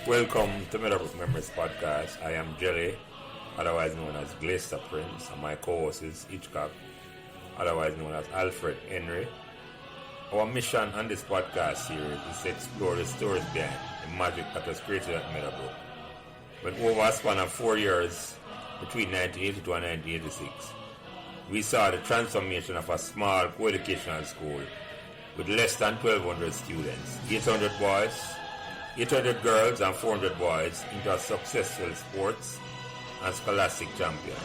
Welcome to Meadowbrook Memories Podcast. I am Jelly, otherwise known as Glacier Prince, and my co-host is Hitchcock, otherwise known as Alfred Henry. Our mission on this podcast series is to explore the stories behind the magic that was created at Meadowbrook. When over a span of 4 years, between 1982 and 1986, we saw the transformation of a small coeducational school with less than 1,200 students, 800 boys, 800 girls and 400 boys into a successful sports and scholastic champion,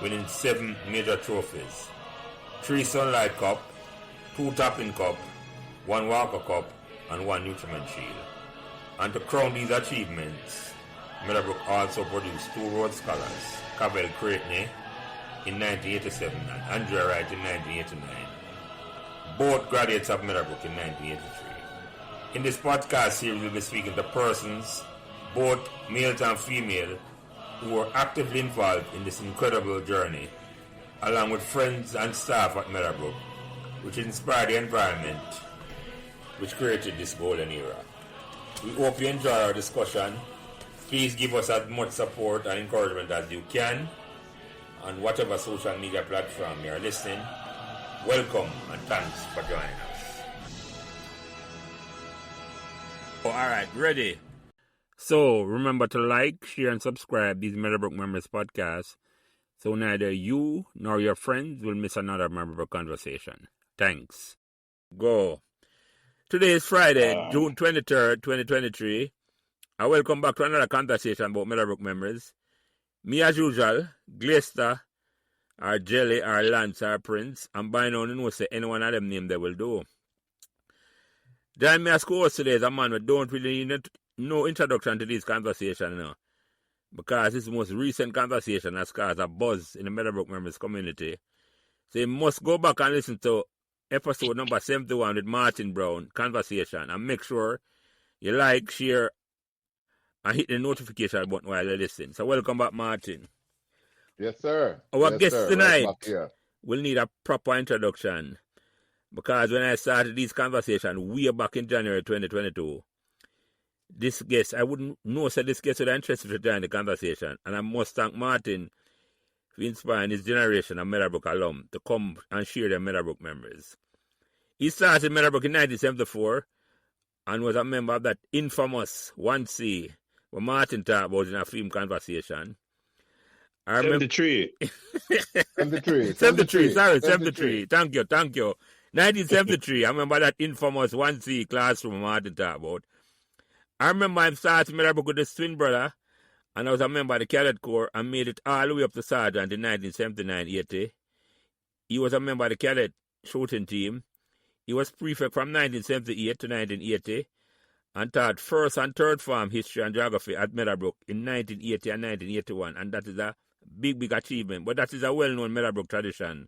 winning 7 major trophies, 3 Sunlight Cup, 2 Topping Cup, 1 Walker Cup, and 1 Nutriment Shield. And to crown these achievements, Meadowbrook also produced 2 Rhodes Scholars, Cavell Creighton in 1987 and Andrea Wright in 1989, both graduates of Meadowbrook in 1983. In this podcast series, we'll be speaking to persons, both males and female, who are actively involved in this incredible journey, along with friends and staff at Meadowbrook, which inspired the environment which created this golden era. We hope you enjoy our discussion. Please give us as much support and encouragement as you can on whatever social media platform you are listening. Welcome and thanks for joining us. All right, ready? So remember to like, share, and subscribe these Meadowbrook Memories podcasts so neither you nor your friends will miss another Meadowbrook conversation. Thanks. Go. Today is Friday, June 23rd, 2023. I welcome back to another conversation about Meadowbrook Memories. Me as usual, Glacier, our Jelly, our Lance, our Prince, and by now you know say any one of them name they will do. Join me as co-host today is a man who don't really need no introduction to this conversation, you know, because it's the most recent conversation that's caused a buzz in the Meadowbrook Memories community. So you must go back and listen to episode number 71 with Martin Brown, Conversation, and make sure you like, share, and hit the notification button while you listen. So welcome back, Martin. Yes, sir. Our yes, guest sir. tonight right will need a proper introduction, because when I started this conversation way back in January 2022, this guest, I wouldn't know said this guest was interested to join the conversation, and I must thank Martin for inspiring his generation of Meadowbrook alum to come and share their Meadowbrook memories. He started Meadowbrook in 1974 and was a member of that infamous 1C where Martin talked about in a film conversation. 73. 73. 73. Sorry, 73. Thank you. 1973. I remember that infamous 1C classroom Martin talked about. I remember him starting Meadowbrook with his twin brother, and I was a member of the Cadet Corps and made it all the way up to Sergeant in 1979-80. He was a member of the Cadet shooting team. He was prefect from 1978 to 1980 and taught first and third form history and geography at Meadowbrook in 1980 and 1981, and that is a big achievement. But that is a well-known Meadowbrook tradition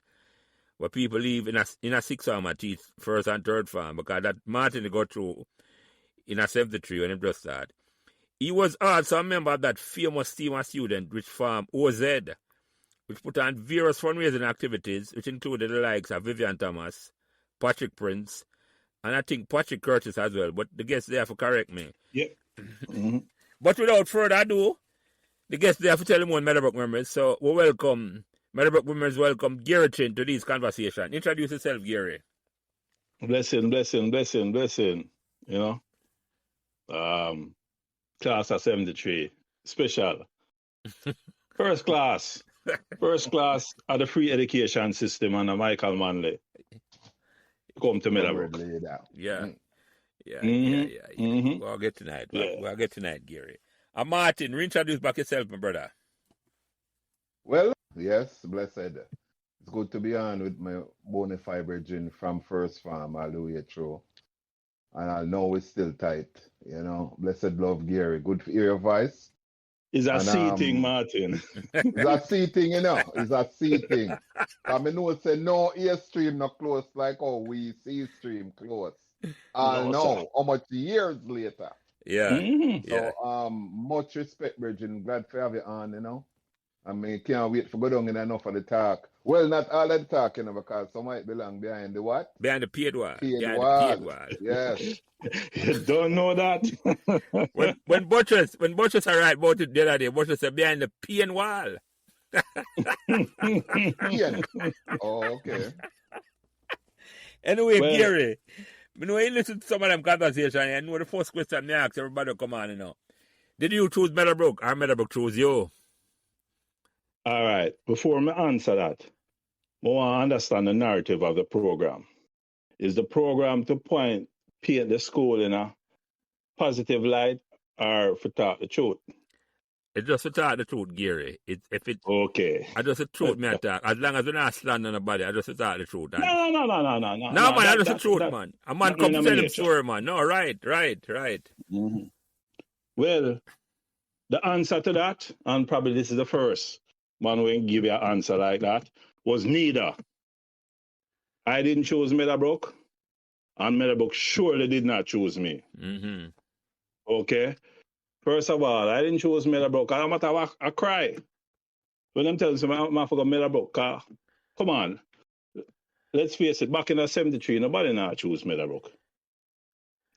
where people leave in a sixth form and teach first and third form, because that Martin go through in a 73 when he just started. He was also a member of that famous team of students which formed OZ, which put on various fundraising activities, which included the likes of Vivian Thomas, Patrick Prince, and I think Patrick Curtis as well, but the guest there for correct me. Yep. Mm-hmm. But without further ado, the guest there for telling more Meadowbrook Memories. So we welcome, Meadowbrook Memories welcome Gary Chin to this conversation. Introduce yourself, Gary. Blessing. You know? Class of 73. Special. First class of the free education system under Michael Manley. Come to Meadowbrook. Yeah. Mm-hmm. We'll get tonight. We'll get tonight, Gary. And Martin, reintroduce back yourself, my brother. Well, yes, blessed. It's good to be on with my bona fide virgin from first farm all the way through. And I know it's still tight, you know. Blessed love, Gary. Good to hear your voice. It's a seating, Martin. It's a seating, you know. It's a seating. I mean, no say no Airstream not close like how we see stream close. No, how much years later. Yeah. Mm-hmm. So much respect, Virgin. Glad to have you on, you know. I mean, can't wait for go down in enough of the talk. Well, not all that talking because some might belong behind the what? Behind the paid wall. Paid Behind the paid wall. wall. Yes. You don't know that? When Butchers are right about it the other day, Butchers said behind the paid wall. Ian. Oh, okay. Anyway, Well, Gary, you know, you listen to some of them conversations, I know the first question I ask everybody come on, you know. Did you choose Meadowbrook or Meadowbrook chose you? all right. Before I answer that, I want to understand the narrative of the program. Is the program to paint the school in a positive light or for talk the truth? It's just to talk the truth, Gary. Okay. I just the truth, me attack. As long as you're not slandering nobody, I just talk the truth. No. No, man, I just the truth, man. A man come not tell my him nature. story, man. No, right. Mhm. Well, the answer to that, and probably this is the first one we can give you an answer like that, was neither. I didn't choose Meadowbrook, and Meadowbrook surely did not choose me. Mm-hmm. Okay? First of all, I didn't choose Meadowbrook. I'm at a cry. When I'm telling you, I forgot Meadowbrook. Come on. Let's face it, back in the 73, nobody now choose Meadowbrook.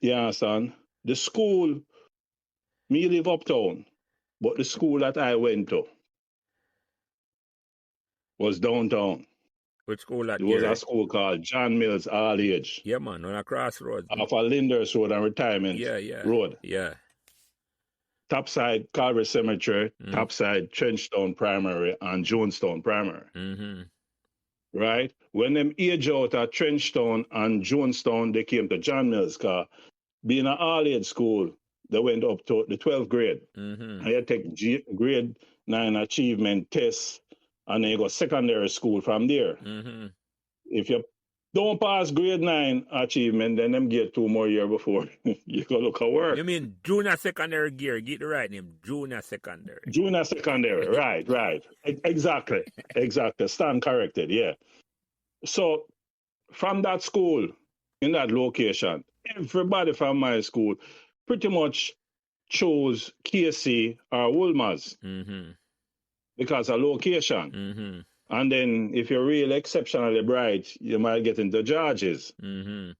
You understand? The school, me live uptown, but the school that I went to was downtown. Which school that, It was Gary? a school called John Mills All Age. Yeah, man, on a crossroads. Off of Linders Road and Retirement Road. Yeah. Topside Calvary Cemetery, topside Trenchtown Primary and Jonestown Primary. Mm-hmm. Right? When them age out at Trenchtown and Jonestown, they came to John Mills car. Being an all-age school, they went up to the 12th grade. Mm-hmm. And you take grade 9 achievement tests, and then you go secondary school from there. Mm-hmm. If you don't pass grade 9 achievement, then them get 2 more years before you go look at work. You mean junior secondary, Gary? Get the right name, junior secondary. Junior secondary, right. Exactly. Stand corrected, yeah. So from that school, in that location, everybody from my school pretty much chose KC or Woolmers because of location. Mm-hmm. And then if you're really exceptionally bright, you might get into Georges. Mm-hmm.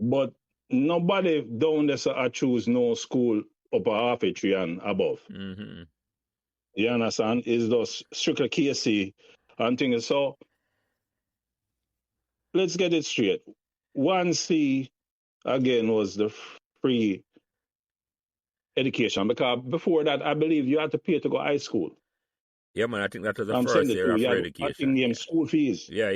But nobody down there so choose no school up a half a tree and above. Mm-hmm. You understand? It's just strictly KC and things. So let's get it straight. 1C again was the free education, because before that I believe you had to pay to go high school. Yeah, man, I think that was the I'm first year of education. I think them school fees. Yeah.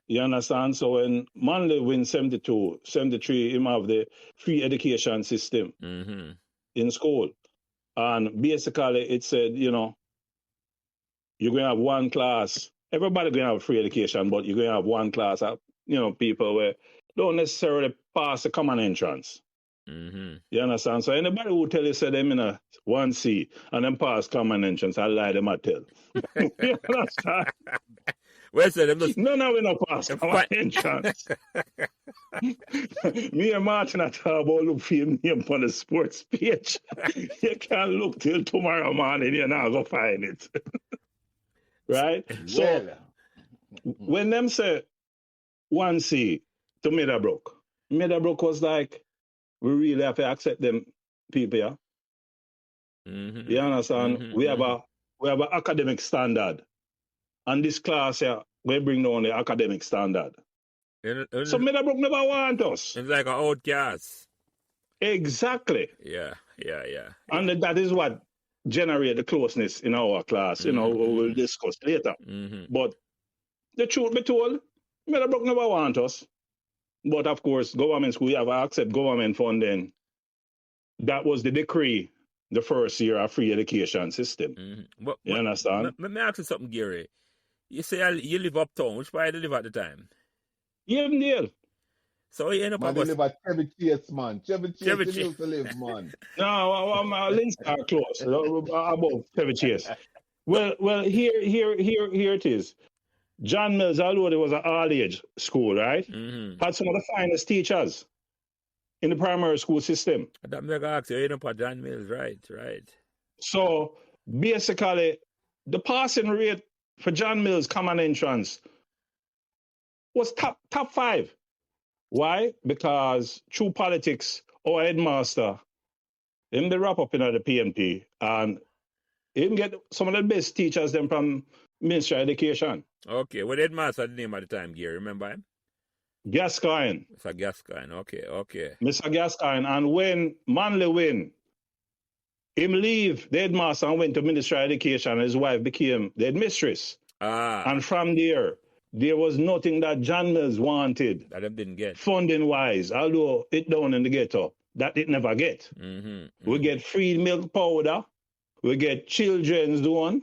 You understand? So when Manley win 72, 73, him have the free education system in school. And basically it said, you know, you're going to have one class. Everybody going to have free education, but you're going to have one class of, you know, people where don't necessarily pass the common entrance. You understand? So anybody who tell you say them in a 1C and then pass common entrance, I lie them I tell. You understand? Well, so we no pass common entrance. Me and Martin at talk about look for him name on the sports page. You can't look till tomorrow morning, you're not going to find it. Right? So when them say 1C to Meadowbrook was like, we really have to accept them people, yeah? You understand? We have an academic standard. And this class here, we bring down the academic standard. So Meadowbrook never want us. It's like an outcast. Exactly. Yeah. And that is what generate the closeness in our class. You know, we'll discuss later. But the truth be told, Meadowbrook never want us. But of course, government school, we have to accept government funding. That was the decree, the first year of free education system. You understand? Let me ask you something, Gary. You say you live uptown. Which part do you live at the time? Avondale. So you end up man, they live at Chevy Chase, man. Chevy Chase used to live, man. No, I'm Linstar close, above Chevy Chase. Well, here it is. John Mills, although it was an all-age school, right? Had some of the finest teachers in the primary school system. I'm going to ask you, end up at John Mills, right. So basically, the passing rate for John Mills common entrance was top 5. Why? Because through politics, our headmaster, him the wrap up in the PNP, and him get some of the best teachers them from Ministry of Education. Okay, what headmaster the name at the time, Gary? Remember him? Gascoigne. Mr. Gascoigne, okay. Mr. Gascoigne. And when Manley win, him leave the headmaster and went to Ministry of Education, and his wife became the headmistress. And from there was nothing that John Mills wanted. That them didn't get. Funding wise, although it down in the ghetto, that it never get. We get free milk powder, we get children's zone,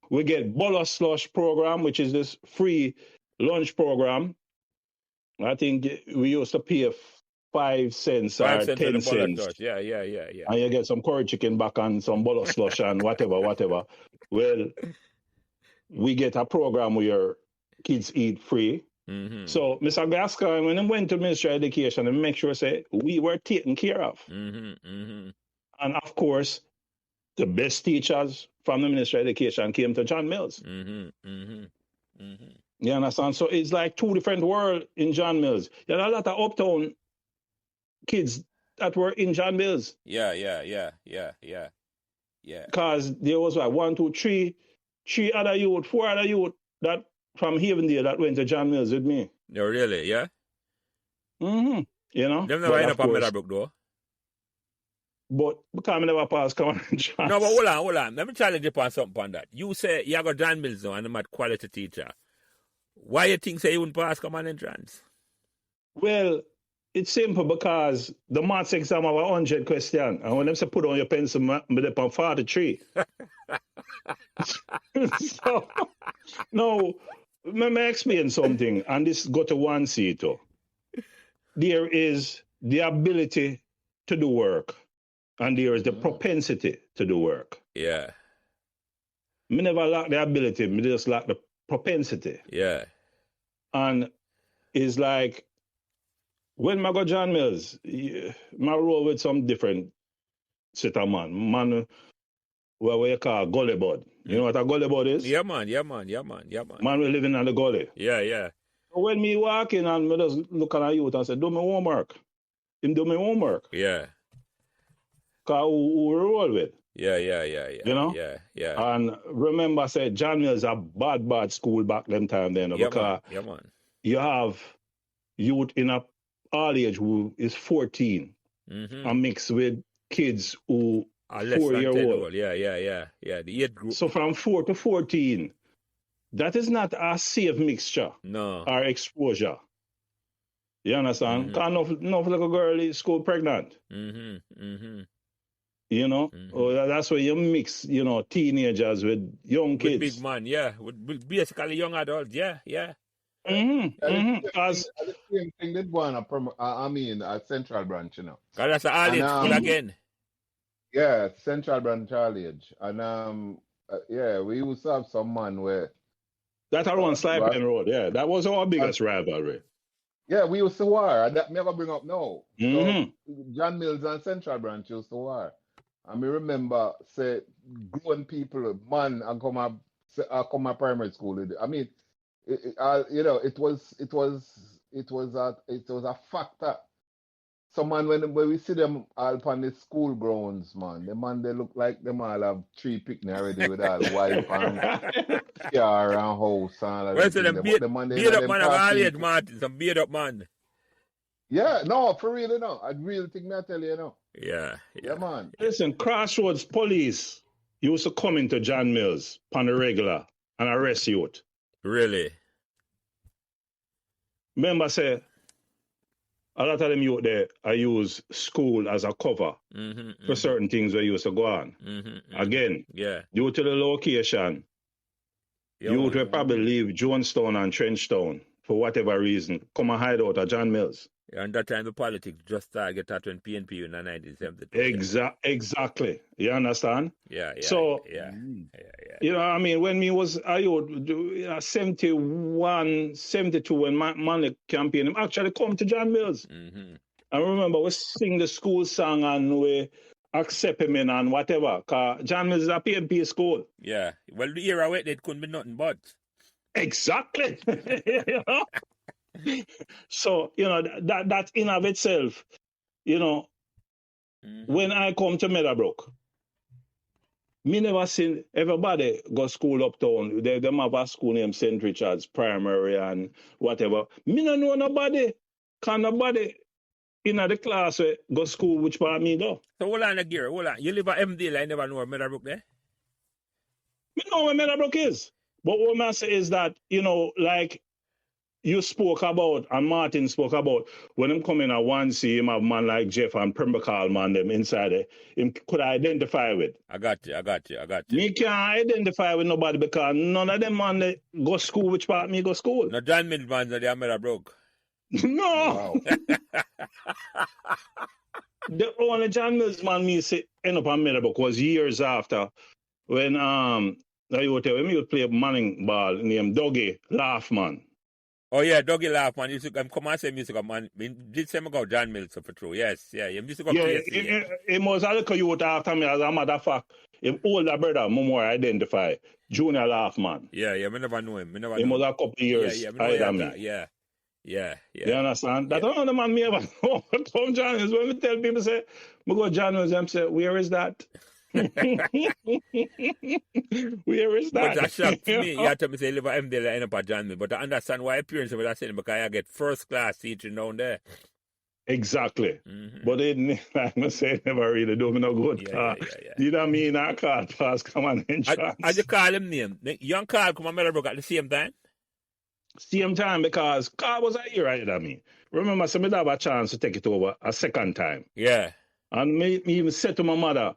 we get Bola Slush program, which is this free lunch program. I think we used to pay 5 cents or 10 cents. Yeah. And you get some curry chicken back and some Bola Slush and whatever. Well, we get a program where kids eat free. So Mr. Gascoigne, when he went to Ministry of Education, and make sure say we were taken care of. And of course, the best teachers from the Ministry of Education came to John Mills. You understand? So it's like 2 different worlds in John Mills. There are a lot of uptown kids that were in John Mills. Yeah. Because there was like 1, 2, 3 other youth, 4 other youth that from Havendale that went to John Mills with me. No, really, yeah? You know? Them never end up on Meadowbrook, though. But because I never pass common entrance. No, but hold on. Let me challenge you on something on that. You say you got John Mills now and I'm a quality teacher. Why you think say you wouldn't pass common entrance? Well, it's simple because the maths exam have 100 questions. And when them say put on your pencil, I'm on 43. So, no, let me explain something. And this go to one seat. There is the ability to do work. And there is the propensity to do work. Yeah. Me never lack the ability, me just lack the propensity. Yeah. And it's like, when I go John Mills, I roll with some different set of man. What you call gully bud. You know what a gully bud is? Yeah, man. Man, we living in the gully. Yeah. So when me walk in and me just look at a youth and say, do my homework. Him do my homework. Yeah. Because who roll with. Yeah. You know? Yeah. And remember, I said, John Mills a bad school back them time then. Yeah, because man. You have youth in a all age who is 14 and mixed with kids who are 4-year-old. Yeah. The age group. So from 4 to 14, that is not a safe mixture. No. Or exposure. You understand? Because no little girl is school pregnant. You know? That's where you mix, teenagers with young kids. With big man, yeah. With basically young adults, yeah. Because the same thing did go on a Central Branch, Because that's an all-age school again. Yeah, Central Branch all-age. And we used to have some man where... That around Sliping Road, yeah. That was our biggest rivalry. Yeah, we used to war. And that never bring up now. So John Mills and Central Branch used to war. And me remember, say, grown people, man, and come up primary school. I mean, it was a factor. So man, when we see them all on the school grounds, man, they look like them all have 3 picnic already with all wife and car and house and all that. Well, so them beat up man of all age, Martin, some beat up man. Yeah, no, for real, I really think me I tell you, Yeah, man. Listen, Crossroads police used to come into John Mills on the regular and arrest youth. Really? Remember, say, a lot of them youth there, I use school as a cover for certain things that used to go on. Again, due to the location, youth will probably leave Jonestown and Trenchtown for whatever reason, come and hide out at John Mills. And that time the politics just started get out when PNP in 1972. Exactly. You understand? Yeah. So, I mean, when me was 71, 72, when Manley campaign, him actually come to John Mills. I remember we sing the school song and we accept him in and whatever. Because John Mills is a PNP school. Yeah. Well, the era where it couldn't be nothing but. Exactly. You know? So, you know, that in of itself, you know, when I come to Meadowbrook, me never seen everybody go school uptown. Them have a school named St. Richard's Primary and whatever. Me no know nobody. Can nobody in the class go school which part me go. So hold on, Gear. Hold on. You live at MD, I never know where Meadowbrook there. Me know where Meadowbrook is. But what I say is that, you know, like you spoke about and Martin spoke about when him come in at 1C, him have man like Jeff and Pembroke man them inside there, him could identify with. I got you. Me can't identify with nobody because none of them man they go school which part me go school. No John Mills man they are Meadowbrook. No. Wow. The only John Mills man me say end up on Meadowbrook was years after when you would play Manning ball named Dougie Laughman. Oh yeah, Dougie Laughman used to come and say music man. Did say about John Mills for true. Yes, yeah. He used to go he was a little youth after me as a matter of fact. His older brother, more identify. Junior Laughman. Yeah, me never know him. He was a couple years older than me. Yeah. You understand? That's another man me ever know. Tom John is when we tell people say, me go John Mills, them say, where is that? Where is that? But that shocked to me. You have to say live at MD end up at John Mills. But I understand why appearance of that saying because I get first class teaching down there. Exactly. But it, like I say, never really do me no good. You know what I mean? I call pass come on entrance. I just call him name. Young Carl come on Meadowbrook at the same time? Same time because Carl was a year ahead of me. Remember, so me have a chance to take it over a second time. Yeah. And me even said to my mother,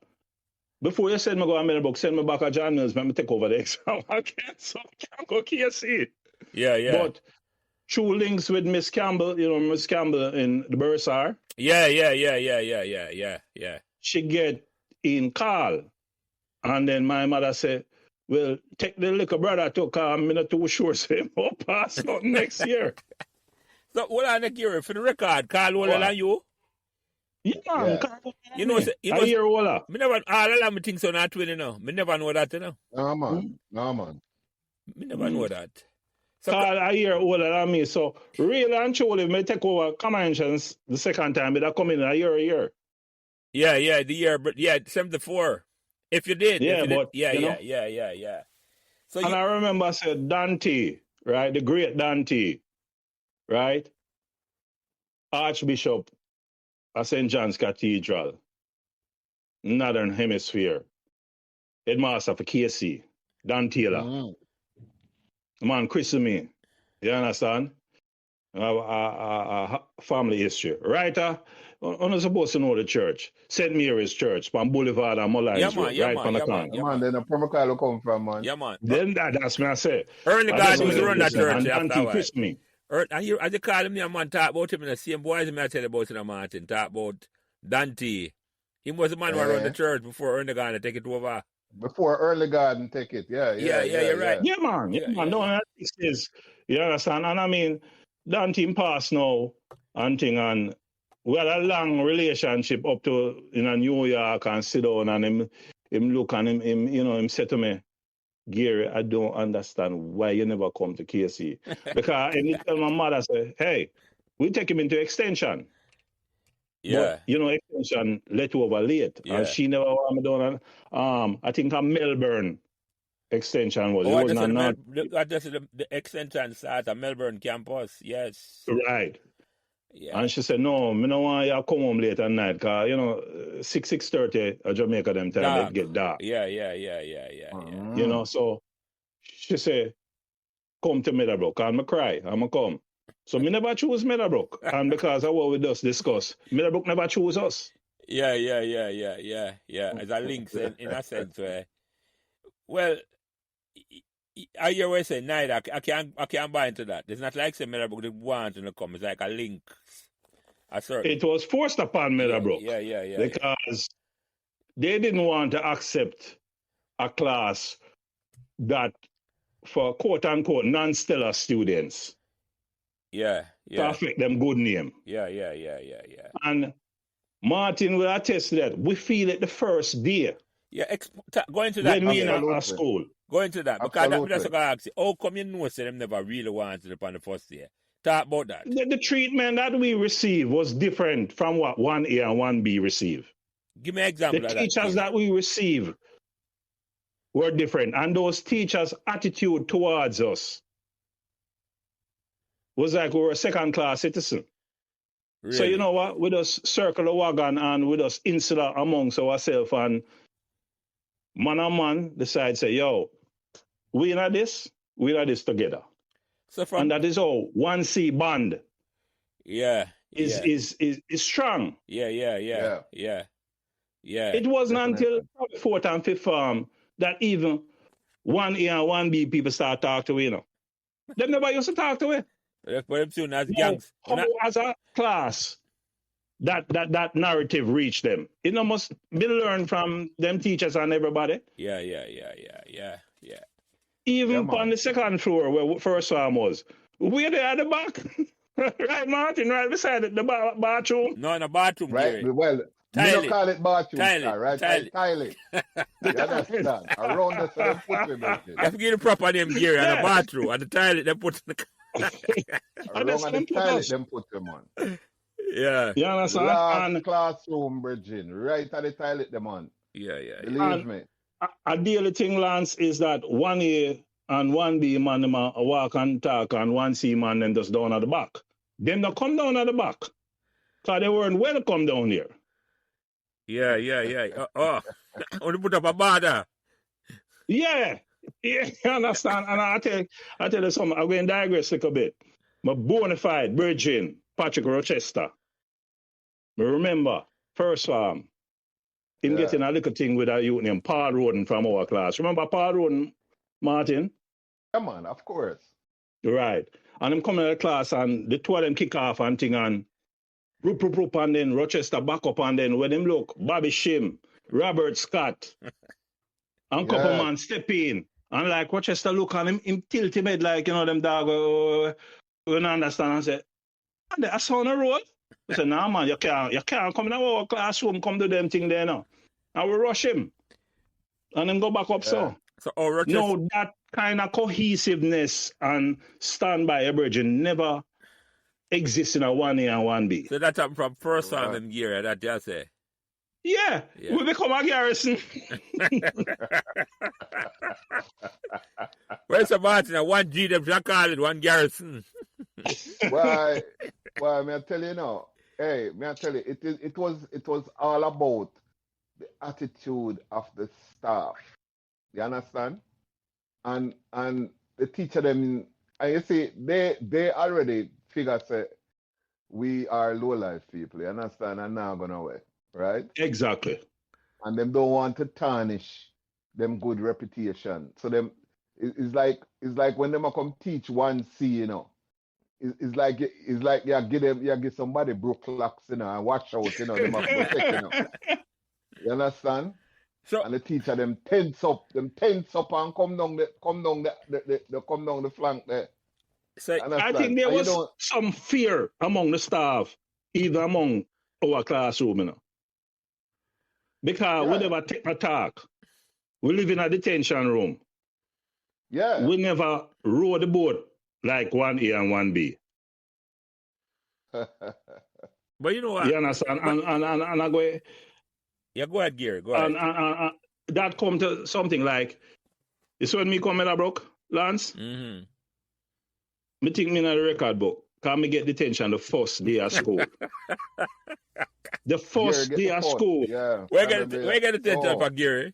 before you send me go to Meadowbrook, send me back to John Mills, let me take over the exam. I can't go KC. Yeah. But through links with Miss Campbell, you know, Miss Campbell in the Bursar. Yeah. She get in Carl. And then my mother said, well, take the little brother to Carl. I'm not too sure, say, he'll pass out next year. So, what are the gear for the record? Carl older than you? Yeah. You know, I hear older. Me never, all of them things are not twin, you know. Me never know that, you know. No, man. Me never know that. So, Carl, I hear older than me. So, really and truly, me take over conventions the second time, but I come in a year. Yeah, the year, but 74. If you did. Yeah, but. Yeah. So and I remember I said Dante, right? The great Dante, right? Archbishop of St. John's Cathedral, Northern Hemisphere, headmaster for KC, Dan Taylor. Man, christen me. You understand? Family history. Writer, I'm not supposed to know the church. St. Mary's Church, from Boulevard and Mullines Road, right from the corner. Man, then the Provocalo come from, man. Yeah, man. Then that's me I say. Early God was run that church and after christen me. I hear, as you call him, man, talk about him in the same boys I tell you about him, Martin, talk about Dante. He was the man who run the church before Early God take it over. Before Early Garden take it, yeah, you're right. Yeah, man. No, that is, you understand? And I mean, Dante passed now and thing, and we had a long relationship up to in New York and sit down and him look and him you know, him said to me, Gary, I don't understand why you never come to KC. Because he tell my mother, say, hey, we take him into extension. Yeah. But, you know, extension let over late. Yeah. And she never want me down. I think a Melbourne extension was. The extension start at Melbourne campus, yes. Right. Yeah. And she said, no, I don't want you to come home late at night because, you know, 6:30 at Jamaica them time, dark. It get dark. Yeah. You know, so she said, come to Meadowbrook. And I cry, I'm going to come. So me never choose Meadowbrook. And because of what we just discussed, Meadowbrook never choose us. Yeah. As a link in a sense where, well, I hear what you say, neither. I can't buy into that. It's not like say Meadowbrook didn't want to come. It's like a link. It was forced upon Meadowbrook. Yeah. Because they didn't want to accept a class that for quote unquote non-stellar students. Yeah. To affect them good name. Yeah. And Martin will attest to that. We feel it the first day Yeah, go into that. when we in Absolutely. our school. Go into that. Because that's Absolutely. what I ask you. How come you know say them never really wanted it on the first year? Talk about that. The treatment that we received was different from what 1A and 1B receive. Give me an example The of that. teachers that we receive were different. And those teachers' attitude towards us was like we were a second-class citizen. Really? So you know what? We just circle the wagon and we just insular amongst ourselves and man and man decide, say, yo, we in this together. Oh. So And that is how 1C bond is strong. Yeah. It wasn't until fourth and fifth form that even 1A and 1B people start talking to you know. They never used to talk to it. But them soon as gangs. How as a class that narrative reached them. It must be learned from them teachers and everybody. Yeah. Even on the second floor where first farm was. We're there at the back. Right, Martin, right beside the bathroom. No, in the bathroom, Right? Gary. Well, we don't call it bathroom, right? Tile it. You understand? Around the same footprint. You have to get the proper name, Gary, and the bathroom. And the toilet, they put in the... Around the toilet, them put them on. Yeah. You understand? Last And classroom, Virgin. Right at the toilet, them on. Yeah. Believe me. a daily thing, Lance, is that 1A and 1B man them a walk and talk and 1C man them just down at the back. Them not come down at the back. Because they weren't welcome down here. Yeah. Only put up a border. Yeah, you understand? And I tell you something, I'm going to digress a little bit. My bona fide virgin, Patrick Rochester. I remember, first farm, him getting a little thing with a youth named Paul Roden from our class. Remember Paul Roden, Martin? Come on, of course. Right. And him coming to the class and the two of them kick off and thing and roop, and then Rochester back up and then when him look, Bobby Shim, Robert Scott, and couple man step in. And like Rochester look and him tilt him head like, you know, them dog, we don't understand and say, and I saw on the road. I said, nah man, you can't come in our classroom, come to them thing there now. And we rush him. And then go back up so. So, Rochester... No, that kind of cohesiveness and standby emerging never exists in a 1A and 1B. So that happened from first time in year, that just say. Yeah, we become a garrison. Where's the Martin? 1G, them shall call it 1 garrison. Why, may I tell you now? Hey, may I tell you, it was all about the attitude of the staff. You understand? And the teacher them, and you see, they already figure say we are low life people. You understand? And now gonna away, right? Exactly. And them don't want to tarnish them good reputation. So them it's like when them a come teach 1C, you know. It's like you give somebody broke locks, you know, and watch out, you know, them have to protect, you know. You understand? So, and the teacher them tense up and come down the flank there. So I think there was some fear among the staff, even among our classroom, you know. Because we never take a talk. We live in a detention room. Yeah. We never row the boat like 1A and 1B. But you know what? You understand? And I go... Yeah, go ahead, Gary. Go ahead. And that come to something like, it's when me come Meadowbrook, Lance. Mm-hmm. Me think me in the record book. Can me get detention the first day of school. The first day of school. Yeah. Where get detention for Gary?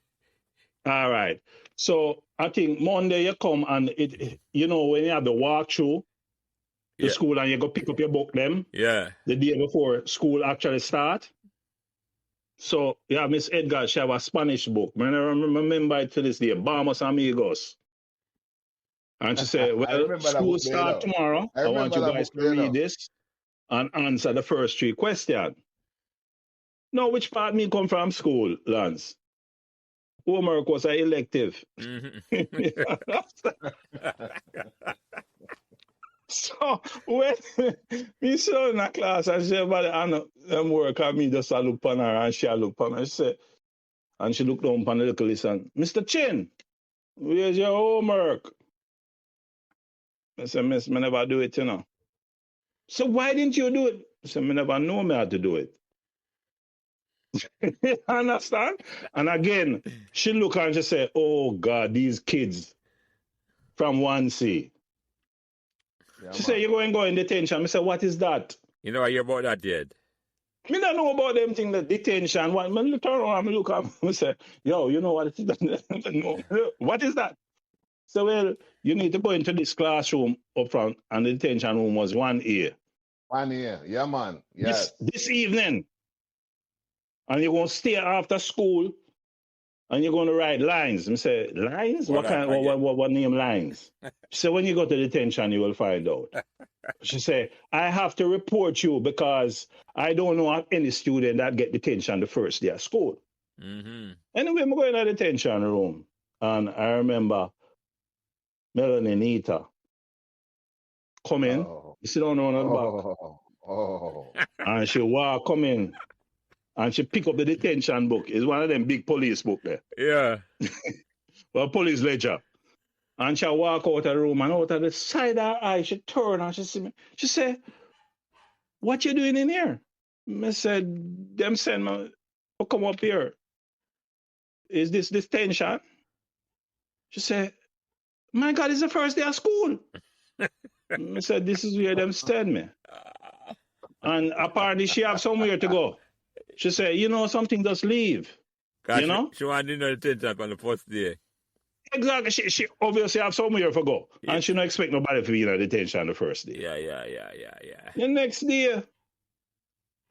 All right. So I think Monday you come and it you know when you have the walkthrough to school and you go pick up your book them. Yeah. The day before school actually start. So yeah, Miss Edgar, she have a Spanish book. I remember it to this day, Vamos Amigos. And she said, well, school start tomorrow. I want you guys to read this and answer the first 3 questions. Now, which part me come from school, Lance? Homework was an elective. Mm-hmm. So when me saw in the class, I said, "But I know them work." And me just a look on her, and she a look on me. She said, and she looked down on the little list and, "Mr. Chin, where's your homework?" I said, "Miss, me never do it, you know." So why didn't you do it? I said, "Me never know me how to do it." Understand? And again, she look and she said, "Oh God, these kids from 1C." Yeah, She man. said, "You're going to go in detention." I said, "What is that?" You know, I hear about that yet. Me don't know about them thing, the detention. What me turn around, me look at me say, "Yo, you know what it is?" No. What is that? So well, you need to go into this classroom up front, and the detention room was 1A. 1 year. Yeah, man. Yes. This evening. And you're gonna stay after school and you're gonna write lines. I say, lines? Well, What kind what name lines? She said, when you go to detention, you will find out. She said, I have to report you because I don't know of any student that get detention the first day of school. Mm-hmm. Anyway, I'm going to the detention room. And I remember Melanie Nita come in, you sit down on the back. And she walk come in and she pick up the detention book. It's one of them big police book there. Yeah. Well, police ledger. And she walk out of the room and out of the side of her eye, she turn and she see me. She say, what you doing in here? I said, them send me to come up here. Is this detention? She said, my God, it's the first day of school. I said, this is where them send me. And apparently she have somewhere to go. She said, you know, something just leave. Gosh, you know? She wanted to know the detention on the first day. Exactly. She obviously have somewhere to go. Yeah. And she don't expect nobody to be in a detention the first day. Yeah. The next day,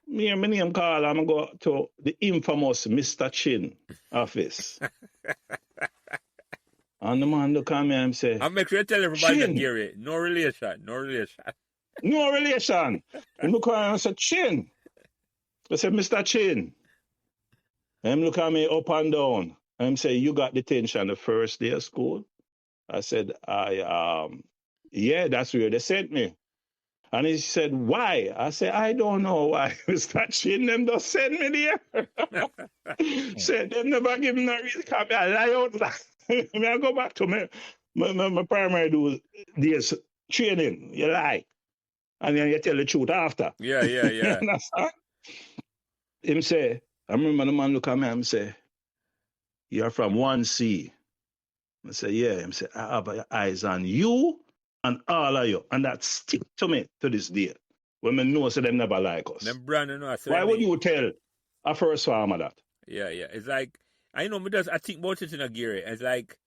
me and my name call, I'm going to go to the infamous Mr. Chin office. And the man look at me and say, I'll make sure you tell everybody that, Gary, no relation. No relation. And look at me and say, Chin. I said, Mr. Chin. And look at me up and down. And say, you got detention the first day of school? I said, yeah, that's where they sent me. And he said, why? I said, I don't know why. Mr. Chin, them just send me there. Said, them never give me no reason. I lie out that. I go back to my primary days training. You lie. And then you tell the truth after. Yeah. Him say, I remember the man look at me and say, you're from 1C. I say, yeah. Him say, I have eyes on you and all of you. And that stick to me to this day. When I know so them never like us. Them brand new. Why would you tell a first farmer that? Yeah. It's like, I know, I think about it in a Gary. It's like,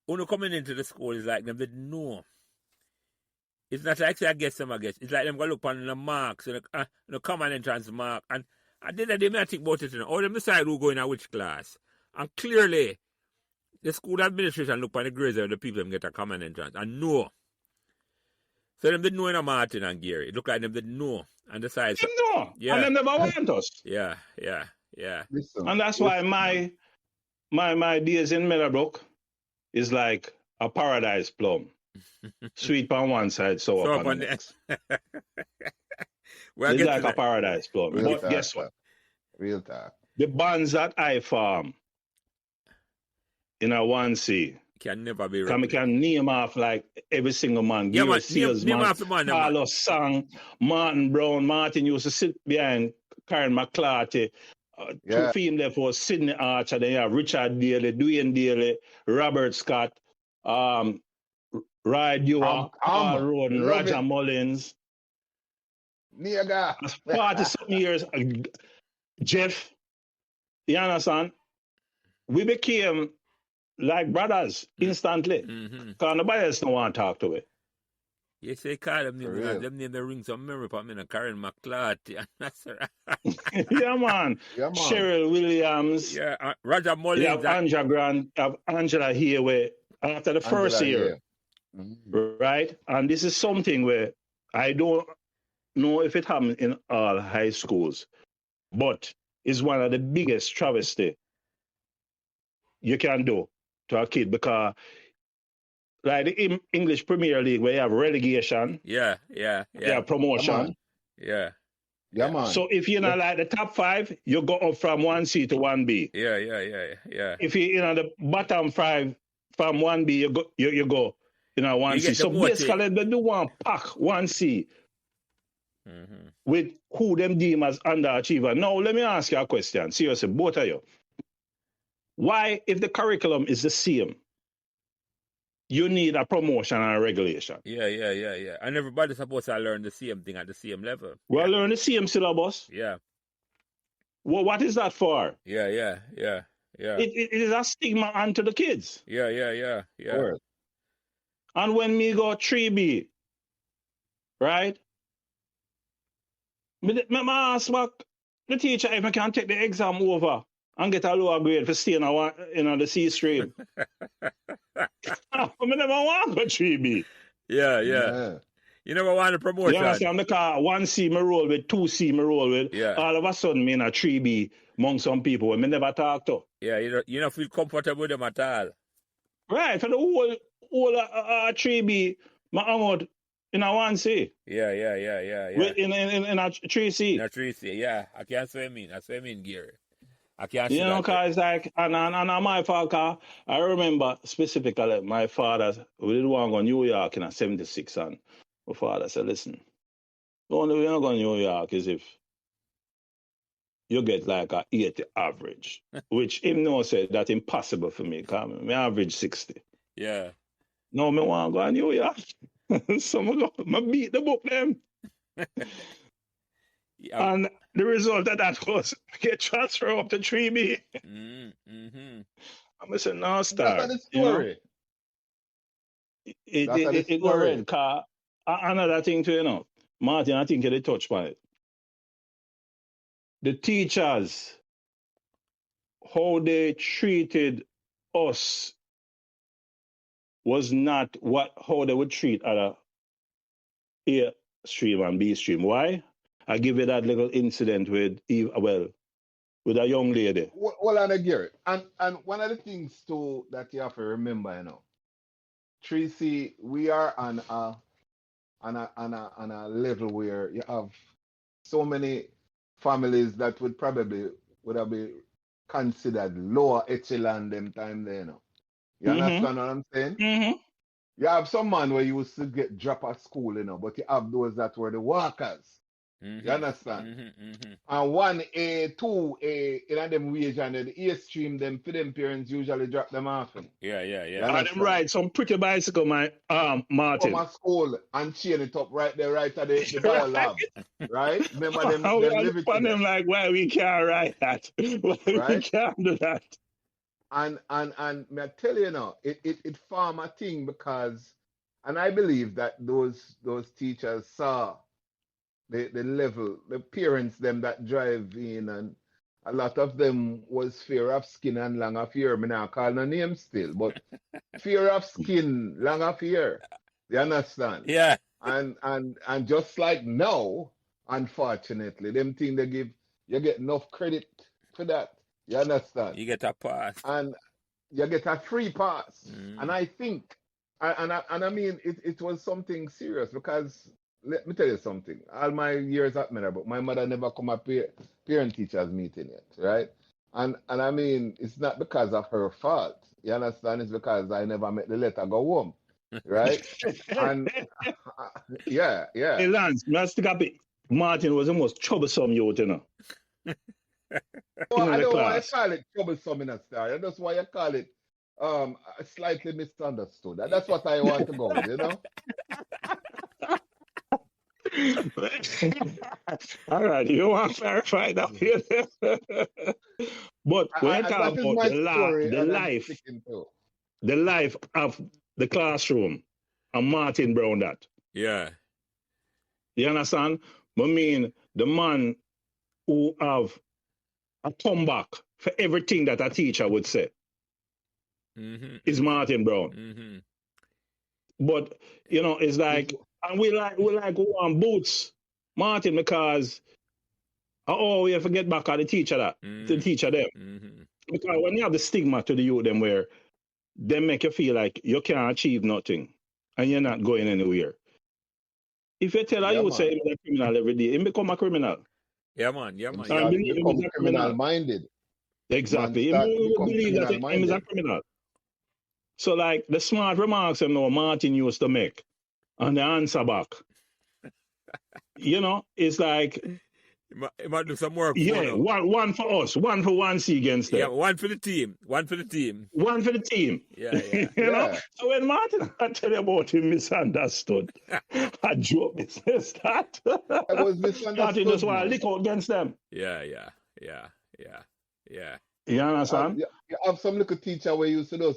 when you're coming into the school, it's like them didn't know. It's not like I guess. It's like them go look on the marks, the common entrance mark. And I think I think about it, or them decide who go in which class. And clearly, the school administration look on the grades of the people them get a common entrance. And know. So them didn't know in a Martin and Gary. It look like them didn't know. And decide. Them know. Yeah. And them never want us. Yeah. Listen, and that's why my days in Meadowbrook is like a paradise plum. Sweet on one side, sour on the next. It's like a paradise plum. But guess what? Real talk. The bonds that I farm in a 1C can never be replaced. Can name off like every single man. Yeah, man. Name off the man. Carlos Sang, Martin Brown. Martin used to sit behind Karen McClarty. Two film there for Sidney Archer. Then you have Richard Daly, Dwayne Daly, Robert Scott, Ride Dewar, Paul Roden, Roger Mullins. Nigga. 40-something years. Jeff, you understand? We became like brothers instantly. Because nobody else don't want to talk to it. You say call them name the rings of memory for me and Karen McClarty. Yeah, man. Cheryl Williams. Yeah, Roger Mullins. You have Angela Grant, you have Angela here where after the first year. Right? And this is something where I don't know if it happens in all high schools, but it's one of the biggest travesty you can do to a kid because like the English Premier League where you have relegation, Yeah. you have promotion. Yeah. Yeah, man. So if you're not like the top 5, you go up from 1C to 1B. Yeah. If you're in the bottom 5 from 1B, you go, 1C. So basically, they do one pack 1C with who them deem as underachiever. Now, let me ask you a question. Seriously, both of you. Why, if the curriculum is the same, you need a promotion and a regulation? Yeah. And everybody's supposed to learn the same thing at the same level. Well, learn the same syllabus. Yeah. Well, what is that for? Yeah. It is a stigma onto the kids. Yeah. Word. And when me go 3B, right? Me ask the teacher if I can take the exam over and get a lower grade for staying in the C stream. I never want to go 3B. Yeah. You never want a promotion. You understand? Because 1C me roll with, 2C me roll with. Yeah. All of a sudden, me in a 3B among some people when me never talk to. Yeah, you don't feel comfortable with them at all. Right. For the whole 3B, me hang out in a 1C. Yeah. In a 3C. In a 3C, yeah. I can't swim in. I swim in, Gary. I can't see because it's like, and my fault, cause I remember specifically my father, we did want to go to New York in a 76, and my father said, listen, the only way you're not going to New York is if you get like a 80 average, which him no said that's impossible for me, because I average 60. Yeah. No, me want to go to New York. So I beat the book them. Yeah. And the result of that was get transferred up to 3B. I said, no, star. That's the story. It was red car. Another thing too, Martin, I think you did touch on it. The teachers, how they treated us was not how they would treat other A stream and B stream. Why? I give you that little incident with with a young lady. Well, and I get it. And one of the things too that you have to remember, 3C, we are on a level where you have so many families that would have been considered lower echelon them time there, You understand what I'm saying? Mm-hmm. You have some man where you used to get drop at school, but you have those that were the workers. You understand? And 1A, 2A, in them wage and the A stream, them for them parents usually drop them off. Yeah. And them ride some pretty bicycle, Martin. Come to school and chain it up right there, right at the bio lab. Right? Remember them live them like, why we can't ride that? Why we can't do that? And I tell you it form a thing because, and I believe that those teachers saw the level, the parents them that drive in, and a lot of them was fear of skin and long of hair. Me not call no name still, but fear of skin, long of hair. You understand? Yeah. And just like now, unfortunately, them thing they give, you get enough credit for that. You understand? You get a pass. And you get a free pass. And I think, and I mean, it was something serious because, let me tell you something. All my years at Meadowbrook, my mother never come a parent-teachers meeting yet, right? And I mean, it's not because of her fault. You understand? It's because I never met the letter go home, right? And yeah. Hey, Lance, Martin was the most troublesome youth, Well, I don't want to call it troublesome in a star. That's why I call it slightly misunderstood. That's what I want to go with, All right, you want to clarify that? But when you talk about the life of the classroom, and Martin Brown that. Yeah. You understand? I mean, the man who have a comeback for everything that a teacher would say is Martin Brown. But it's like, and we like go on boots, Martin, because we have to get back at the teacher to teach them. Because when you have the stigma to the youth them where they make you feel like you can't achieve nothing and you're not going anywhere. If you tell her, you would say he's a criminal every day, he become a criminal. Yeah, man. Yeah, Him man. start And believe him, become he's a criminal criminal. minded. Exactly. Man He start will become believe that criminal him is a minded. criminal. So, like, the smart remarks you know Martin used to make and the answer back, you know, it's like, He might do some work for yeah, you. one for us, 1 for 1C against them. Yeah, one for the team. One for the team. One for the team. Yeah, yeah. You know? Yeah. So when Martin I tell you about him misunderstood, I joke business that. I was Martin just misunderstood, want to man. lick out against them. Yeah. You understand? You have some little teacher where you used to do,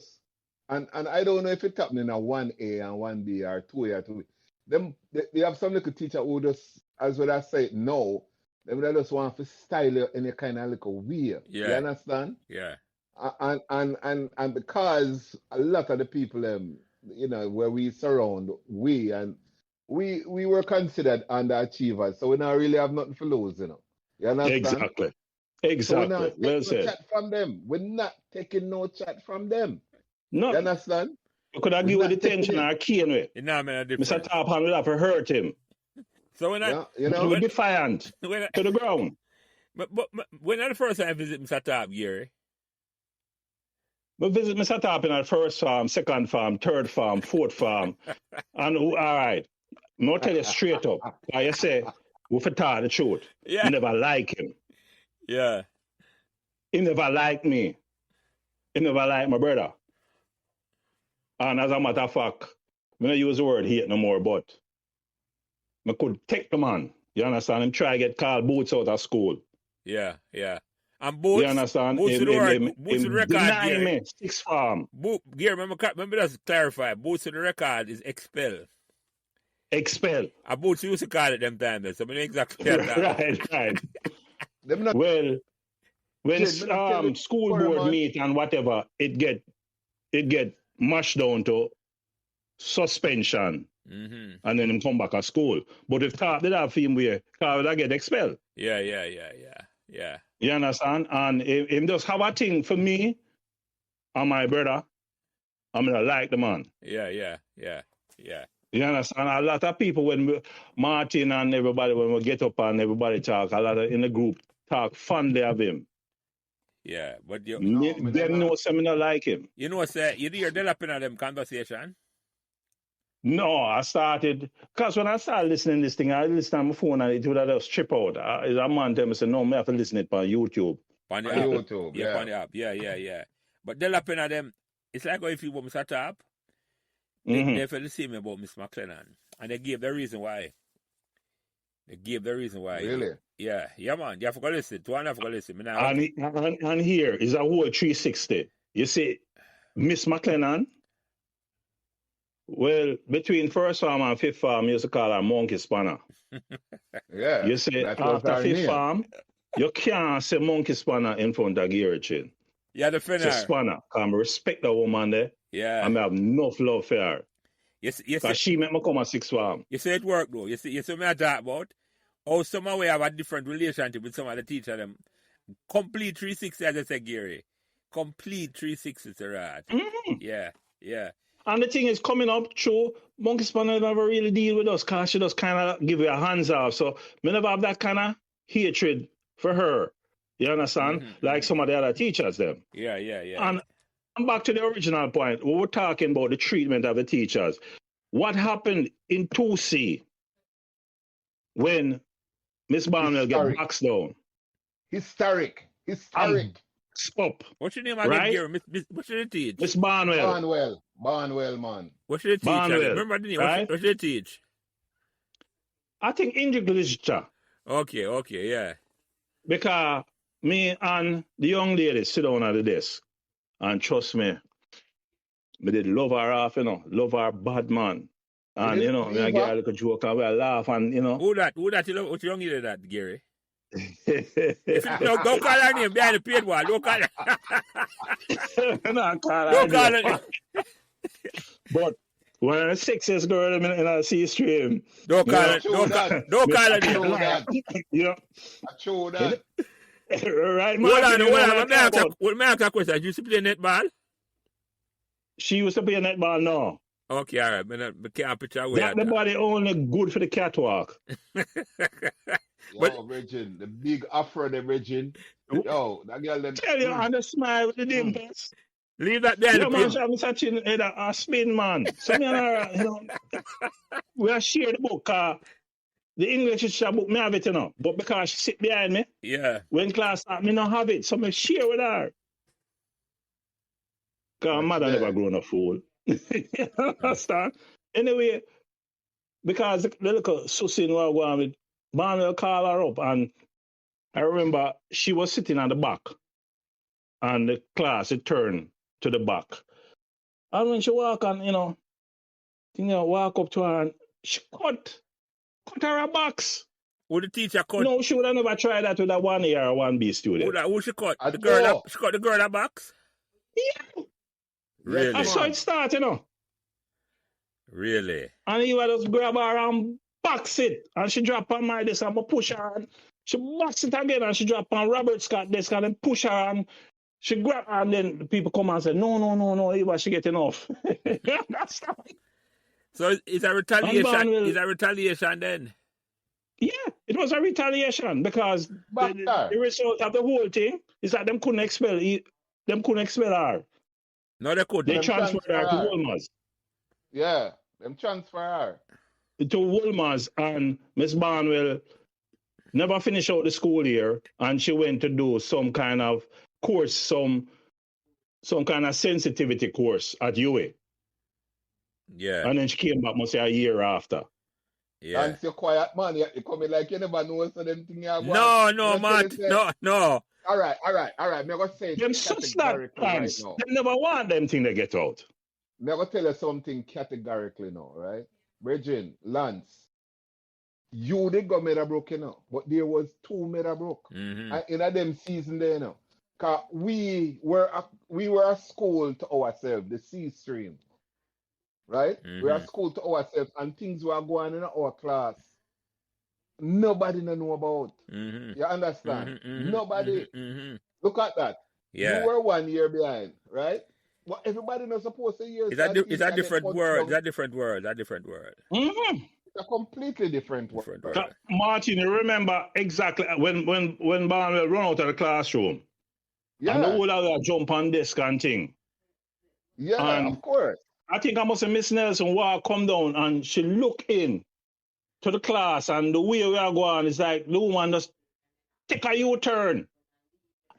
and I don't know if it's happening at 1A and 1B or 2A or 2B. They have some little teacher who just, as what I say, no, they just want to style you in a kind of little way. Yeah. You understand? Yeah. And because a lot of the people, you know, where we surround, we were considered underachievers, so we not really have nothing to lose, you know. You understand? Exactly. So we're not Well taking said. no chat from them. We're not taking no chat from them. No, You understand? you could have We're given not the taking tension it. or cane with. It now made a difference. Mr. Top Hand will have to hurt him. So when I, Yeah, you He know. will defiant when I, to the ground. but when I the first time I visit Mr. Top, Gary, We visit Mr. Top in our first farm, second farm, third farm, fourth farm. And all right, I'm going to tell you straight up. I say, we for tell the truth. Yeah. I never like him. yeah, He never liked me. He never liked my brother. And as a matter of fact, when I use the word hate no more, but I could take the man. You understand? Him try to get called boots out of school. yeah. And Boots, You understand? Boots with the word, Boots with the record, deny Gary. me, sixth farm. Gary, remember just clarify, Boots with the record is expel. Expel. A Boots used to call it them times, so I mean exactly that. Right. Them not Well, when Jim, let me tell you, school sorry, board man. meet and whatever, it get mashed down to suspension Mm-hmm. and then him come back to school. But if Top did have him where Carl would get expelled. Yeah. You understand? And him just have a thing for me and my brother. I'm gonna like the man. Yeah. You understand? A lot of people Martin and everybody, when we get up and everybody talk, a lot of in the group talk fondly of him. Yeah, but you Them know some not like him. you know say you're developing on them conversation. No, I started because when I started listening to this thing, I listened on my phone and it would have just trip out. A man tell me, say, no, I have to listen it on YouTube. On the on app. YouTube. Yeah, on the app. Yeah. But developing on them, it's like how if you want Mr. Top, they felt the same about Miss McLennan. And they gave the reason why. Really? Yeah, man. You have to listen. Two and have to listen. And here is a whole 360. You see, Miss McLennan, well, between first farm and fifth farm, you used to call her monkey spanner. Yeah. You see, that was after our fifth name. farm, you can't say monkey spanner in front of Gary Chin. Yeah, the It's a finner. spanner. Because I respect the woman there. Yeah. And I have enough love for her. Yes. Because she make me come at sixth farm. You see it work though. You see what I talk about? How some of we have a different relationship with some of the teacher them. Complete 360, as I said, Gary. Complete 360, right? Yeah. And the thing is, coming up through, Monkey Spanner never really deal with us because she just kind of give you a hands off. So, me never have that kind of hatred for her. You understand? Like some of the other teachers, them. Yeah. And I'm back to the original point. We were talking about the treatment of the teachers. What happened in 2C when Miss Barnwell got boxed down? Historic. Up. What's your name again, Right? Gary? What should it teach? Miss Barnwell. Barnwell, man. What should it teach? Barnwell, Remember the name? right? What should it teach? I think English literature. Okay, yeah. Because me and the young lady sit down at the desk. And trust me, me did love her off, love her bad man. And, You me I get a little joke and we laugh and, Who that you love? What young lady that, Gary? Don't call her name behind the paid wall. Don't call her. Don't Don't call her. But when a sexist girl in a C stream, Don't call her. True Don't call her True name. that. True that. Right, Hold on. Martin, Let me ask you a question. You used to play netball? She used to play netball now. Okay, all right. I can't picture away That the body only good for the catwalk. But Yo, Virgin, the big afro, the Virgin. Yo, that girl, them. Tell you, and the smile with the dimples. leave that behind Yeah, the man, pin. I'm such a spin, man. So me and her, we are share the book. The English teacher book, me have it, But because she sit behind me, Yeah. when class start, me not have it. So me share with her. Because mother never grown a fool. You understand? Anyway, because the little Susin was going with, Manuel called her up, and I remember she was sitting on the back, and the class, it turned to the back. And when she walk on, walk up to her, and she cut her a box. Who the teacher cut? No, she would have never tried that with a 1A or 1B student. Who she cut? I The girl know. she cut the girl that box? Yeah. Really? That's how it started, Really? And he would just grab her and box it. And she drop on my desk and I push her. And she box it again and she drop on Robert Scott's desk and then push her and she grab her and then the people come and say, no, Eva, she getting off. That's not. So it's a retaliation. Will, it's a retaliation then? Yeah, it was a retaliation because the result of the whole thing is that them couldn't expel her. No, they couldn't. They transferred her to Wolmer's. Yeah, them transfer her. To Wolmer's, and Miss Barnwell never finished out the school year, and she went to do some kind of course, some kind of sensitivity course at UA. Yeah. And then she came back, must say, a year after. Yeah. And you're quiet, man. You come in like you never know so them thing you have. No, Matt. No. All right. I'm going to say them such that times, right now. They never want them thing to get out. I'm going to tell you something categorically now, right? Virgin, Lance, you did go Meadowbrook, but there was 2 Meadowbrook. Mm-hmm. In them season there, because we were a school to ourselves, the C stream. Right? Mm-hmm. We are a school to ourselves and things were going in our class. Nobody know about. Mm-hmm. You understand? Mm-hmm. Nobody. Mm-hmm. Look at that. Yeah. You were 1 year behind, right? But everybody not supposed to hear. It's a different world. It's a different world. Mm-hmm. It's a completely different world. Martin, you remember exactly when Barnwell run out of the classroom. Yeah. And the whole other jump on desk and thing. Yeah, and of course. I think I must have Miss Nelson come down and she look in to the class, and the way we are going is like the woman just take a U-turn.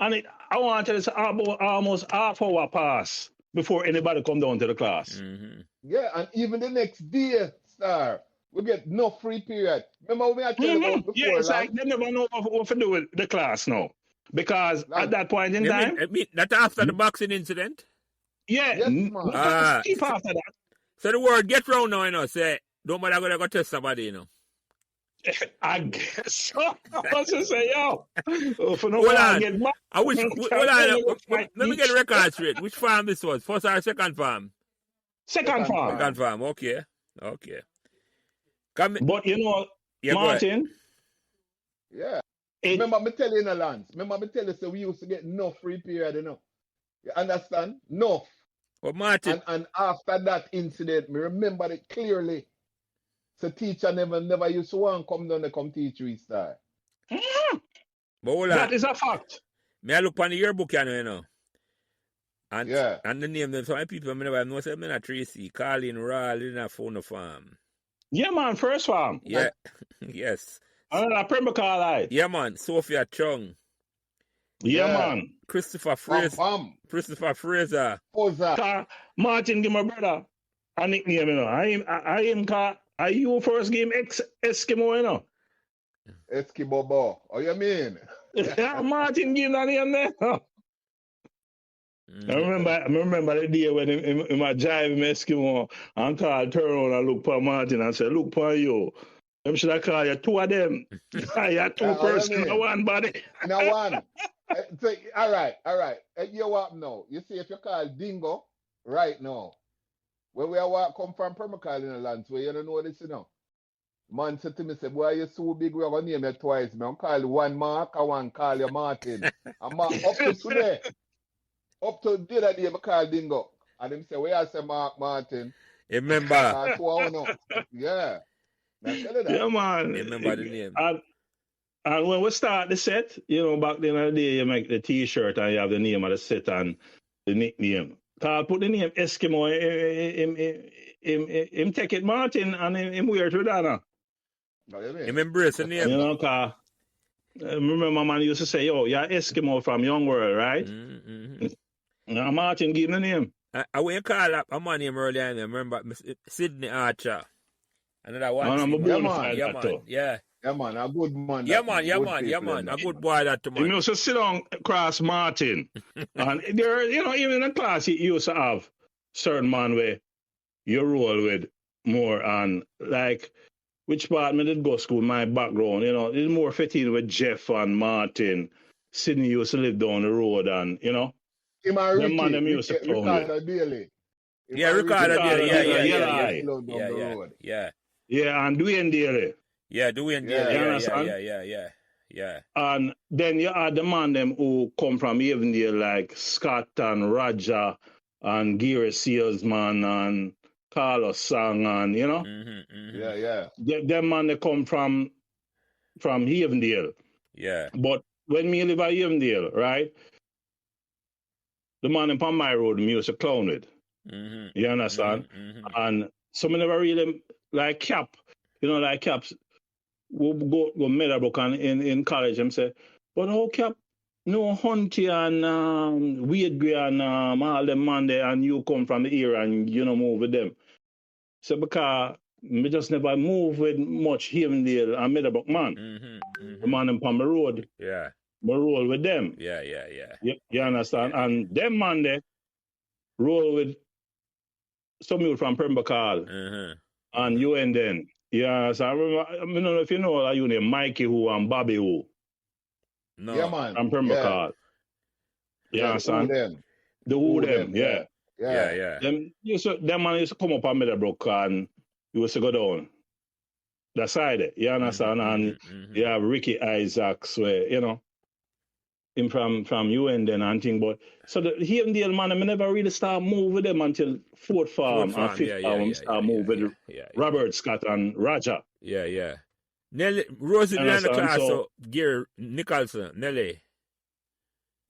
And I want to tell you, almost half hour pass before anybody come down to the class. Mm-hmm. Yeah, and even the next day, Star, we get no free period. Remember when I tell you about before? Yeah, it's like they never know what to do with the class now. Because at that point in time... That after the boxing incident? Yeah, yes, keep after that. So the word get round now, say, don't bother going to go test somebody, I guess so. I was to say, for no hold on. Get mad. Hold on. Let me get the record straight. Which farm this was? First or second farm? Second farm. Second farm, okay. But Martin. Yeah. Remember me tell you in a Lance. Remember me tell you so we used to get no free period, You understand? No. Well, Martin. And after that incident, me remember it clearly. So teacher never used to want to come down and come teach you Star. Mm-hmm. But hold that is a fact. Me I look on the yearbook, And yeah. And the name, so many people I never know, say, I'm not Tracy, Colin, Ral, in a phone farm. Yeah, man, first farm. Yeah, yes. And a Pembroke Carlisle. Yeah, man, Sophia Chung. Yeah, man. Christopher Fraser. Christopher Fraser. Martin, give my brother a nickname, I am you first game Eskimo, Eskimo Bo. Oh, you mean? Yeah, Martin give that name there. I remember the day when he might drive him Eskimo and Carl turn around and look for Martin and say, look for you. I should have called you 2 of them. You had 2 persons in one body. Now one. So, all right. You what now? You see, if you call Dingo right now, where we are come from Permacal in the land, where you don't know this, Man said to me, say, boy, you're so big, we're going to name you twice. I'm call you one Mark, I want to call you Martin. And up to today, up to the other day, I call Dingo. And him say, where I say Mark Martin? You remember? That's who know. Yeah. I tell you that. Yeah, man. You remember the name? And when we start the set, back then in the day, you make the T-shirt and you have the name of the set and the nickname. Carl put the name Eskimo, him take it Martin and him wear it with Anna. Him embrace the name. Carl. Remember, my man used to say, yo, you're Eskimo from Young World, right? Now Martin give him the name. I went call up a man name earlier, and I remember Sydney Archer. Another one. Yeah, man, a good man. Yeah, man. A good boy that man. He used to sit down across Martin. And there, even in the class, he used to have certain man where you roll with more and like which part me did go school, my background, it's more fitting with Jeff and Martin. Sydney used to live down the road and, Him and Ricky, them used to Ricardo Daly. Ricardo Daly, yeah. Yeah, and Dwayne Daly. Yeah, Dwayne Daly, yeah. And then you had the man them who come from Avondale like Scott and Roger and Gary Salesman and Carlos Sang and, Yeah. Them man they come from Avondale. Yeah. But when me live at Avondale, right, the man in my road, me used to clown with. You understand? And some never really like Cap, like Caps will go Meadowbrook and in college and say, but how Cap, no Hunty and Wade Gray and all them man there and you come from the area and move with them. So because me just never move with much Avondale and Meadowbrook man. The man in my road. Yeah. Me roll with them. Yeah. You understand? Yeah. And them man there roll with some youth from Pembroke and you and then. Yeah, so I don't know if you know you name Mikey who and Bobby who. No. Yeah, man. And Pembroke. You understand? The who them, yeah. Them man used to come up on Meadowbrook and you used to go down the side, you understand? And you have Ricky Isaacs where, him from UN then and thing, but so the Avondale man, I never really start move with them until fourth farm and fifth farm start move with Robert Scott and Roger. Yeah. Nelly Rosie in the class, so Gary Nicholson, Nelly.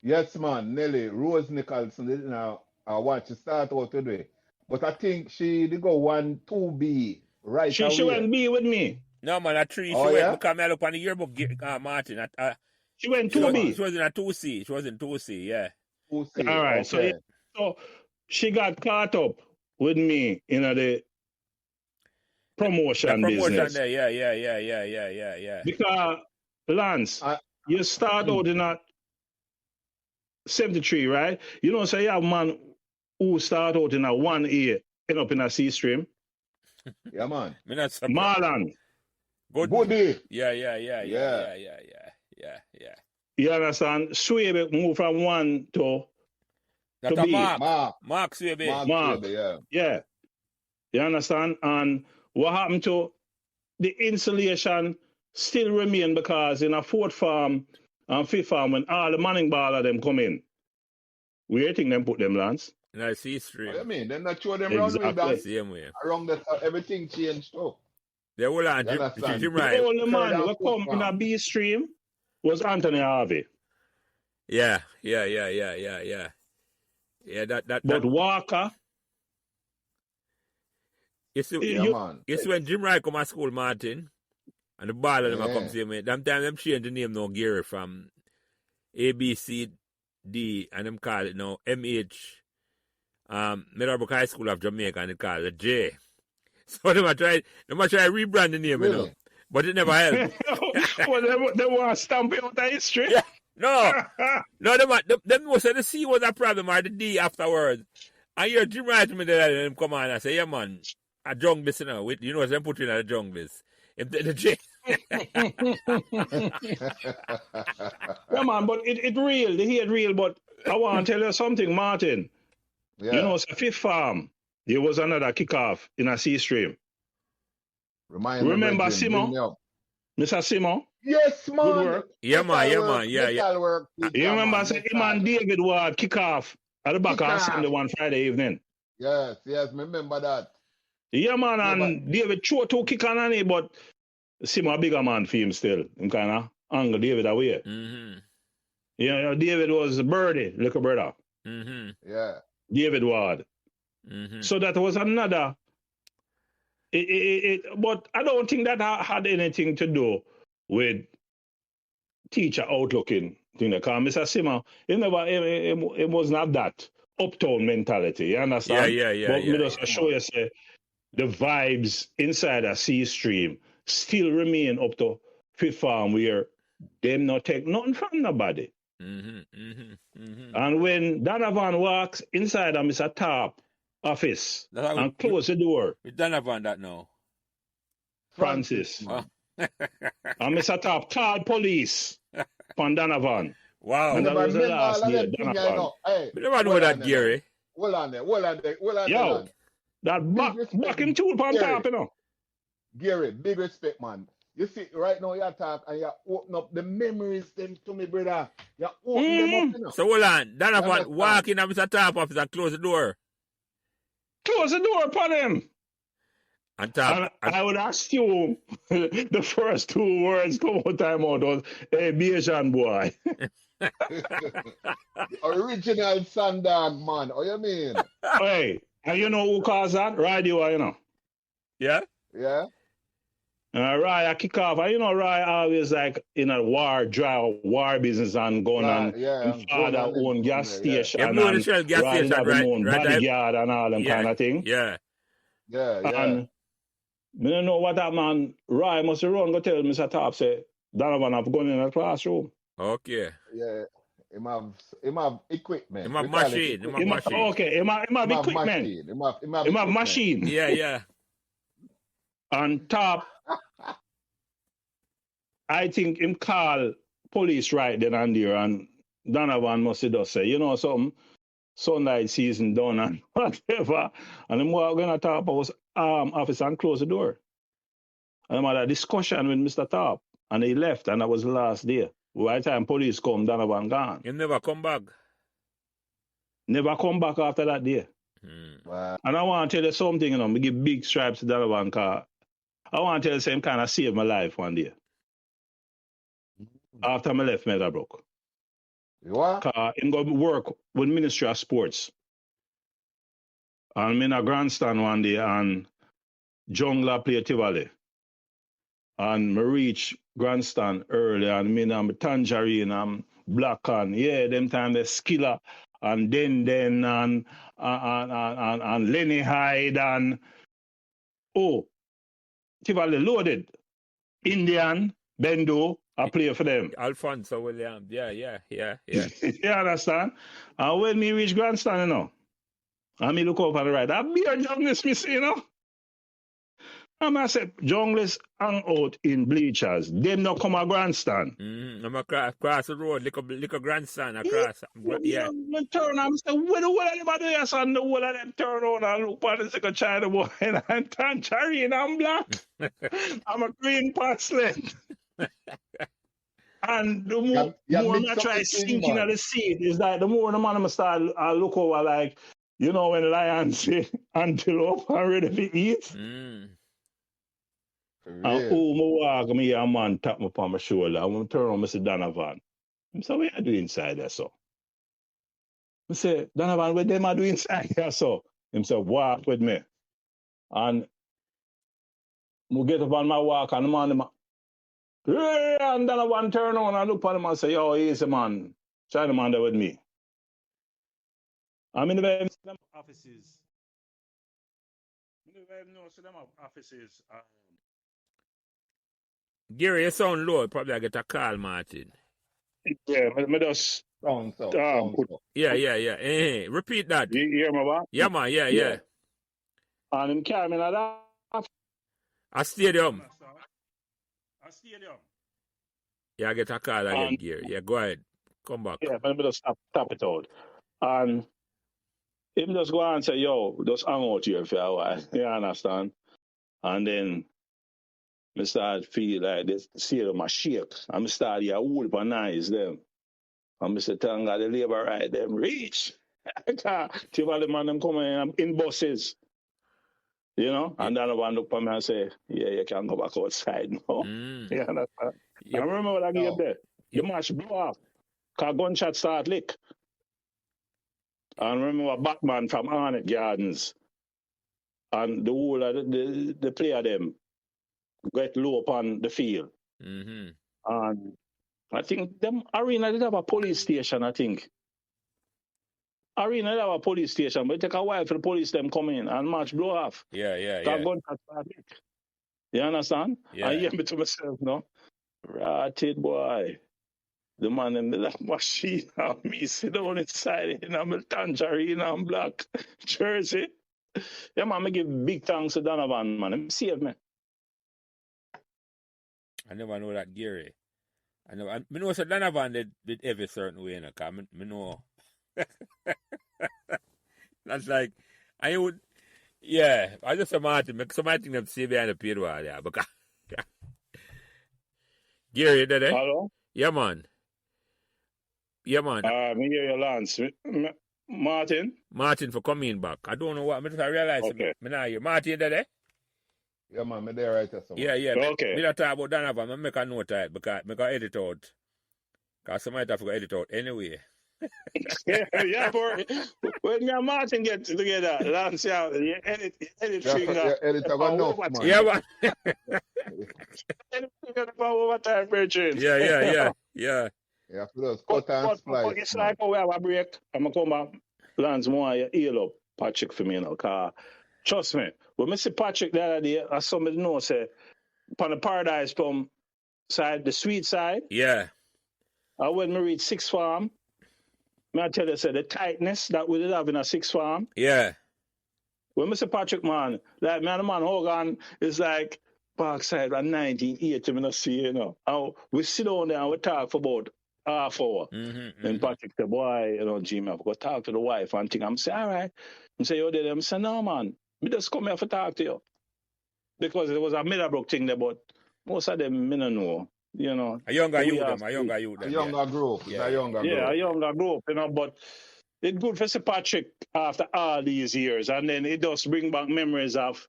Yes, man, Nelly, Rose Nicholson, I watch it start out today. But I think she did go 1-2B right away. She went B with me. No, man, at 3 she went because I look on the yearbook, Martin. She went 2B. She was in a 2C. She was in 2C, yeah. 2C. All right, okay. so she got caught up with me in the promotion business. There, yeah. Because, Lance, you start out in a 73, right? So you have man who start out in a 1A, end up in a C stream. Yeah, man. Marlon. Goody. Yeah. You understand? Swebe move from 1 to B. Mark Swebe. Mark. Yeah. You understand? And what happened to the insulation still remain because in a fourth farm and fifth farm when all the manning baller them come in, where you think them put them, Lance? In a C stream. What do you mean? They're not sure them around with that. Same way. Around everything changed too. They will The only man who come in a B stream was Anthony Harvey. Yeah. But Walker. You see when Jim Wright come to school, Martin, and the baller them come same way. Them time them change the name now, Gary, from ABCD, and them call it now MH. Meadowbrook High School of Jamaica, and they call it J. So they might try rebrand the name, really? But it never helped. Well, they want to stamp it out of history. Yeah. No, them was say the C was a problem or the D afterwards. And you're Jim Wright me there and them come on and say, yeah man, a junglist, them put in a junglist. The J. Yeah man, but it real, the hate real, but I want to tell you something, Martin. Yeah. It's a fifth farm. There was another kickoff in a C stream. Remember Simon? Mr. Simon? Yes, man. Good work. Yeah, man. Yeah. You remember him and David Ward kick off at the back of Sunday one Friday evening? Yes, remember that. Yeah, man, Yeah, but and David throw two kick on it, but see my bigger man for him still. Him kind of angle David away. Mm-hmm. Yeah, David was Birdie, little brother. Mm-hmm. yeah. David Ward. Mm-hmm. So that was another. But I don't think that had anything to do with teacher outlooking thing. Because Mr. Simmer, it was not that uptown mentality. You understand? But me just Come show on. you say the vibes inside a C stream still remain up to Fifth Farm where them not take nothing from nobody. Mm-hmm. Mm-hmm. Mm-hmm. And when Donovan walks inside of Mr. Top office That's how and close the door, we done upon that now. Francis, Francis, Oh. man. and Mr. Top called police from Donovan. Wow. And that Never was the remember last all of day, them things, I Donovan. know. Hey, We never know hold that, on there now. Gary. Hold on there, Yo, lad. that Big back respect, him tool on Gary. top, you know. Gary, big respect, man. You see, right now you talk and you open up the memories them to me, brother. You open them up, Mm-hmm. you know. So hold on. You Donovan understand? walk in at Mr. Top office and close the door. Close the door upon him. And Top. And I would assume the first two words come out time out was, hey, Bayesian boy. The original Sandog, man. What you mean? Hey, and you know who caused that? Radio, you know. Yeah? Yeah? Rye, I kick off. And you know, Rye always like in a war business and going Right, and yeah. his Going father on them own gas somewhere, yeah. station Yeah, blue in the and shell gas Rye station, have him right? own Right. bodyguard and all them Yeah. kind of thing. Yeah. Yeah, yeah. And me don't know what that man, Rye must have run go tell Mr. Top say, Donovan have gone in the classroom. Okay. Yeah. Him have equipment. Him have We call it machine. Him have equipment. machine. Okay, him have Him have equipment. machine. Him have Him have equipment. machine. Yeah, yeah. And Top, I think him call police right then and there, and Donovan must have just say, you know something, sunlight season done and whatever. And him walk gonna Top was officer and close the door. And I had a discussion with Mr. Top, and he left, and that was the last day. By the time police come, Donovan gone. He never come back. Never come back after that day. Wow. And I want to tell you something, you know, me give big stripes to Donovan, because I want to tell you the same kind of saved my life one day. After I left Meadowbrook. You what? Because I'm going to work with Ministry of Sports. And I'm in a grandstand one day, and Jungler play Tivoli. And I reach grandstand early, and I'm Tangerine, I'm Black, and yeah, them time the Skiller, and Den, and Lenny Hyde, and Tivoli loaded. Indian, Bendo, I play for them. Alfonso Williams. Yeah. You understand? And when me reach grandstand, you know, and me look up on the right, that be a junglist me see, you know. And I said, junglist hang out in bleachers. Them not come a grandstand. I'm across the road, like a grandson across. Yeah. Me turn and say, what the hell them do here, son? The whole of them turn on and look at the second China boy and Tangerine and Black. I'm a green parsley. And the more, more I try sinking at the seat, is that the more the man start look over like, you know, when lions say antelope are ready to eat. And me walk, me a man tap me upon my shoulder. I'm going to turn on Mr. Donovan. I say, what you do inside there, so? I say, Donovan, what them are doing inside there, so? He say, walk with me. And we get up on my walk, and the man, and Donovan turn on and look at him and say, yo, he's a man. China man there with me. I'm in the way, them offices. In the way, no, so them offices. Gary, you sound low. Probably I get a call, Martin. Yeah, me just Sound. Yeah. Hey, repeat that. You hear me, what? Yeah, man. Yeah. And him carry me like that. A stadium. A stadium. Yeah, I get a call again, Gary. Yeah, go ahead. Come back. Yeah, but me just tap it out. And him just go and say, yo, just hang out here for a while. You understand? And then I start feel like this seal of my shake. And I start here hold up and eyes them. And I say, thank God the labor right them reach. Two of the man them coming in buses, you know, and then one look for me and say, yeah, you can go back outside now. You understand? I Yep. remember what I gave there. The Yep. match blew off. Cause gunshot start lick. And remember Batman from Arnett Gardens and the whole of the player them get low upon the field. Mm-hmm. And I think them arena did have a police station, I think. Arena did have a police station, but it take a while for the police them come in and match blow off. Yeah. Gunshot start lick. You understand? Yeah. I hear me to myself, no? Ratted boy. The man in the machine and me sit down inside in a tangerine and black jersey. Yeah, man, I give big thanks to Donovan, man. He saved me. I never know that Gary. I know so Donovan did every certain way, you know, cause I know. That's like, I would, yeah, I just imagine, somebody think them save behind the paywall, yeah, because, Gary, did it? Hello? Yeah, man. Me hear your Lance. Martin? Martin for coming back. I don't know what, I just realize, Okay. me now hear. Martin, did it? Yeah, man, me there right there. Yeah. Okay. Me not talk about Donovan, I make a note of it, because I got edit out. Because somebody have to edit out anyway. yeah, boy. When me and Martin get together, Lance, yeah, edit finger. Edit have enough, man. Yeah, man. Edit finger for overtime, Bertrand. Yeah. Yeah, for those cut and splice. But it's like how we have a break. I'm going to come back. Lance, more heal up Patrick for me, you know, because trust me, when I see Patrick the other day, as somebody knows, say, upon the Paradise Plum side, the sweet side, Yeah. when we reach Sixth Farm, I tell you, say, the tightness that we did have in a Sixth Farm, Yeah. when Mr. Patrick, man, like, man, Hogan is like, Parkside, at 1980, I see, you know. And we sit down there and we talk for about half hour. And Patrick said, boy, you know, Jimmy, I've got to talk to the wife and think. I'm saying, all right. I'm saying, you did it? I'm saying, no, man. Me just come here for talk to you. Because it was a Meadowbrook thing there, but most of them, me don't know, you know. A younger youth, A younger group. Yeah. A younger group. Yeah, a younger group, you know, but it's good for Sir Patrick after all these years. And then it does bring back memories of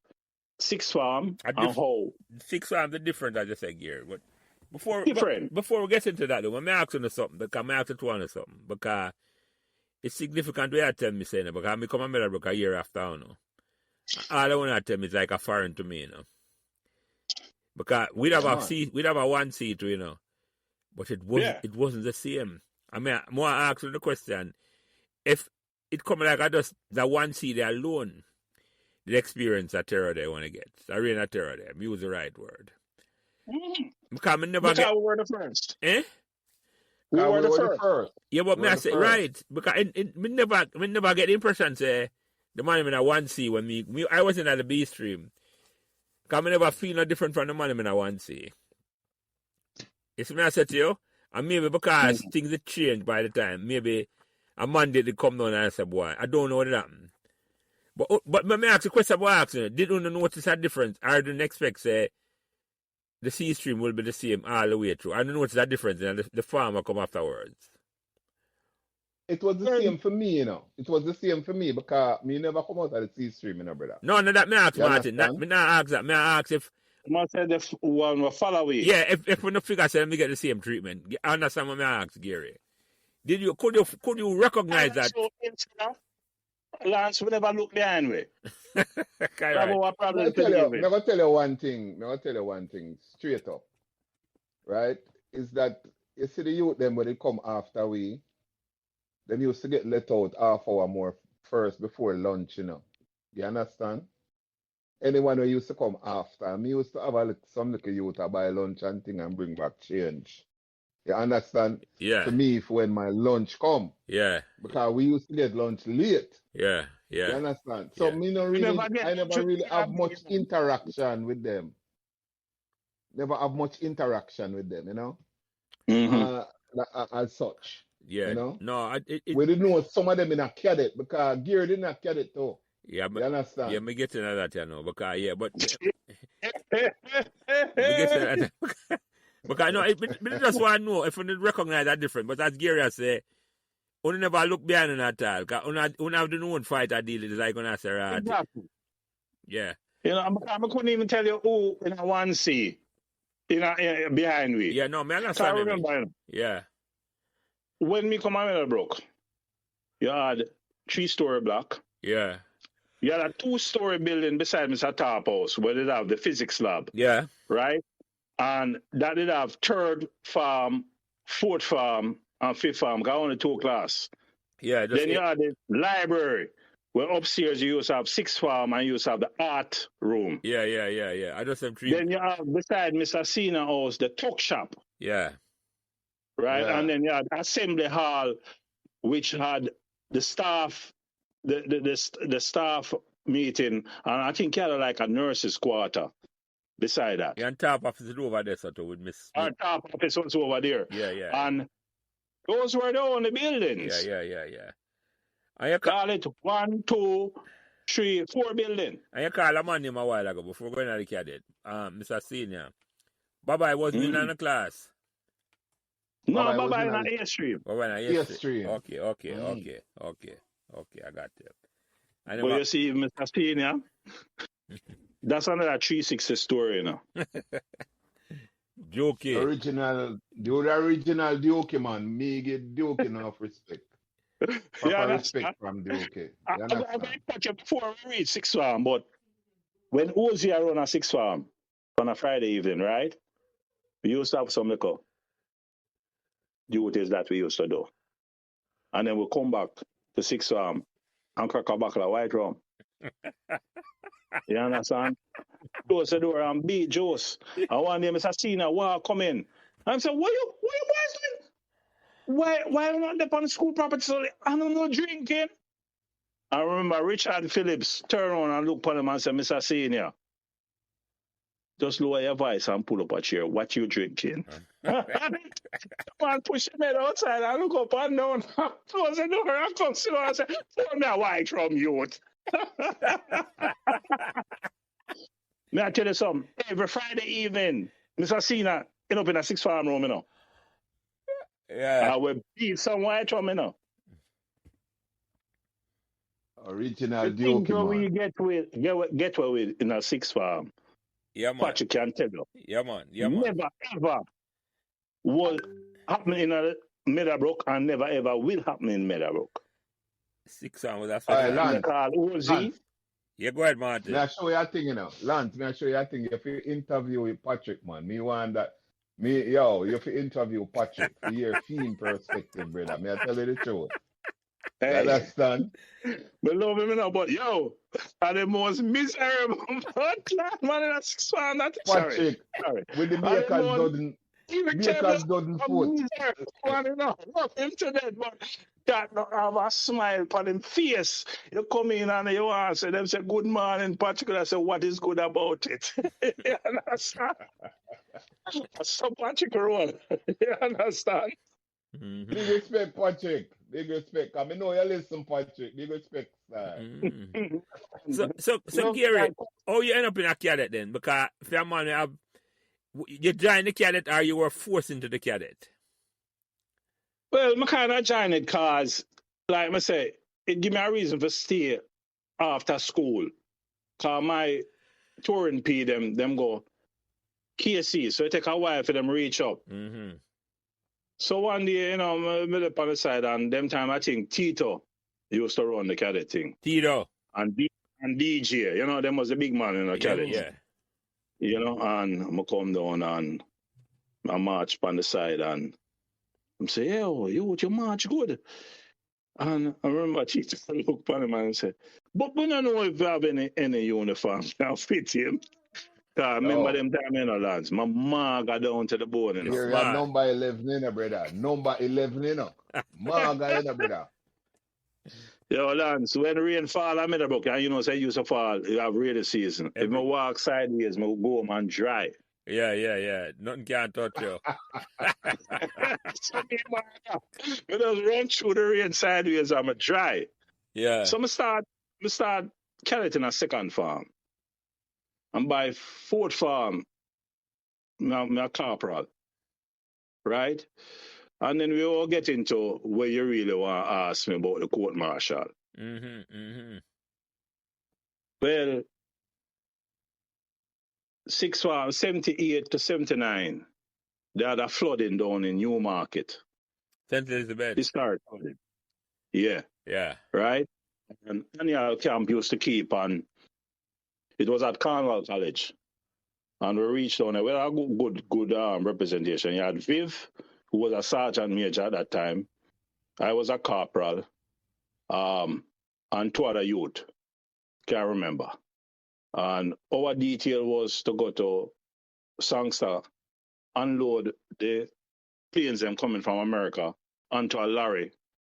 Sixth Farm and how. Sixth Farm, the different, I just said, Gary. But before we get into that, though, I'm asking you something, because I'm asking one or something, because it's significant way I tell me saying it, because I come a Meadowbrook a year after, you know. All I want to tell me is like a foreign to me, you know. Because we'd have a one seat, you know. But it wasn't the same. I mean, more asking the question, if it come like I just the one seat alone, the experience that terror they want to get. I really not terror there. Use the right word. Because we were the first. Eh? We were the first. Yeah, but me I say right. Because we never get the impression say the man in a one C when I wasn't at the B stream. Because I never feel no different from the man in a one C. It's me I said to you, and maybe because things have changed by the time, maybe a Monday they come down and I say, boy, I don't know what happened. But let me ask you a question about asking. Did you notice a difference? I didn't expect say the C stream will be the same all the way through. I didn't notice that difference and the farmer come afterwards. It was the same for me, you know. It was the same for me because me never come out of the C stream, you know, brother. No, that me ask Martin. Me not ask that. Me ask if must say the one will follow you. Yeah, if we no figure say let me get the same treatment. I understand what me ask, Gary. Could you recognize that? Lance, we never look behind me. Right. I'm going to tell you one thing straight up. Right? Is that you see the youth them when they come after we, them used to get let out half hour more first before lunch, you know. You understand? Anyone who used to come after, me used to have some little youth to buy lunch and thing and bring back change. You understand? Yeah. To me, when my lunch come. Yeah. Because we used to get lunch late. Yeah. You understand? So I never really have much interaction with them. Never have much interaction with them, you know? As such. Yeah. You know? No, we didn't know some of them in a cadet because Gary didn't have cadet too. Yeah, but you understand? Yeah, me getting at that, you know, because but me getting at that. Because I know, I just want to know if we recognize that difference. But as Gary has said, Only never look behind on at all. Because you have the known fight I deal with like on Aserati. Exactly. Yeah. You know, I couldn't even tell you who in a 1C behind me. Yeah, no, I I understand. remember, you know, Yeah. when me come out Meadowbrook, you had 3-story block. Yeah. You had a 2-story building beside Mr. Top House where they have the physics lab, Yeah. right? And that did have 3rd farm, 4th farm, and 5th farm. Got only 2 class. Yeah. Then you had the library, where upstairs you used to have 6th farm and you used to have the art room. Yeah. I just have 3. Then you have beside Mr. Senior House the tuck shop, Yeah. right? Yeah. And then you had assembly hall, which had the staff, the staff meeting, and I think you had like a nurse's quarter beside that. Yeah, and top office is over there, so with Miss. Our top office was over there. Yeah. And those were the only buildings. Yeah. And you Call it 1, 2, 3, 4 buildings. And you call a man name a while ago before going to the cadet, Mr. Senior. Baba was in the class. No, Baba Baba was in in an A stream. Baba in Yes, a stream. Okay, I got you. And But you see, Mr. Senior, that's another 360 story, you know. Jokey. The original Duke, man. Me get Duke enough respect. Proper respect from Duke. I'm going to touch it before we reach 6th farm, but when Ozzy run a 6th farm on a Friday evening, right? We used to have some little duties that we used to do. And then we'll come back to 6th farm and crack a bottle of white rum. You understand? Close the door and beat Juice. And one day Mr. Cena come in. I'm saying, what you boys doing? Why you not up on the school property? So I don't know drinking. I remember Richard Phillips turn around and look at him and say, Mr. Senior, just lower your voice and pull up a chair. What you drinking? Man push him outside and look up and down. Close the door and come see and say, pour me a white rum, youth. May I tell you something? Every Friday evening, Mr. Cena end up in a 6th farm room, you know. Yeah. I will beat some white rum, you know. Original The Duke, things we man. get with in a 6th farm. Yeah, man. Patrick can tell you. Yeah, man. Never ever will happen in a Meadowbrook and never ever will happen in Meadowbrook. 6 on with that. All right, They Lance. call Ozzy. Yeah, go ahead, Martin. May I show you a thing, you know? Lance, may I show you a thing? If you interview with Patrick, man, me want that. You have to interview Patrick for your team perspective, brother. May I tell you the truth? You Hey, understand? but love him, you know, but yo, are the most miserable man in a 6th farm. Patrick, Sorry. with the Are the Bakers most dozen irritable foot. miserable man, you know. Love him to death, but that not have a smile on him face. You come in and you answer them, say, good morning, Patrick. I say, what is good about it? You understand? That's so Patrick role. You understand? Mhm. Big respect, Patrick. Big respect. I know you listen, Patrick. Big respect, sir. Mhm. So No, Gary, how you end up in a cadet then? Because if your man you joined the cadet or you were forced into the cadet? well, I kind of joined it because, like I say, it give me a reason to stay after school. Because my touring P, them go KC, so it take a while for them reach up. Mm-hmm. So one day, you know, I'm up on the side, and them time I think Tito used to run the cadet thing. Tito. And DJ, you know, them was the big man in the cadet. Yeah. You know, and I come down and I march on the side and I'm say, yo, you march good. And I remember Tito look at him and say, but we don't know if you have any uniform that fit him. I remember them time, you know, lads. My ma got down to the board, you know. You're Smart. number 11, you know, brother. Number 11, you know. Marga, you know, brother. Yo, Lance, when rain fall at Meadowbrook, and you know, say used to fall, you have rainy season. If I walk sideways, I go home and dry. Yeah. Nothing can touch you. So me just run through the rain sideways, I'm dry. Yeah. So I start carroting a 2nd farm. And by 4th farm, I'm a corporal. Right? And then we all get into where you really want to ask me about the court martial. Well, 78 to 79, they had a flooding down in Newmarket. St. Elizabeth. It started flooding. Yeah. Yeah. Right? And annual camp used to keep on. It was at Cornwall College. And we reached down there. We had a good representation. You had Viv, who was a sergeant major at that time. I was a corporal. And two other youth. Can't remember. And our detail was to go to Sangster, unload the planes them coming from America onto a lorry,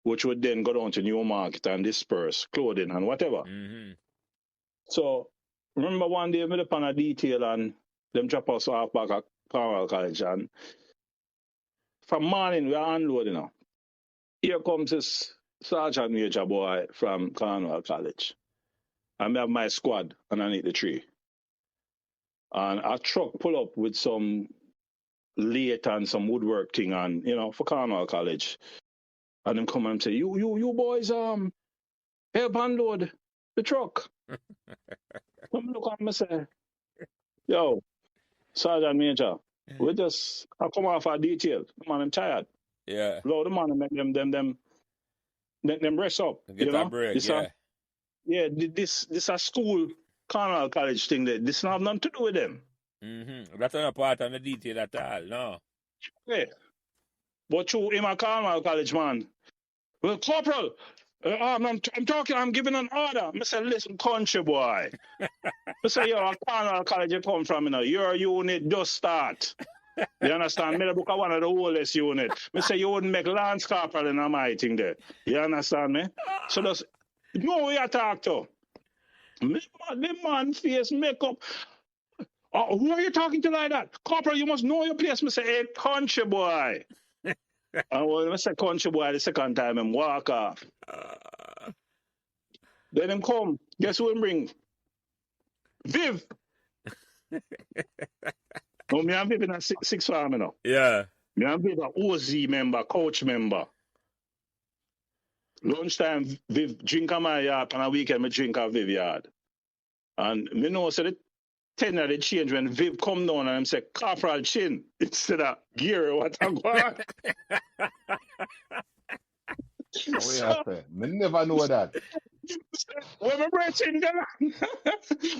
which would then go down to Newmarket and disperse clothing and whatever. So remember one day I made up on a detail and them drop us off back at Cornwall College, and from morning we are unloading now. Here comes this sergeant major boy from Cornwall College. And I have my squad underneath the tree. And a truck pull up with some lathe and some woodwork thing on, for Cornwall College. And them come and say, you boys, help unload the truck. Come look at me say, yo, Sergeant Major, I come off our detail. Man, I'm tired. Yeah. Blow the man and make them rest up. Get a break, This a school, Cornwall College thing. This not have nothing to do with them. That's not a part of the detail at all, no. Yeah. But you in my Cornwall College, man. Well, Corporal, I'm talking, I'm giving an order. I say, listen, country boy. I say, yo, Cornwall College you come from, your unit just start. You understand? Meadowbrook are one of the oldest units. I say, you wouldn't make Lance Corporal in my thing there. You understand me? So just, know who you talk to. The man face makeup. Who are you talking to like that? Corporal, you must know your place. I say, hey, country boy. And when I say country boy the second time, him walk off. Then him come. Guess who him bring? Viv. No, me and Viv in a six farm, Yeah. Me and Viv a OZ member, coach member. Lunchtime, Viv drink at my yard. On a weekend, me drink at Viv yard. And me know, so the tenor they change when Viv come down and him say, Corporal Chin, instead of Gear, what I want. Me never know that. When my breathing down,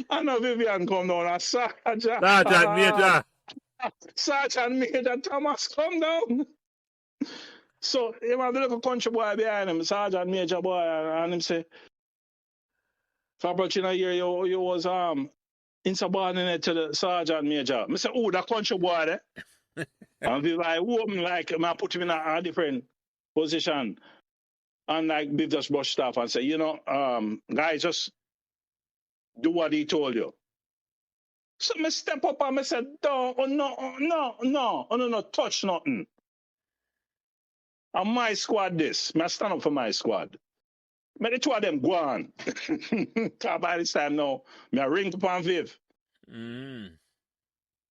I know Vivian come down and Sergeant Major. Sergeant Major Thomas come down. So he have a little country boy behind him, Sergeant Major boy, and him say, Corporal Chin, I hear you was insubordinate to the Sergeant Major. I say, oh, that country boy there. And Viv like, woman, like, I put him in a different position. And like Viv just brushed off and say, guys, just do what he told you. So I step up and I said, no, touch nothing. And my squad this. I stand up for my squad. But the two of them go on. Because by this time now, I ring upon Viv. And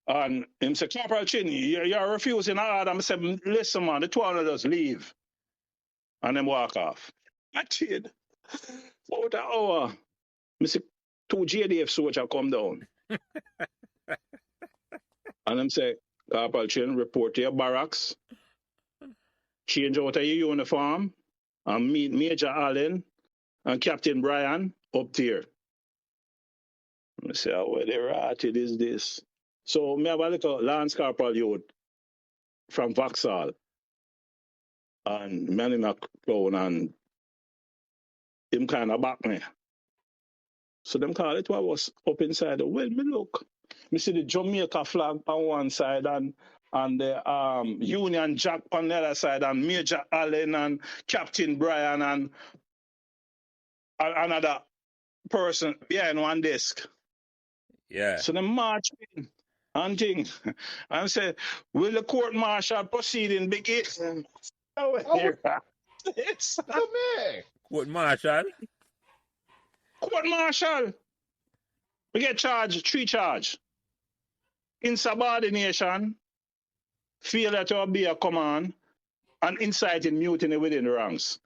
him say, Corporal Chin, you're refusing order. I said, listen, man, the two of them just leave. And then walk off. I did. About an hour, I see two JDF soldiers come down. And them say, Corporal Chin, report to your barracks. Change out of your uniform. And meet Major Allen and Captain Brian up there. I say, where the ratted is this? So me have a little Lance Corporal youth from Vauxhall. And man in a clown and him kind of back me. So them call it what was up inside. Well, me look. Me see the Jamaica flag on one side and the Union Jack on the other side and Major Allen and Captain Brian and another person behind one desk. Yeah. So them march in and thing. And say, will the court martial proceeding begin? It's me. Court martial? Court martial. We get charged, 3 charge. Insubordination, failure to obey a command, and inciting mutiny within the ranks.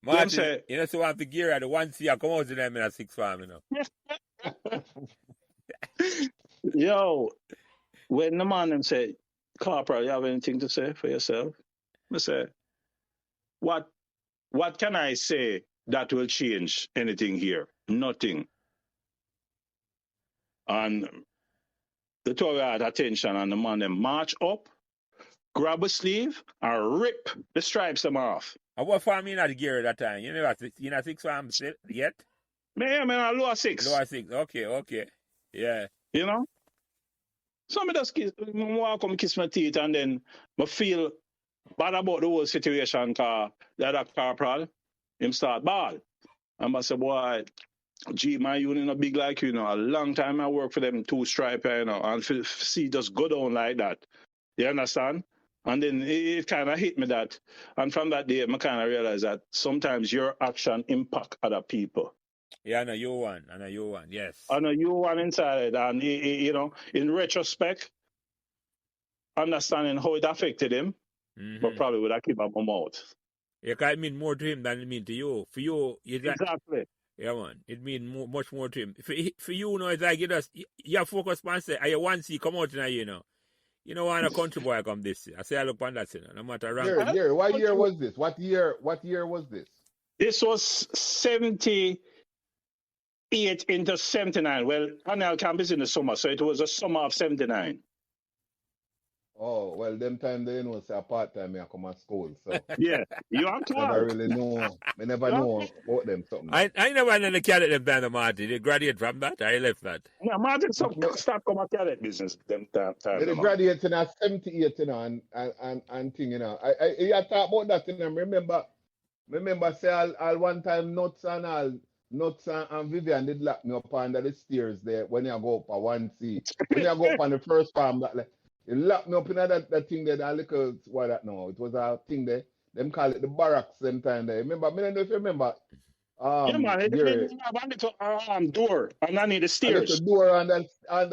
Martin, say, you know, so I have to gear at the 1C, I come out to them in a 6 farm, you know. Yo, when the man them say, Corporal, you have anything to say for yourself? I say, what can I say that will change anything here? Nothing. And the two had attention, and the man them march up, grab a sleeve, and rip the stripes them off. And what farm you not the gear at that time? You know 6 farm still yet? Man, a lower 6. Lower 6, okay. Yeah. You know? So I just walk and kiss my teeth, and then I feel bad about the whole situation because the other corporal, him start ball. And I say, boy, gee, my unit not big like you, you know. A long time I work for them 2 stripe, you know, and see just go down like that. You understand? And then it kind of hit me that. And from that day, I kind of realized that sometimes your action impact other people. Yeah, I know you one, yes. I know you one inside it, and you know, in retrospect, understanding how it affected him, but probably would have kept up my mouth. Yeah, because it mean more to him than it mean to you. For you, exactly. Yeah, man. It mean much more to him. For you know, it's like you have focus on say, I want to see come out in a year, you know. You know, want a country boy come this year. I say I look on that, you know, no matter around. Gary, what year was this? What year was this? This was 78 into 79. Well, Annual Camp is in the summer, so it was the summer of 79. Oh, well, them time they know say part-time I come to school, so yeah, you are I never really know. I never know about them something. I never know the cadet them down to Martin. They graduate from that. I left that. Yeah, Martin start come a cadet business them time. They graduate in a 78, you know, and thing, you know. I talk about that, you know. Remember say all one time Nuts and Vivian did lock me up under the stairs there when you go up a 1C. When you go up on the first farm, like, you locked me up in that thing there, that little, what that now? It was a thing there. Them call it the barracks them time there. Remember, I don't know if you remember. Yeah, man, it have a little door underneath the stairs. A little door under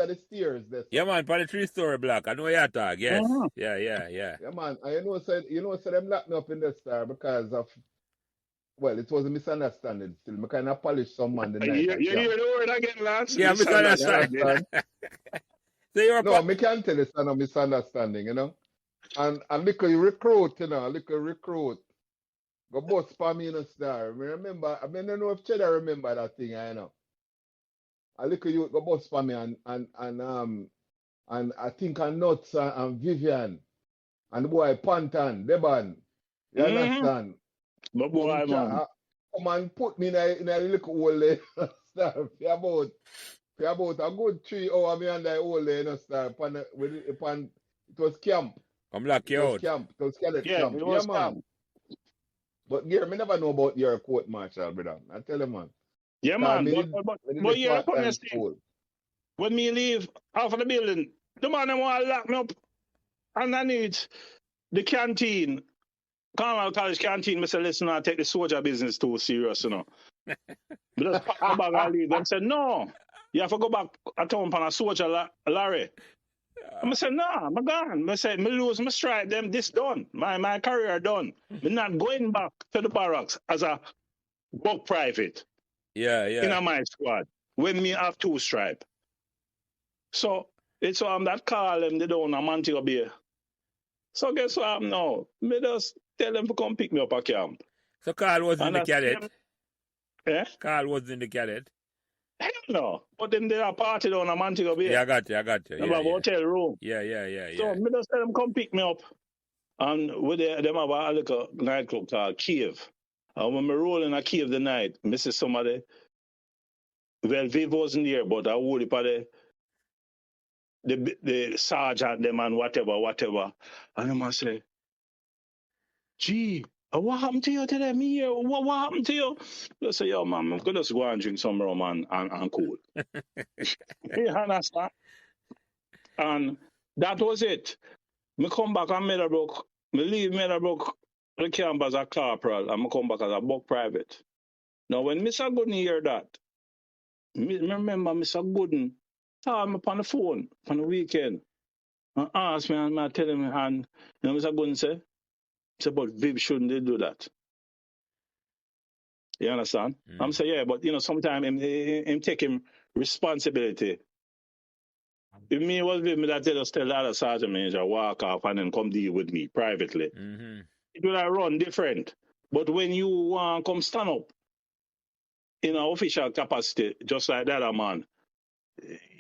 the stairs. There. Yeah, man, for the 3-story block. I know you talk. Yes. Yeah. Yeah, man. And you know, them locked me up in the star because of, well, it was a misunderstanding still. I kind of polished some man the night. You hear the word again, Lance? Yeah, misunderstanding. No, I can't tell it's a misunderstanding, you know. And little recruit, you know, go bust for me in a star. I remember, I don't know if Cheddar remember that thing, I know. A little you go bust for me and I think Nuts and Vivian and the boy Pantan, Deban. You understand? But boy, man. Come and put me in a little hole there, star, for about a good 3 hours me under the hole there, you know, star, it was camp. I'm lock you out. It was cadet camp. It was man. camp. But Gary, me never know about your court martial, brother. I tell you, man. Yeah, man. But you're understand. When me leave out of the building, the man want to lock me up underneath the canteen. Carmel College canteen, I said, listen, I take the soldier business too serious, you know. Just pack my bag and leave. Them said, no, you have to go back at town on a soldier Larry. I said, nah, I'm gone. I said, me lose my stripe, them this done. My career done. I'm not going back to the barracks as a buck private. Yeah. In my squad. When me have 2 stripe. So it's that call them, they don't want Montego Bay. So guess what I'm now? Me just tell them to come pick me up at camp. So Carl was in the cadet? Yeah? Carl was in the cadet? Hell no. But then they are party down a Montego Bay. Yeah, I got you. Have a hotel room. Yeah. So me just tell them come pick me up. And with them have a little nightclub called Cave. And when me roll in a cave the night, me see somebody, well, Viv wasn't there, but I would it the sergeant them and whatever. And them I say, gee, what happened to you today? Me here, what happened to you? They say, yo, man, I'm going to just go and drink some rum and cool. You understand? And that was it. Me come back on Meadowbrook. Me leave Meadowbrook, the camp as a corporal, and me come back as a buck private. Now, when Mr. Gooden hear that, me remember Mr. Gooden saw me on the phone on the weekend and ask me, and I tell him, and you know, Mr. Gunn say, but Viv shouldn't they do that? You understand? I'm saying, yeah, but you know, sometimes him take him responsibility. If me was with me that just tell the other sergeant manager walk off and then come deal with me privately, it would have run different. But when you want come stand up in an official capacity, just like that, man,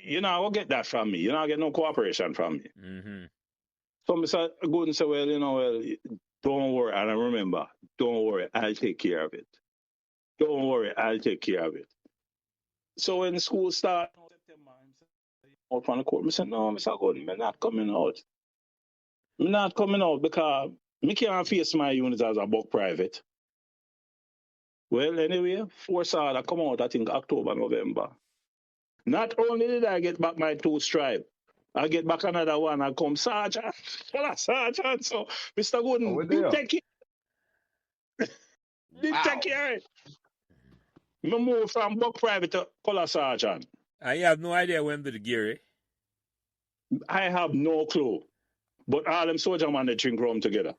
you know, I will get that from me. You know, I get no cooperation from me. So Mr. Gooden say, well, you know, well, don't worry. And I remember, don't worry, I'll take care of it. Don't worry, I'll take care of it. So when school started, out from the court, I said, no, Mr. Gooden, I'm not coming out. I'm not coming out because I can't face my unit as a buck private. Well, anyway, force order come out, I think, October, November. Not only did I get back my 2 stripe, I get back another one. I come, Sergeant. Sergeant. So, Mr. Gooden, didn't take it. Didn't take it. I moved from buck private to color sergeant. I have no idea when did Gary. I have no clue. But all them soldier man, they drink rum together.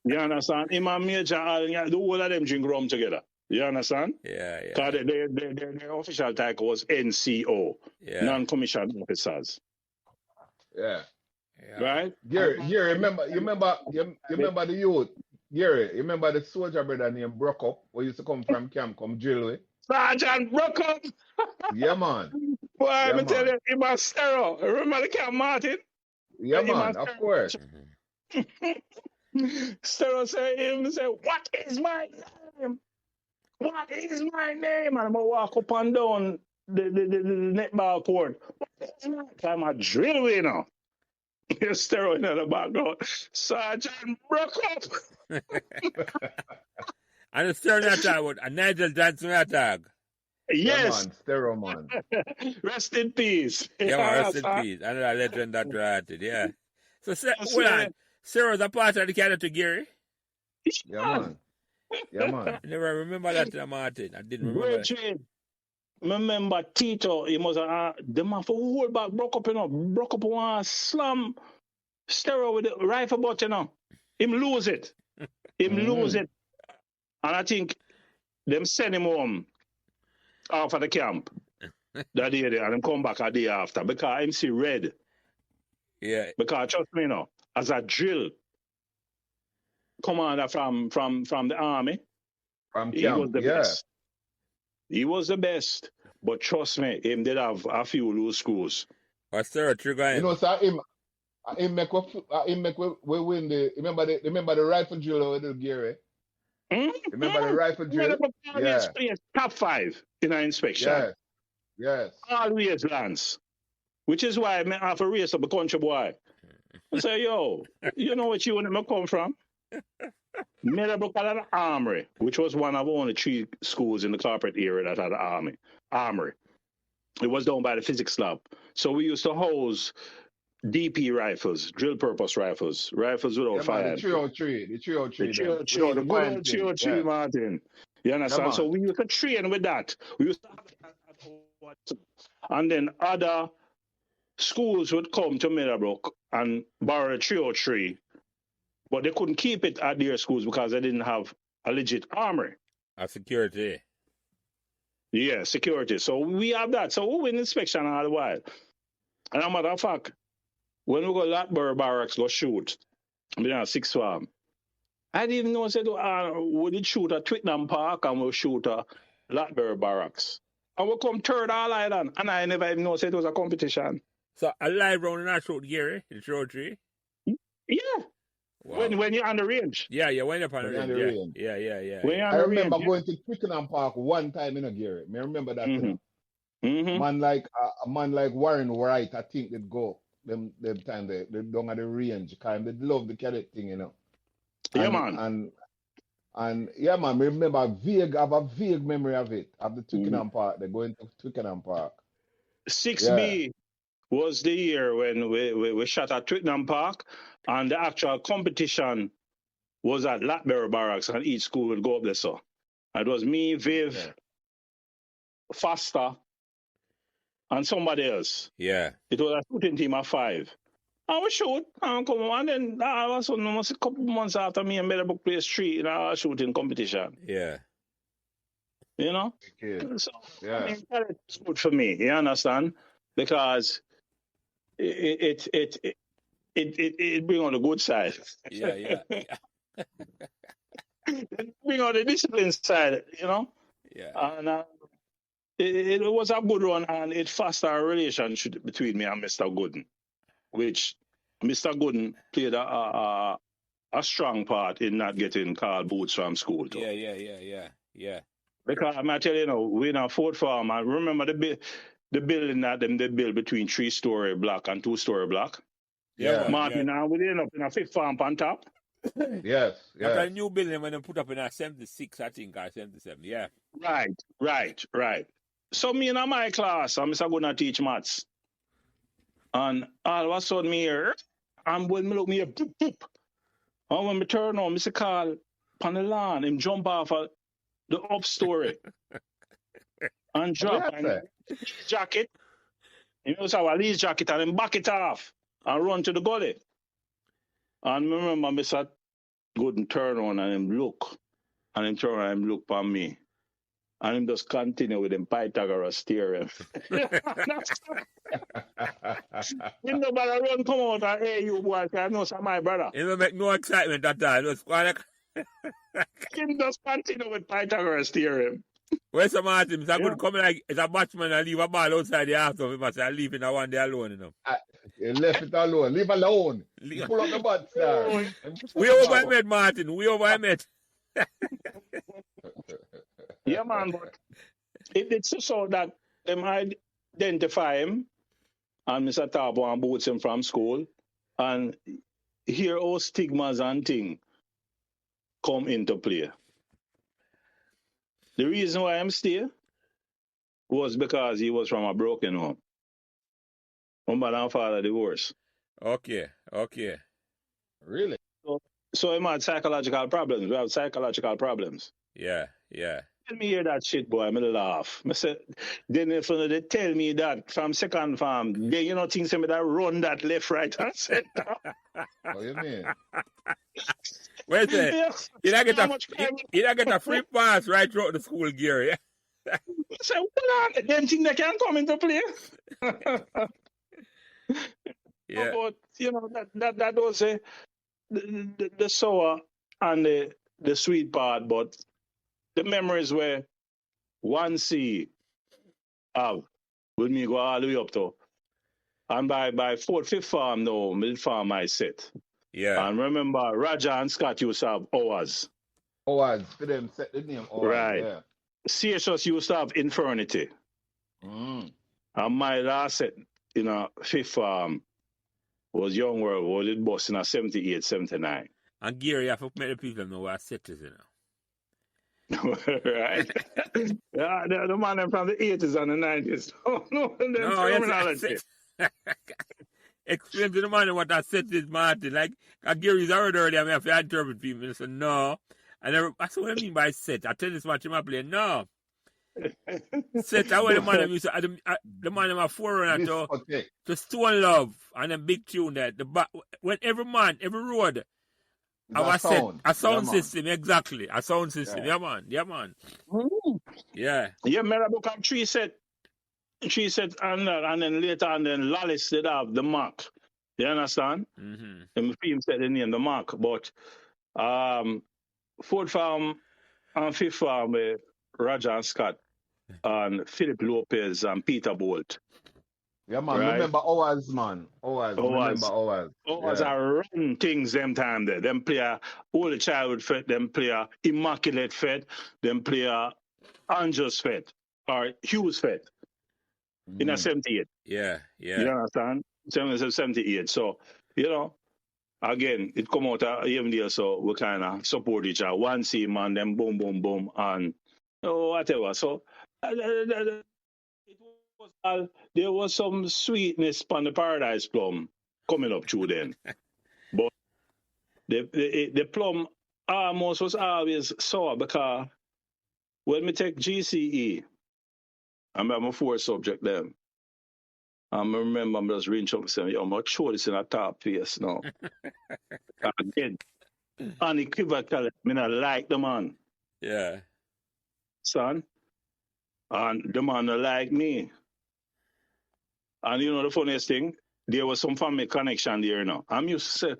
You understand? Him and Major, the whole of them drink rum together. You understand? Yeah. Because their official title was NCO, non-commissioned officers. Yeah. Right? Gary, you remember the youth? Gary, you remember the soldier brother named Brook Up, who used to come from camp, come drill with? Sergeant Brook Up! Yeah, man. Boy, I'm tell you, he was stereo. Remember the Camp Martin? Yeah, man, of course. Stereo say him, say, what is my name? What is my name? And I'm going to walk up and down the netball court. What is my name? I'm a drill winner. You're stereo in the background. Sergeant Brook Up! And the stereo attack with a Nigel dancing attack. Yes. Yeah, man, stereo man. Rest in peace. Yeah, man, rest in peace. Another legend that ratted, yeah. So, Sarah's a part of the character, Gary? Yeah, man. Yeah, man. I never remember that, Martin. I didn't remember. Remember Tito, he must have, the man for hold back, broke up one slam stereo with the rifle butt, you know. Him lose it. Lose it. And I think them send him home off of the camp that day, and him come back a day after because him see red. Yeah. Because trust me, you know, as a drill commander from the army, he was the best. He was the best. But trust me, him did have a few loose screws. What's the trigger? You know, sir, him make we win the remember the rifle drill with the Gary? Remember the rifle drill? Yeah. Top 5 in our inspection. Yes. Always Lance. Which is why I have a race up a country boy. I say, yo, you know what unit I come from? Meadowbrook Armory, which was one of only 3 schools in the corporate area that had an armory. It was down by the physics lab. So we used to house DP rifles, drill purpose rifles without fire. The 303. The 303, Martin. You understand? So we used to train with that. We used to have, and then other schools would come to Meadowbrook and borrow a 303, but they couldn't keep it at their schools because they didn't have a legit armory. A security. Yeah, security. So we have that. So we win inspection all the while. And as a matter of fact, when we go to Latbury Barracks, go shoot, we have 6th Farm. I didn't even know, I said, we did shoot at Twickenham Park and we'll shoot at Latbury Barracks. And we come 3rd all island. And I never even know, said it was a competition. So a live round and I shoot Gary, the 303? Yeah. Wow. When you're on the range. Yeah, when you're on the range. Yeah. I remember going to Twickenham Park one time in a Gary. I remember that. Man like Warren Wright, I think they'd go them time they down at the range because they love the cadet thing, you know. And yeah, man, remember I have a vague memory of it, of the Twickenham Park. They're going to Twickenham Park. 6B was the year when we shot at Twickenham Park, and the actual competition was at Latbury Barracks, and each school would go up there. So it was me, Viv, Foster, and somebody else. Yeah. It was a shooting team of 5. I was shoot and come on, and then all of a sudden, almost a couple months after me and Meadowbrook play street in our shooting competition. Yeah. You know? Okay. So Yeah. I mean it's good for me, you understand? Because it bring on the good side. Yeah. It bring on the discipline side, you know? Yeah. And it was a good one, and it fostered a relationship between me and Mr. Gooden, which Mr. Gooden played a strong part in not getting called boots from school too. Yeah. Because I'm tell you, we in a Fort Farm, I remember the building that they built between 3-story block and 2-story block. Yeah. Martin, and we ended up in a 5th farm on top. Yes. That's a new building when they put up in a 76, I think, or 77. Yeah. Right. So me in my class, I'm going to teach maths. And all of a sudden me here, and when me look me here, boop, boop. And when me turn on, Mr. Carl on the lawn, him jump off of the up story and drop and jacket. He knows how I lease jacket and then back it off and run to the gully. And remember Mr. Gooden turn on and him look. And him turn on and him look for me. And him just continue with him Pythagoras theorem. Nobody run come out and hey you boy, I know some my brother. It don't make no excitement at all. It was quite Him just continue with Pythagoras theorem. Where's some Martin? It's a good come like it's a batchman and leave a ball outside the house of him and say I leave it one day alone, you know. You left it alone. Leave alone. Pull up the butt, sir. We over met, Martin. We over met. Yeah, man, but it's so that them identify him and Mr. Tabo and boots him from school and hear all stigmas and things come into play. The reason why I'm still was because he was from a broken home. Mother and father divorced. Okay. Really? So he had psychological problems. We have psychological problems. Yeah. Tell me hear that shit, boy. I'm gonna laugh. I said, then if they tell me that from second farm, then things me that run that left, right, and center. What do you mean? Wait a minute. You don't get a free pass right throughout the school, Gary. I said, well, them things that can come into play. Yeah. But that was the sour and the sweet part, but the memories were one C have with me go all the way up to. And by 4th, 5th farm now, mid farm I sit. Yeah. And remember Roger and Scott used to have hours. Hours, for them set the name hours. Right. Yeah. CSS used to have Infernity. Mm. And my last set in a 5th farm was Young World, was it bus in a 78, 79. And Gary, you have to make the people know what set is, Right. Yeah, the man from the 80s and the 90s. Oh, no, terminology. Yes. Explain to the man what that set is, Martin. Like, Gary's heard earlier, I have to interpret people. I said, no. That's what I mean by set. I tell this match him I play. No. Set, I want the man used to, the man of a forerunner to Stone Love and a big tune there. When every road, a sound system, exactly. A sound system. Yeah, man. Mm. Yeah. Yeah, Meadowbrook have 3 set, and then later on, then Lallis did have the mark. You understand? Mm-hmm. And the film said the name, the mark. But 4th farm and 5th farm, Roger and Scott, and Philip Lopez and Peter Bolt. Yeah, man. Right? Remember hours, man. Remember hours. Hours are run things them time there. Them play a Holy Childhood Fete, them play a Immaculate Fete, them play a Angels Fete, or Hughes Fete in a 78. Yeah. You understand? 78. So, again, it come out of Avondale, so we kind of support each other. One C, man, then boom, boom, boom, and whatever. So, there was some sweetness on the Paradise Plum coming up through then. But the plum almost was always sour because when we take GCE, I'm a 4 subject then, I remember I'm just reading something saying, yo, I'm going to show this in a top face now. Again, unequivocally, I not like the man, Yeah. son. And the man not like me. And you know the funniest thing? There was some family connection there, you know. I'm used to say,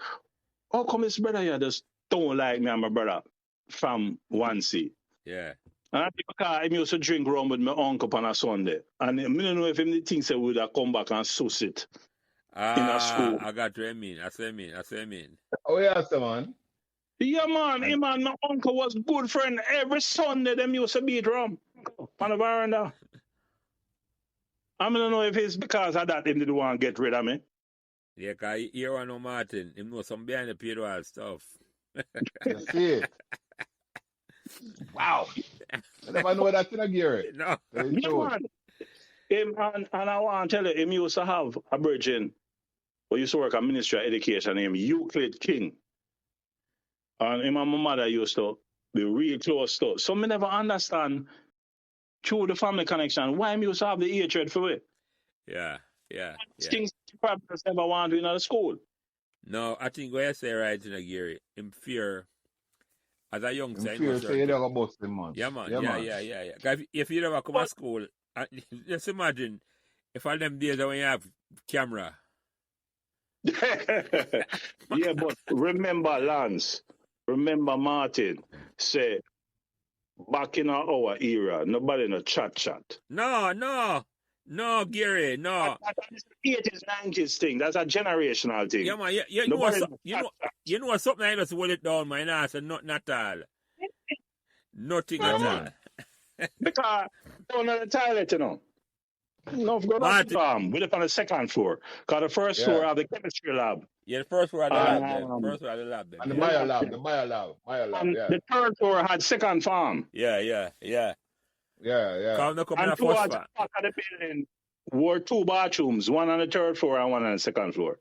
how come his brother here just don't like me and my brother from one seat? Yeah. And I think because I used to drink rum with my uncle on a Sunday. And I don't know if him thinks he would have come back and suss it in a school. I got what I mean. That's what I mean. Oh, yeah, man. Yeah, man. Him and my uncle was good friend. Every Sunday, them used to beat rum on the veranda. I don't know if it's because of that him didn't want to get rid of me. Yeah, because you want no Martin. Him know some behind the paywall stuff. You see it? Wow. I never know that in a Gary. No. Yeah, man. Him, and I want to tell you, him used to have a virgin who used to work at Ministry of Education named Euclid King. And him and my mother used to be real close to. So I never understand through the family connection why I used to have the hatred for it. Yeah. Things probably never want to in the school. No, I think what you say right in a Gary, in fear, as a young son. Fear say you never bust him, man. Yeah, man. Yeah. If you never come to school, just imagine if all them days when you have camera. Yeah, but remember, Lance, remember Martin, say, back in our era, nobody no chat. No, Gary, no. That's the 80s, 90s thing. That's a generational thing. Yeah, man. You know something I just hold it down, man. I said nothing at all. Nothing at all. Because down on the toilet, you know. No, go down to the farm. We live on the second floor. Because the first floor have the chemistry lab. Yeah, the first floor had the lab then. First floor had the lab then. And the bio lab, and yeah. the third floor had second farm. Yeah. And towards the back of the building were two bathrooms, one on the third floor and one on the second floor.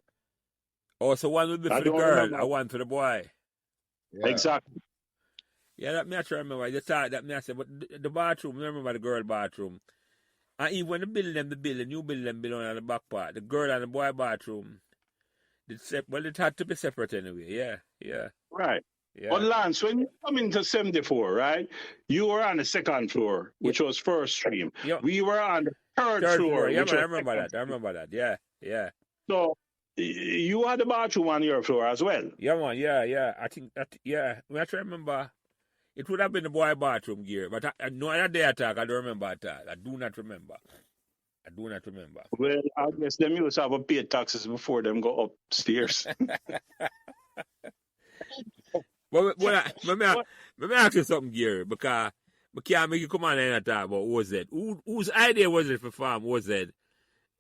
Oh, so one would be for the girl and one for the boy. Yeah. Exactly. Yeah, that me I try to remember. I just thought that me I said, but the bathroom, remember the girl bathroom. And even when the new building belong on the back part, the girl and the boy bathroom, it had to be separate anyway. Yeah. Right. Yeah. But Lance, when you come into 74, right, you were on the second floor, which was first stream. Yep. We were on the third floor. Yeah, man, I remember that. Yeah. So you had the bathroom on your floor as well. Yeah, man. Yeah. I think that. Yeah. I try to remember. It would have been the boy bathroom gear, but I know that day attack. I don't remember at all. I do not remember. Well, I guess them used to have to pay taxes before them go upstairs. But let me ask you something, Gary, because I can't make you come on and talk about was it? Whose idea was it for farm? Was it?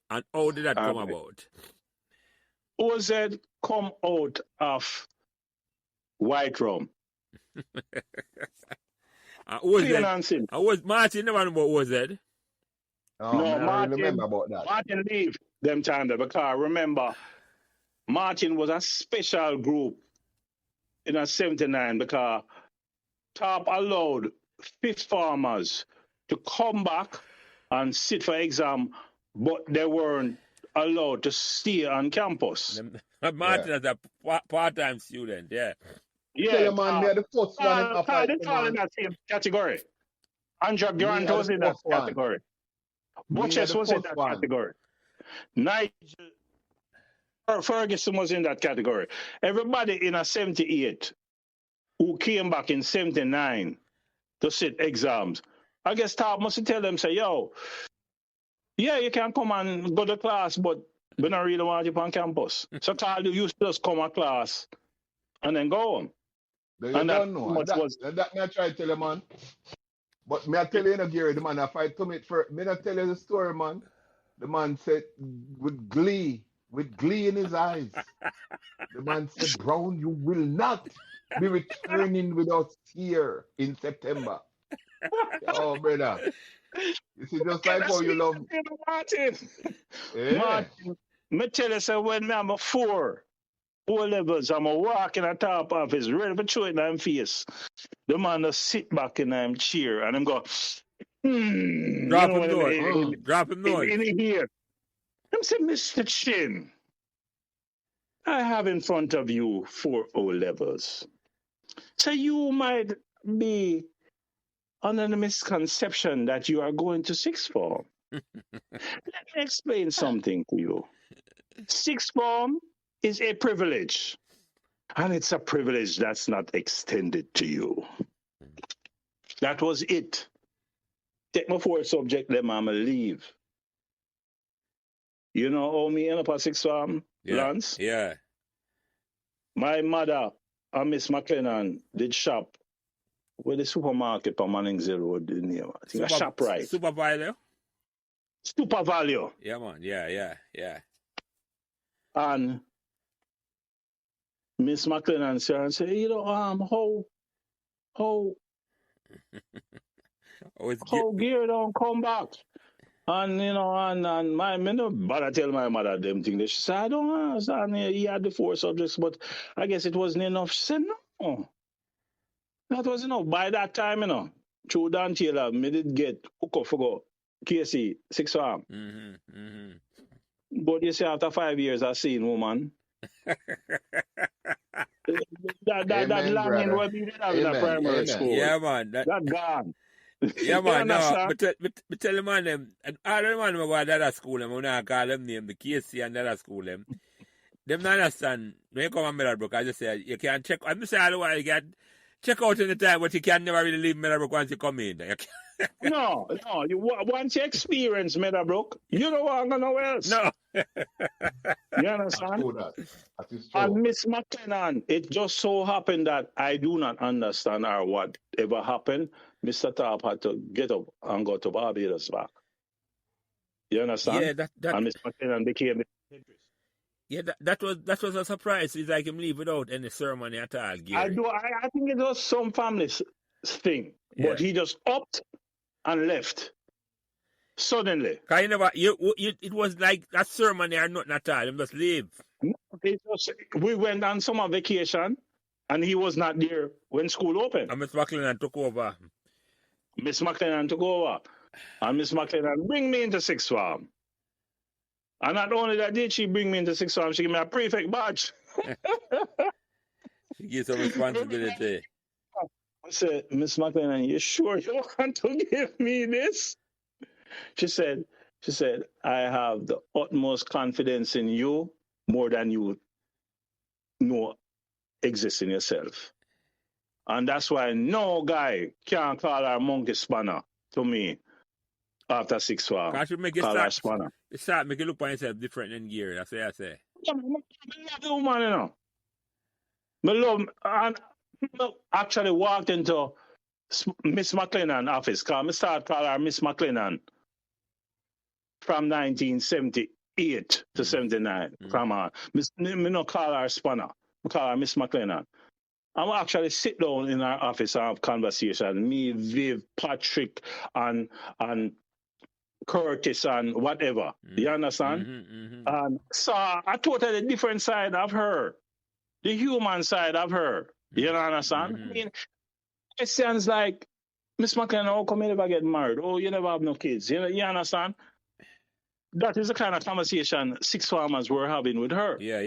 And how did that come about? Was it come out of White Rum? Was Martin never know about was it? No, Martin remember about that. Martin leave them time there because remember, Martin was a special group in 79 because Top allowed fifth farmers to come back and sit for exam, but they weren't allowed to stay on campus. Martin as a part-time student, yeah. Yeah, man, they're the first one in that same category. Andrew Grant was in that category. Butchess was in that category. Nigel Ferguson was in that category. Everybody in 78 who came back in 79 to sit exams, I guess Top must tell them, say, yo, yeah, you can come and go to class, but we don't really want you on campus. So Carl, you just come to class and then go home. You don't know. That me I try to tell you, man. But me I tell you, Gary, the man, if I come it for me I tell you the story, man. The man said with glee in his eyes. The man said, Brown, you will not be returning with us here in September. Oh, brother. You see, just like how you love Martin. Yeah. Martin, me tell you, so when I'm a 4 levels, I'm a walking on top of his ready for throw it in his face. The man just sit back in his chair and him go, Drop him noise. In here. I said, Mr. Chin, I have in front of you 4 O levels. So you might be under the misconception that you are going to sixth form. Let me explain something to you. Sixth form is a privilege, and it's a privilege that's not extended to you. That was it. Take my 4 subject, then I'ma leave. You know how me end up at sixth form, Lance? Yeah. My mother and Miss McLennan did shop with the supermarket on Manning's Road in here. I think a shop right. Super value? Super value. Yeah, man. Yeah. And Miss McLennan said, you know, how gear don't come back. And you know, and my but I tell my mother them things. She said, I don't understand. He had the 4 subjects, but I guess it wasn't enough. She said, no. That was enough. By that time, you know, through Dan Taylor, me did get hook up for KC, sixth form. But you see, after 5 years, I seen woman. that longing what we did have in a primary school. Yeah, man. That gone. Yeah, man. No, but tell the man them, and all the man about that school, them, when I call them name, the KC and that school, them not understand. When you come on Meadowbrook, I just say, you can check, I'm saying all the while, you can check out in the time, but you can never really leave Meadowbrook once you come in. No. Once you experience Meadowbrook, you don't want to go nowhere else. No. You understand? That is true. And Miss McLennan, it just so happened that I do not understand or whatever happened. Mr. Tarp had to get up and go to Barbados back. You understand? Yeah, that and Miss McLennan became. Yeah, that was a surprise. It's like him leave without any ceremony at all. Gary. I think it was some family thing, but he just upped and left suddenly. Kind of, it was like that ceremony or nothing at all. Him just leave. We went on summer vacation, and he was not there when school opened. And Miss McLennan took over. Miss McLennan took over, and Miss McLennan bring me into sixth form. And not only that did she bring me into sixth form, she gave me a prefect badge. She gives some responsibility. I said, Miss McLennan, you sure you want to give me this? She said, I have the utmost confidence in you more than you know exists in yourself. And that's why no guy can call her monkey spanner to me after sixth form. Can't you make it start make you look for yourself different than Gary? That's what I say. I love the woman, you know. I love, and I actually walked into Miss McLennan office because I started calling her Miss McLennan from 1978 to 79. Come on. I don't call her Spanner. I call her Miss McLennan. I actually sit down in our office and have conversation. Me, Viv, Patrick, and Curtis, and whatever. You understand? And so a totally different side of her. The human side of her. You understand? I mean, it sounds like, Miss McLennan, how come you never get married? Oh, you never have no kids. You understand? That is the kind of conversation sixth formers were having with her. Yeah.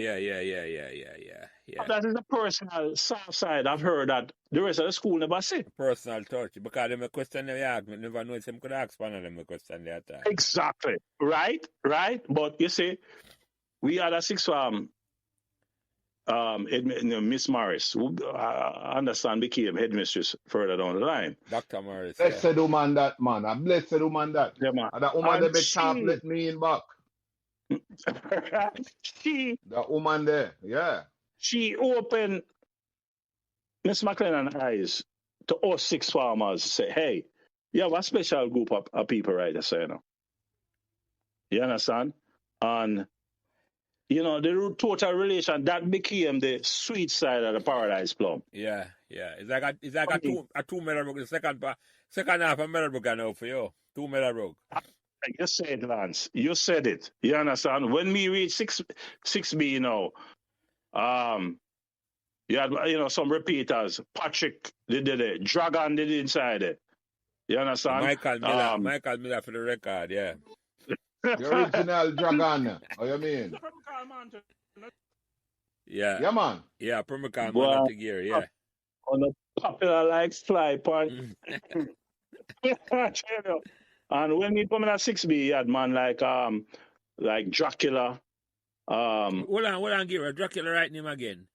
That is the personal soft side of her that the rest of the school never see. Personal touch. Because them a question they ask, me never know if them could ask one of them a question they ask. Exactly. Right. But you see, we had a sixth form, Miss Morris, who I understand became headmistress further down the line. Dr. Morris. Blessed woman that, man. A blessed woman that. Yeah, man. And that woman that let me in back. That woman there, yeah. She opened Miss McLennan's eyes to us six farmers to say, hey, you have a special group of people right there, so, you know. You understand? And, you know, the total relation, that became the sweet side of the paradise plum. Yeah. It's like a two Meadowbrook, the second half of Meadowbrook I know for you. 2 Meadowbrook. You said it, Lance. You said it. You understand? When we reach 6B, you know, you had, you know, some repeaters. Patrick did it. Dragon did it inside it. You understand? Michael Miller for the record, yeah. The original dragon. How you mean? Yeah. Yeah, man. Yeah, Permacal man Boy, up to gear, yeah. on a popular like fly point. And when we come in at 6B, he had man like Dracula. Hold on, Gear. Dracula right name again.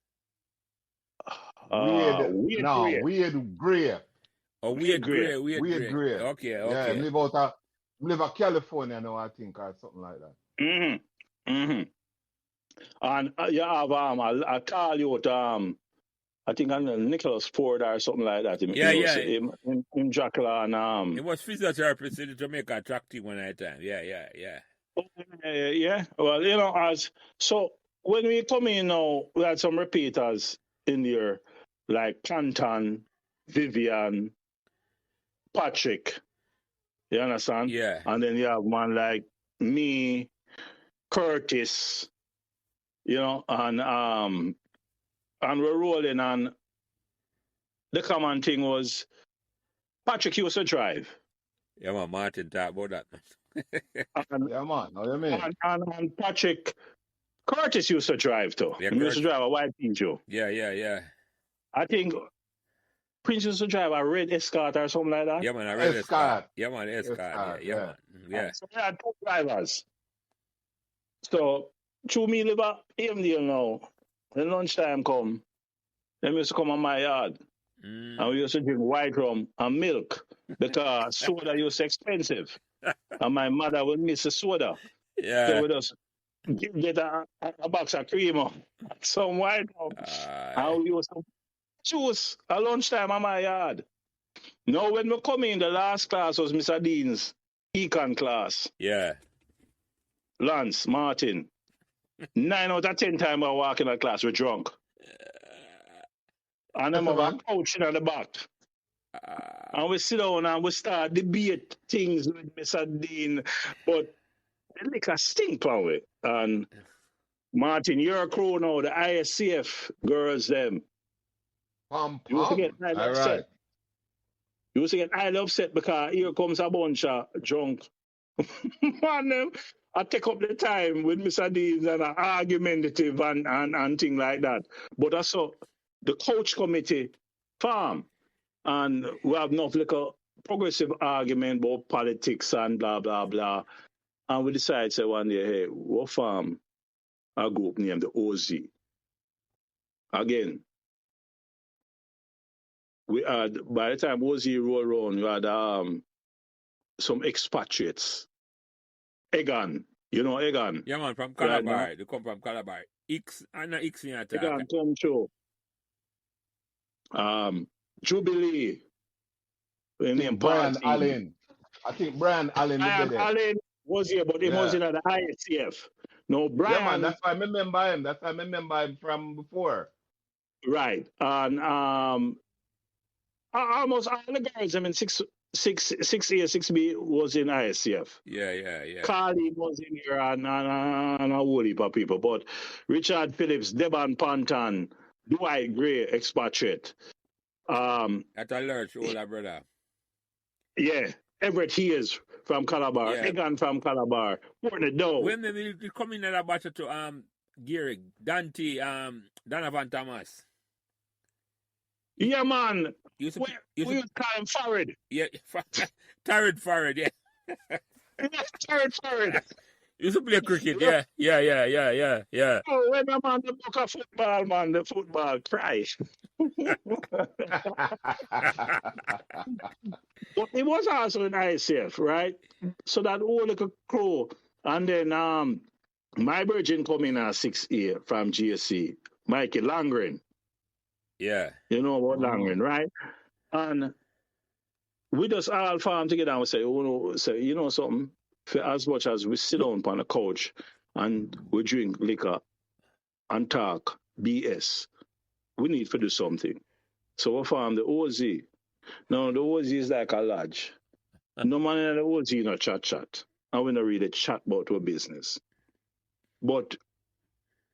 Weird Grey. Weird Grey. Oh, Weird Grey. Weird Grey. Okay. Yeah, live in California now, I think, or something like that. Mm-hmm. And you have I call you I think Nicholas Ford or something like that. Him Dracula and It was physiotherapist in the Jamaica track team one at a time. Yeah. yeah. Well, so when we come in now, we had some repeaters in there like Canton, Vivian, Patrick. You understand? Yeah. And then you have one like me, Curtis, and we're rolling, and the common thing was Patrick used to drive. Yeah, man, Martin talk about that. And, yeah, man. How you mean? and Patrick, Curtis used to drive too. Yeah, he used to drive a white Peugeot. Yeah. I think Prince used to drive a red Escort or something like that. Yeah, man, I read Escort. Yeah, man, Escort. Yeah, man. Yeah. So we had two drivers. So, through me live at Avondale now, when lunchtime come, they used to come on my yard. And we used to drink white rum and milk because soda used expensive. And my mother would miss the soda. Yeah. So we just get a box of cream and some white rum. And we used to choose at lunchtime on my yard. Now, when we come in, the last class was Mr. Dean's econ class. Yeah. Lance, Martin. 9 out of 10 times I walk in that class, we're drunk. And then we're couching at the back. And we sit down and we start debate things with Mr. Dean. But the liquor stink on it. And Martin, you're a crew now, the ISCF girls, them. You used to get highly upset. Right. You used to get highly upset because here comes a bunch of drunk. Man, them, I take up the time with Mr. Dean and argumentative and things like that. But also, the coach committee farm, and we have enough like a progressive argument about politics and blah, blah, blah. And we decided, say one day, hey, what farm a group named the OZ? Again, we had, by the time OZ rolled around, we had some expatriates. Egan, you know Egan? Yeah, man, from Calabar. They come from Calabar. Egan come through. Jubilee. Brian Allen. I think Brian Allen Allen was here, but he was in the ISCF. No, Brian. Yeah, man, that's why I remember him. That's why I remember him from before. Right. And almost all the guys, I mean, 6A, 6B was in ISCF. Yeah. Carly was in here and a whole heap of people. But Richard Phillips, Deban Pantan, Dwight Gray, expatriate. That's a lurch, older brother. Yeah. Everett Hayes from Calabar. Yeah. Egan from Calabar. Courtney Doe. When they come in at batch to Gary, Dante, Donovan Thomas. Yeah, man. We was calling Farid. Yeah, Tarid Farid, yeah. Tarid Farid. You used to play cricket, yeah. Oh, when I'm on the book of football, man, the football cry. But it was also in ISF, right? So that whole little crew. And then my virgin coming at 6A from GSC, Mikey Langren. Yeah. You know about Langren, right? And we just all farm together and we say, you know something? For as much as we sit down on the couch and we drink liquor and talk BS, we need to do something. So we form the OZ. Now, the OZ is like a lodge. No man in the OZ no chat. And we don't really chat about our business. But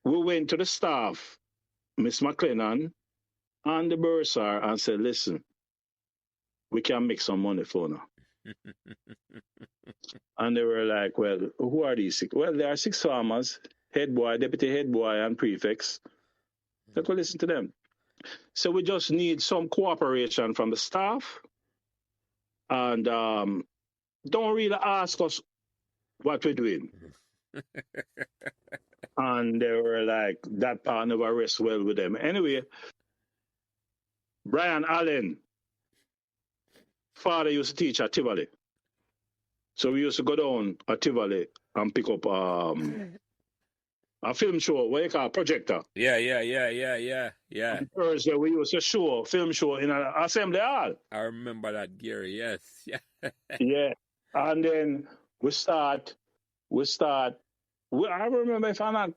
we went to the staff, Miss McLennan, and the bursar and said, listen, we can make some money for now. And they were like, well, who are these six? Well, there are six farmers, head boy, deputy head boy, and prefects. Let's go listen to them. So we just need some cooperation from the staff. And don't really ask us what we're doing. And they were like, that part never rests well with them. Anyway, Brian Allen, father used to teach at Tivoli. So we used to go down at Tivoli and pick up a film show, what you call projector. Yeah. On Thursday, we used to show film show in an assembly hall. I remember that, Gary. Yes. Yeah. Yeah. And then we start. I remember, if I'm not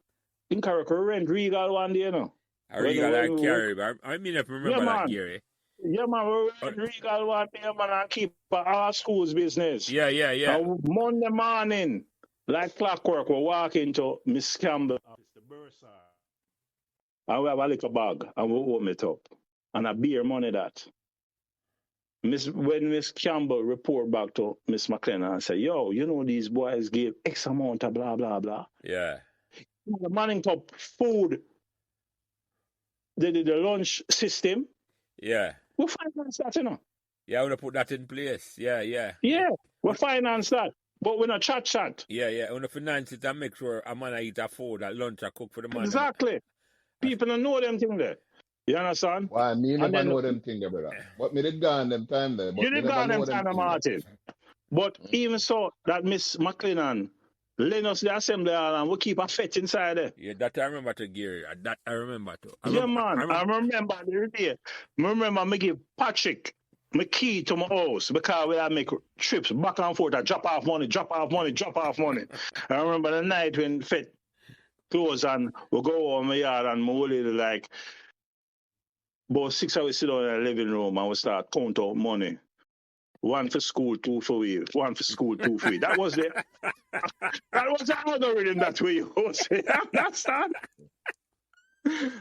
incorrect, we rent Regal one day, you know. Regal and Gary. I mean, if I remember that, Gary. Yeah, man, we rent Regal one day, man, and keep our school's business. Yeah. And Monday morning, like clockwork, we walk into Miss Campbell, the bursar, and we have a little bag, and we open it up. And a beer money that. When Miss Campbell report back to Miss McLennan and say, yo, you know these boys gave X amount of blah, blah, blah. Yeah. The morning top food, they did the lunch system. Yeah. We finance that, you know. Yeah, we put that in place. Yeah. Yeah, we finance that. But we're not chat. Yeah. We want to finance it and make sure a man eat a food, a lunch, a cook for the man. Exactly. People don't know them things there. You understand? Why, me never know them things, brother. But me did gone them time there. You did gone them time, Martin. But even so, that Miss McLennan lend us the assembly hall and we keep a fet inside there. Yeah, that I remember to Gary. That I remember too. I remember the day. I remember me give Patrick my key to my house because we had make trips back and forth. I drop off money. I remember the night when fet closed and we go over my yard and my old lady like, about 6 hours sit down in the living room and we start count out money. One for school, two for we. One for school, two for we. That was the algorithm that we used. Understand?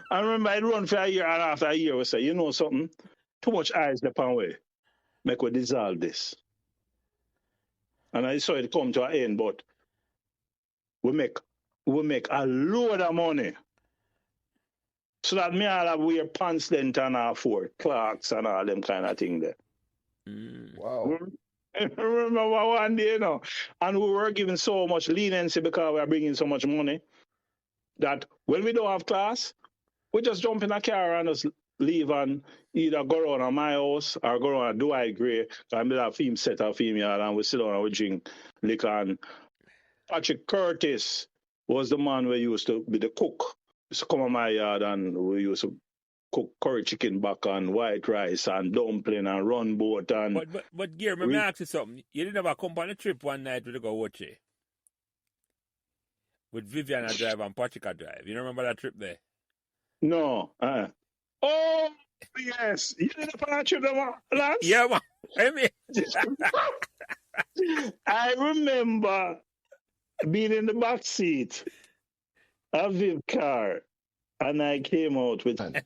I remember I'd run for a year, and after a year we say, you know something? Too much eyes the pan way. Make we dissolve this. And I saw it come to an end, but we make a load of money. So that me all have wear pants length and afford Clarks and all them kind of thing there. Wow. I remember one day, you know, and we were given so much leniency because we are bringing so much money that when we don't have class, we just jump in a car and just leave and either go around at my house or go around at Dwight Gray, and we have film set or film yard, and we sit down and we drink liquor. And Patrick Curtis was the man who used to be the cook. Used to come on my yard and we used to cook curry chicken back and white rice and dumpling and run boat and. But Gary, let me ask you something. You didn't ever come on a trip one night with go watch it with Vivian drive and Patrick drive. You remember that trip there? No. Oh yes, you didn't on a trip, Lance? Yeah, man. I remember being in the back seat of Viv car, and I came out with edit.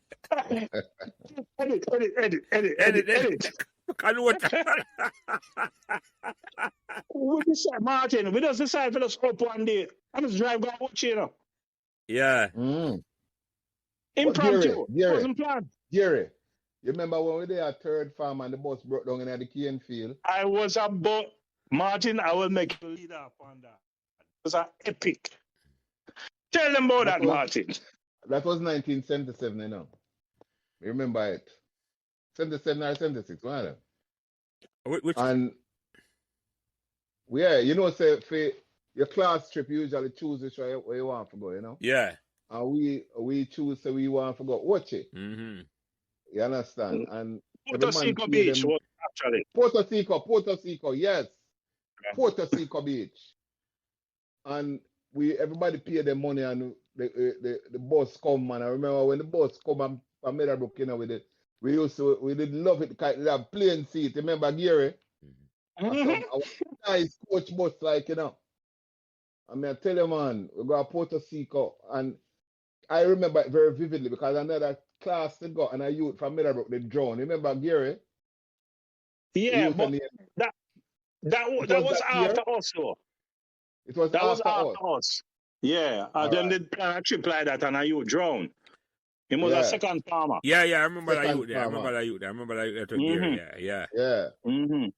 We decide, Martin, we just decide for us up one day. I just drive go watch, you know. Yeah. Impromptu. Wasn't planned. Gary, you remember when we were there at Third Farm and the bus broke down in the cane field? I was about, Martin, I will make you lead up on that. It was an epic. Tell them about that, Martin. That was 1977, you know. Remember it. 77 or 76, one of them. And, yeah, you know, say, for your class trip, you usually choose which way where you want to go, you know? Yeah. And we choose so we want to go watch it. Mm-hmm. You understand? And Puerto Rico Beach was actually. Puerto Rico, yes. Yeah. Puerto Rico Beach. And everybody pay their money and the bus come, and I remember when the bus come from Meadowbrook, you know, we did love it because they have plane seat. Remember Gary? Mm-hmm. A nice coach bus, like, you know. I mean, I tell you, man, we go to Puerto Rico, and I remember it very vividly because another class they got and a youth from Meadowbrook, they drowned. Remember Gary? Yeah, but That was after us, though. It was That was after us. after us. Yeah. All Then right. they plan a trip like that, and you drown. He was a Yeah. second farmer. Yeah, I remember that Second youth there. I remember farmer. that youth there. I remember that youth there. Mm-hmm. Yeah. Yeah. Mm-hmm.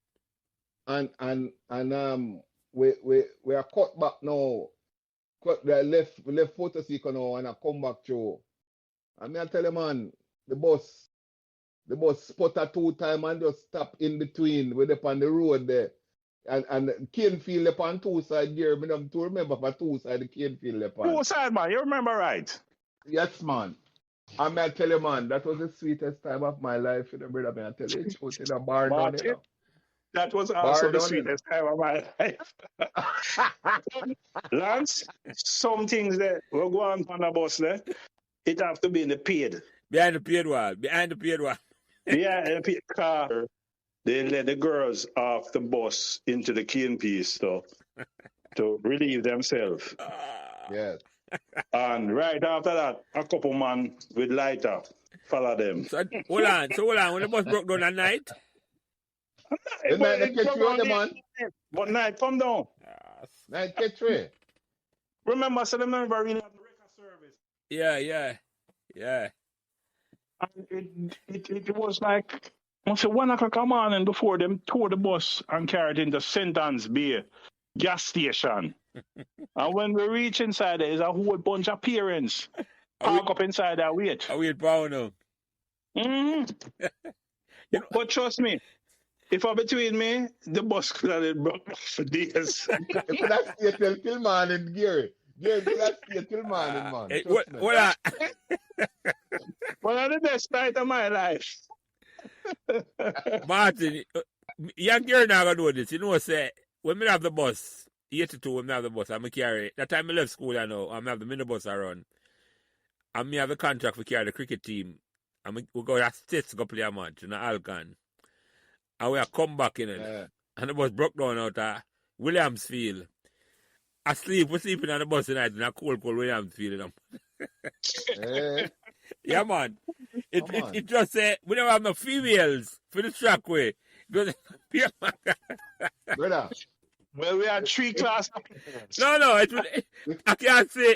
And we are cut back now. Cut the left foot to see now and I come back through. And me I tell you, man, the bus sputter 2 times and just stop in between with up on the road there. And cane field up on 2 sides here. Me don't remember for 2 sides the cane field up on. 2 sides, man. You remember right? Yes, man. And me I tell you, man, that was the sweetest time of my life, you know, brother. Me I tell you, it's in a bar down, you know. That was also Bar the down, sweetest time of my life. Lance, some things that will go on the bus there, it have to be in the paid. Behind the paid wall. Yeah, in the paid car. They let the girls off the bus into the cane piece to relieve themselves. Yes. And right after that, a couple man with lighter follow them. So hold on. When the bus broke down at night? The night they catch you on the man. But night come down. Night catch you. Remember, so remember really have the record service. Yeah. And it was like, I say 1 o'clock in the morning before them tore the bus and carried it into St. Anne's Bay gas station. And when we reach inside, there is a whole bunch of parents park up inside that wait. I wait for now. Mm-hmm. But trust me, if I'm between me, the bus could have been broke for days. If that stay till morning, Gary. Gary, that stay till morning, man. Hey, Trust me. one of the best night of my life. Martin, young girl now gonna do this. You know, say when we have the bus, 82 when we have the bus, I'm carry. That time I left school, I know, I'm have the minibus around. And me have the contract for carry the cricket team. And we go to States go play a match in Alcan. And we are come back in it. Yeah. And the bus broke down out at Williamsfield. We're sleeping on the bus tonight in a cold Williamsfield. Hey. Yeah, man. It just say we don't have no females for the trackway. Brother. Well, we had 3 classes. No. I can't say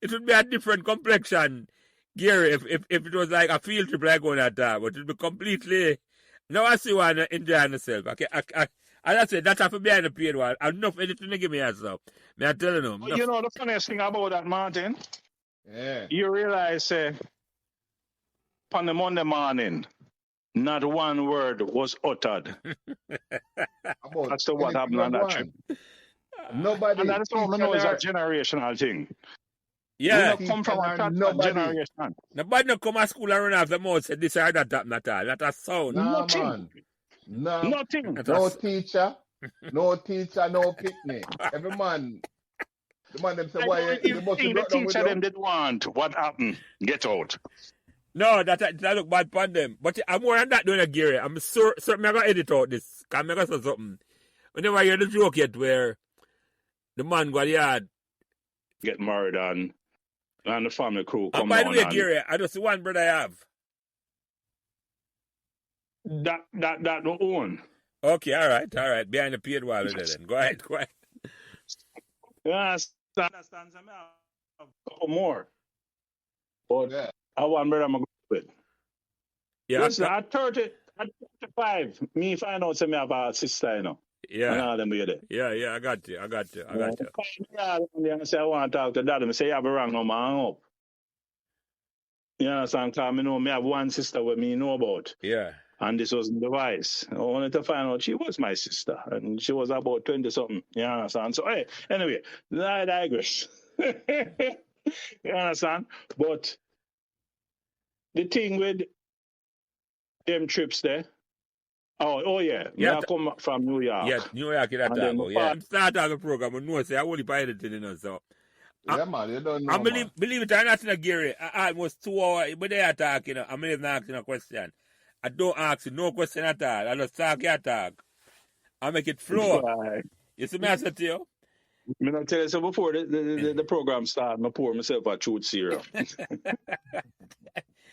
it would be a different complexion, Gary, if it was like a field trip like going at that, but it would be completely. Now I see one enjoying myself. As I said, that's have to be behind the paid one. Enough anything to give me as so. May I tell you no. You know the funniest thing about that, Martin? Yeah. You realize, on the Monday morning, not one word was uttered. That's what happened on that trip. Nobody. And that's all I know is a generational thing. Yeah. We don't come from a generation. Nobody no come to school and run off the mouth say this or that happened at all. Not a sound. Nah, Nothing. man. No. Nothing. No teacher. No picnic. Every man. The man them say, why you must be the teacher them did want. What happened? Get out. No, that look bad upon them. But I'm more than that doing a Gary. I'm sure I'm going to edit out this. Because I'm going to say something. Whenever I hear the joke yet where the man go yard. Get married and the family crew come and by the down. way, Gary, I just see one brother I have. That no own. Okay, all right. Behind the paid wall then. Go ahead. Yes, I understand. I have a couple more. But Yeah. I want brother I'm going with. Yeah. Listen, at 35, me find out me have a sister, you know. Yeah. And all them here. Yeah, I got you. I say I want to talk to daddy. I say you have a wrong number, hang up. You understand? Because I know me have one sister with me know about. Yeah. And this was the device. I wanted to find out she was my sister. And she was about 20-something. You understand? So, hey, anyway, I digress. You understand? But the thing with them trips there, oh yeah. I come back from New York. Yeah, New York is that time. Yeah. Start of the program, I know, say I only buy anything, you know, so. Yeah, man, you don't know. I believe it or not, Gary, I almost 2 hours, but they are talking, I'm not even asking a question. I don't ask you no question at all. I just talk your talk. I make it flow. Right. You see me, I said to you? I'm going to tell you, so before the program started, I pour myself a truth serum.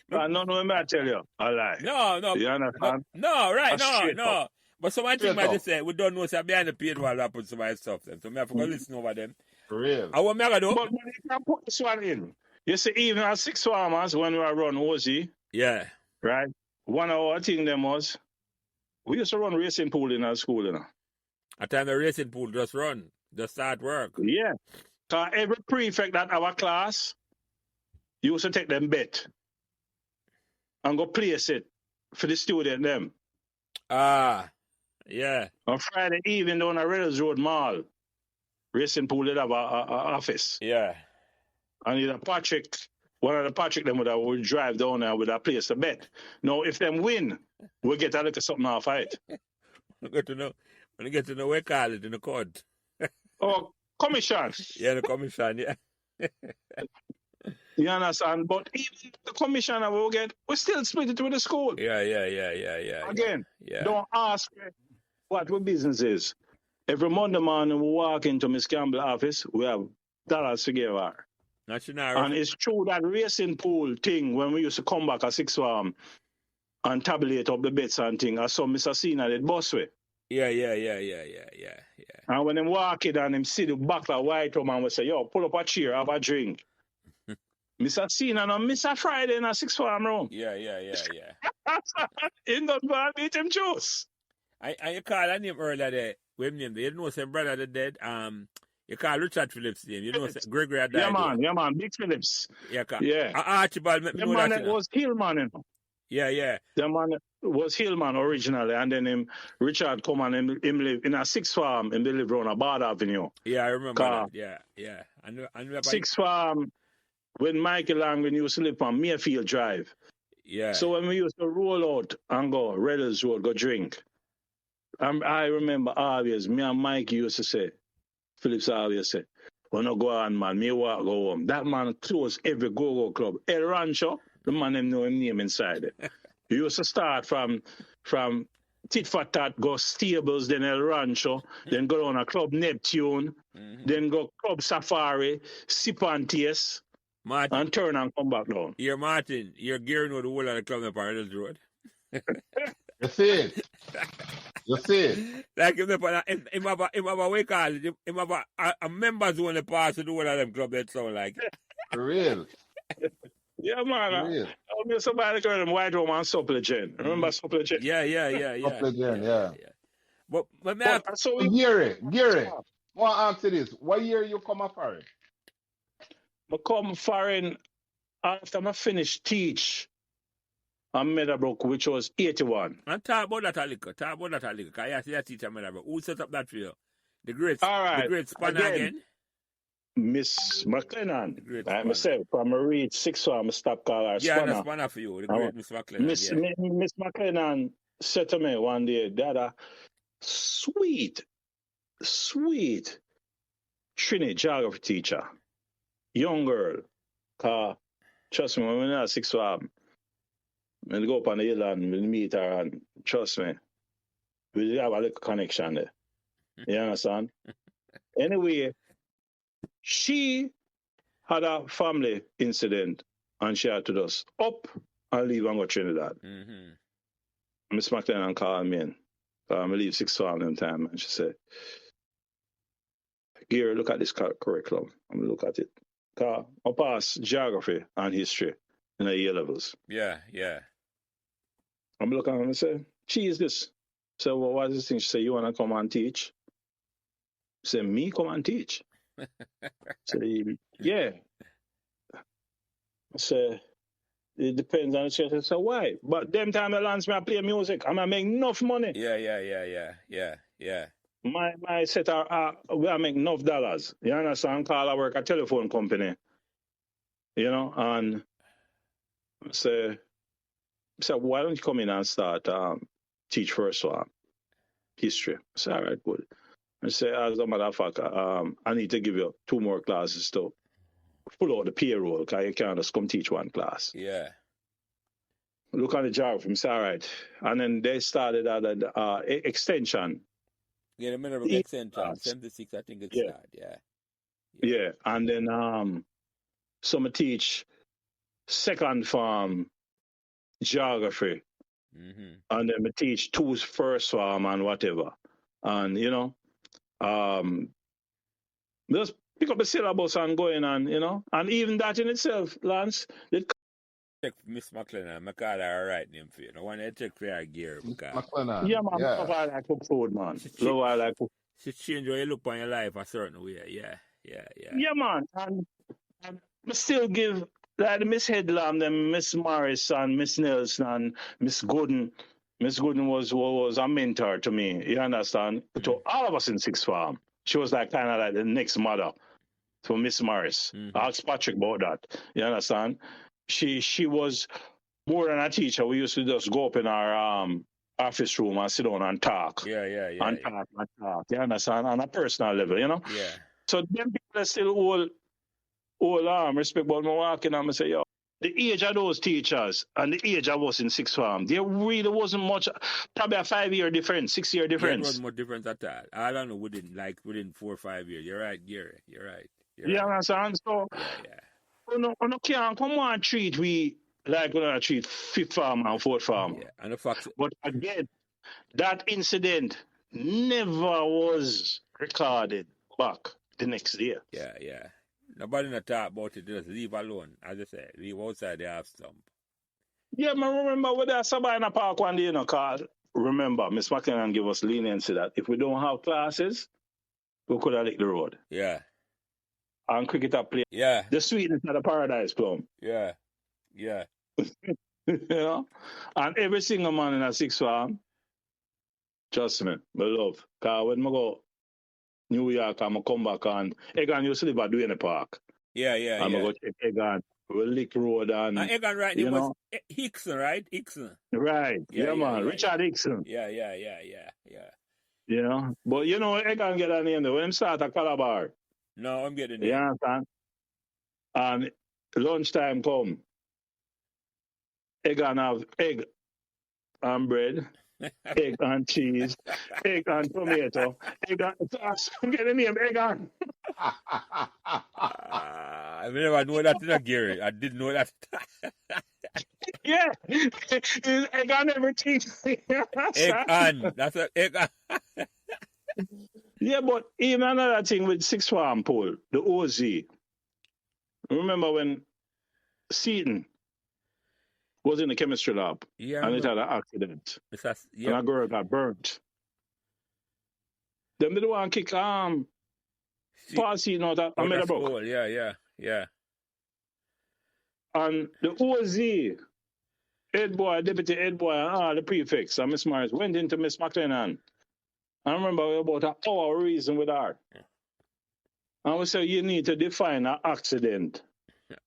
No, I tell you. I lie. No. You understand? No, right, no. But somebody think Straight might up. say, we don't know, say, behind the paid wall, I put some of my stuff. Then. So I have to go listen over them. For real. And what me I gonna do? But you can put this one in. You see, even at 6 farmers, when we were run OZ, Yeah. right? One of our thing them was, we used to run racing pool in our school, you know. At time the racing pool just run. Just start work. Yeah. So every prefect that our class used to take them bet and go place it for the student them. Ah. Yeah. On Friday evening down at Reynolds Road Mall, racing pool did have a office. Yeah. And either Patrick, one of the Patrick them would drive down there with a place to bet. Now, if them win, we'll get a little something off it. When you get to know we call it in the court. Oh, commission. Yeah, the commission, yeah. You understand? But even the commissioner will get, we still split it with the school. Yeah. Again, Yeah. don't ask what our business is. Every Monday morning we walk into Miss Campbell's office, we have dollars to give her. And it's true that racing pool thing, when we used to come back at 6 farm and tabulate up the bets and thing, I saw Mr. Cena did bus way. Yeah. And when him walk in and him see the buckler white rum and we say, yo, pull up a chair, have a drink. Mr. Cena and Mr. Friday in a 6 farm room. Yeah. In the bar, beat him juice. And you call a name earlier there. What name? You know some brother that dead. You call Richard Phillips name. You know Gregory had died. Yeah man, Big Phillips. Yeah. Yeah. Archibald, the man was Hillman, you know. Yeah. The man was Hillman originally, and then Richard come and him live in a 6 farm and they live on a Bard Avenue. Yeah, I remember that. Yeah. I knew 6 farm when Michael Langren used to live on Mayfield Drive. Yeah. So when we used to roll out and go Reynolds Road, go drink. I remember always, me and Mike used to say, Phillips always say, when I go on, man, me walk go home. That man close every go-go club. El Rancho, the man them know him name inside it. We used to start from Tit for Tat, go Stables, then El Rancho, then go on a Club Neptune, then go Club Safari, sip and taste, Martin, and turn and come back down. You're Martin. You're gearing with the whole of the club on Paradise Road. You see it? You see it? Like him have a way call it. Him have a members who want to pass to the whole of them club that sound like. For real. Yeah, man. For real. I mean, somebody called them White Roman Supplegent. Remember Supplegent? Yeah. Supplegent, yeah. But so Gary, I want to ask you this. What year you come up for it? I come foreign after I finished teach at Meadowbrook, which was 81. And talk about that a little. Because I see that teacher Meadowbrook. Who set up that for you? The great spanner again? Miss McLennan. I myself, from a reach 6 so I stop call her spanner. spanner. Yeah, spanner for you. The great Miss McLennan. Miss McLennan said to me one day, Dada, sweet Trinity geography teacher. Young girl. Trust me, when we're not 6 farm, we'll go up on the hill and we'll meet her and trust me, we'll have a little connection there. You understand? Anyway, she had a family incident and she had to just up and leave and go to Trinidad. Miss McLennan called me in. I leave 6 farm them time and she said, Gary, look at this curriculum. I'm going to look at it. I pass geography and history in the A levels. Yeah. I'm looking at her and say, she is this. So what is this thing? She said, you want to come and teach? I said, me come and teach? I said, yeah. I said, it depends on the church. I said, why? But them time I learn I play music, I'm going to make enough money. Yeah. My set I make enough dollars. You understand? Call I work at a telephone company. You know, and I say, why don't you come in and start teach first one? History. I say, all right, good. I say, as a matter of fact, I need to give you 2 more classes to pull out the payroll because you can't just come teach 1 class. Yeah. Look at the job from say, all right. And then they started at an extension. Yeah, the Meadowbrook extension. 76, I think it's started. Yeah. And then some teach second form geography And then I teach two first farm and whatever. And, just pick up the syllabus and going on, and even that in itself, Lance, check Miss McLennan. I call her a right name for you. No one check for her gear. McLennan. yeah, man, Yeah. love I like cook food, man. She, Love I like cook. she change how you look on your life a certain way. Yeah. Yeah, man. And I still give like Miss Headlam, them Miss Morris and Miss Nelson and Miss Gooden. Miss Gooden was a mentor to me. You understand? To all of us in sixth form. She was like kind of like the next mother to Miss Morris. Ask Patrick about that. You understand? She was more than a teacher. We used to just go up in our office room and sit down and talk. Yeah. And talk. You understand? On a personal level, Yeah. So them people are still all respect, but I'm walking and I say, yo, the age of those teachers and the age of us in sixth form, there really wasn't much, probably a 5-year difference, 6-year difference. Yeah, it wasn't much difference at all. I don't know, within 4 or 5 years. You're right, Gary. You're right. You understand? So, Yeah. You can't come on treat we like we're gonna treat fifth farm and fourth farm. Yeah, and the fact. But again, that incident never was recorded back the next day. Yeah. Nobody not talk about it. Just leave alone. As I said, leave outside the half stump. Yeah, man, remember with that Sabina Park one day, cause remember, Miss McLennan give us leniency that if we don't have classes, we could have licked the road. Yeah. And cricket up play. Yeah. The sweetness of the paradise plum. Yeah. And every single man in a sixth farm, trust me, my love. Cause when I go New York, I'm come back and Egan used to live at Duane Park. Yeah. I'm go check Egan, we lick road and Egan right name was Hickson, right? Hickson. Right. Yeah, man. Richard Hickson. Yeah. But Egan get a name when him start a Calabar. No, I'm getting it. You understand? And lunchtime come. Egan have egg and bread, egg and cheese, egg and tomato, egg and sauce. Get the name Egan. I never know that in a Gary. I didn't know that. Yeah. Egg and everything. Egg and. That's an egg and. Yeah, but even another thing with sixth farm pool, the OZ. Remember when Seaton was in the chemistry lab and it had an accident. And a girl got burnt. Them didn't want to kick Paul Seaton out of Meadowbrook. Yeah. And the OZ, head boy, deputy head boy, and all the prefects and Miss Morris went into Miss McLennan. I remember about an hour reason with her. And we said you need to define an accident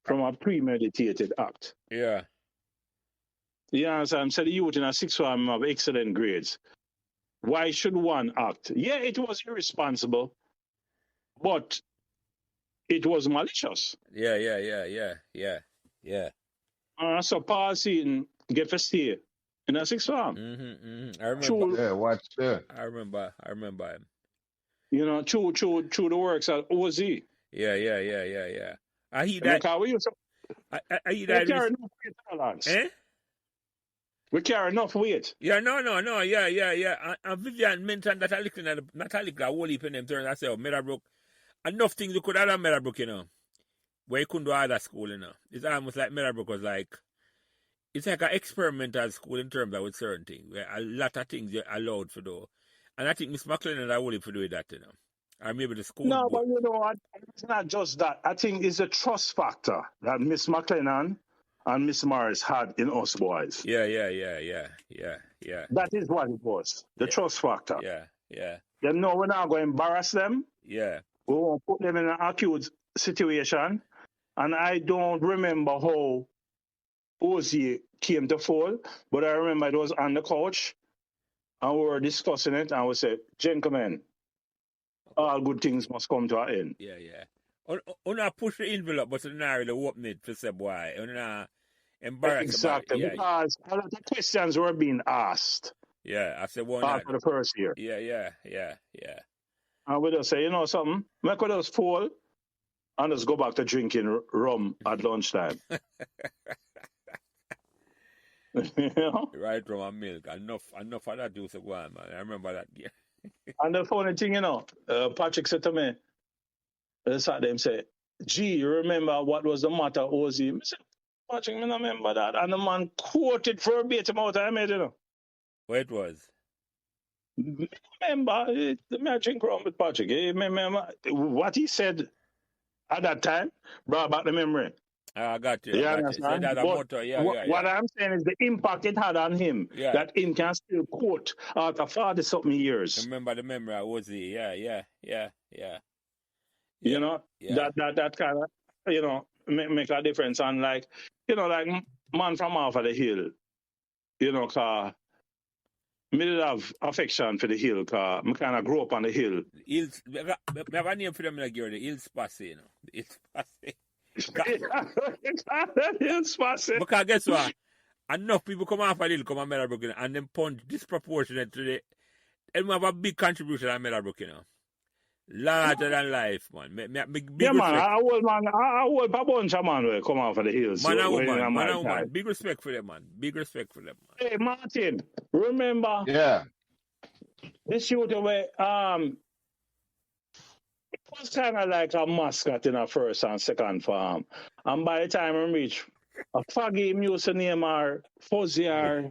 from a premeditated act. Yeah. You understand? So the youth in a sixth form have excellent grades. Why should one act? Yeah, it was irresponsible, but it was malicious. Yeah. So Paul Seaton get to stay in a sixth form. I remember. Yeah, watch there. I remember him. Through the works at OZ. Yeah. He died. We carry enough weight, We carry enough weight. Yeah, no. Yeah. And Vivian mentioned that I looked at not a whole heap in them terms. I said, Meadowbrook, enough things you could have done Meadowbrook, where you couldn't do other school, It's almost like Meadowbrook was like, it's like an experimental school in terms of with certain things, where a lot of things you're allowed to do. And I think Miss McLennan are only for doing that, Or maybe the school. No, but it's not just that. I think it's a trust factor that Miss McLennan and Miss Morris had in us boys. Yeah. That is what it was. The trust factor. Yeah. They know we're not going to embarrass them. Yeah. We won't put them in an acute situation. And I don't remember how Ozzy came to fall, but I remember it was on the couch and we were discussing it and we said, gentlemen, all good things must come to an end. Yeah. Una push the envelope, but you not really open it for say boy. Una embarrassed. Exactly, because a lot of questions were being asked. Yeah, I said one after the first year. Yeah. And we just say, something, make us just fall and just go back to drinking rum at lunchtime. You know? Right from a milk. Enough of that used to go on, man. I remember that. Yeah. And the funny thing, Patrick said to me, sat there and say, gee, you remember what was the matter, Ozzy? I said, Patrick, I don't remember that. And the man quoted verbatim out I made, What it was? Remember, the matching crown with Patrick. Remember what he said at that time brought back the memory. I got you. You I got you. Say understand? that a But motor. Yeah. what I'm saying is the impact it had on him, Yeah. that him can still quote after 40-something years. Remember the memory of Ozzy. Yeah. You know, Yeah. that kind of, make a difference. And like man from off of the hill, cause me did have affection for the hill, cause I kind of grew up on the hill. Hills. We have a name for them like the Hills Passy, Hills Passy. Hills Passy. Because guess what? Enough people come off a hill, come on Meadowbrook, and then punch disproportionate to the. And we have a big contribution on Meadowbrook, Larger than life, man. Big yeah, man. respect. I hold a bunch of man will come off of the hills. Man and woman. Big respect for them, man. Hey, Martin, remember? Yeah. This shooter where it was kind of like a mascot in a first and second farm. And by the time I reach a Faggy, him used to name her Fuzzy or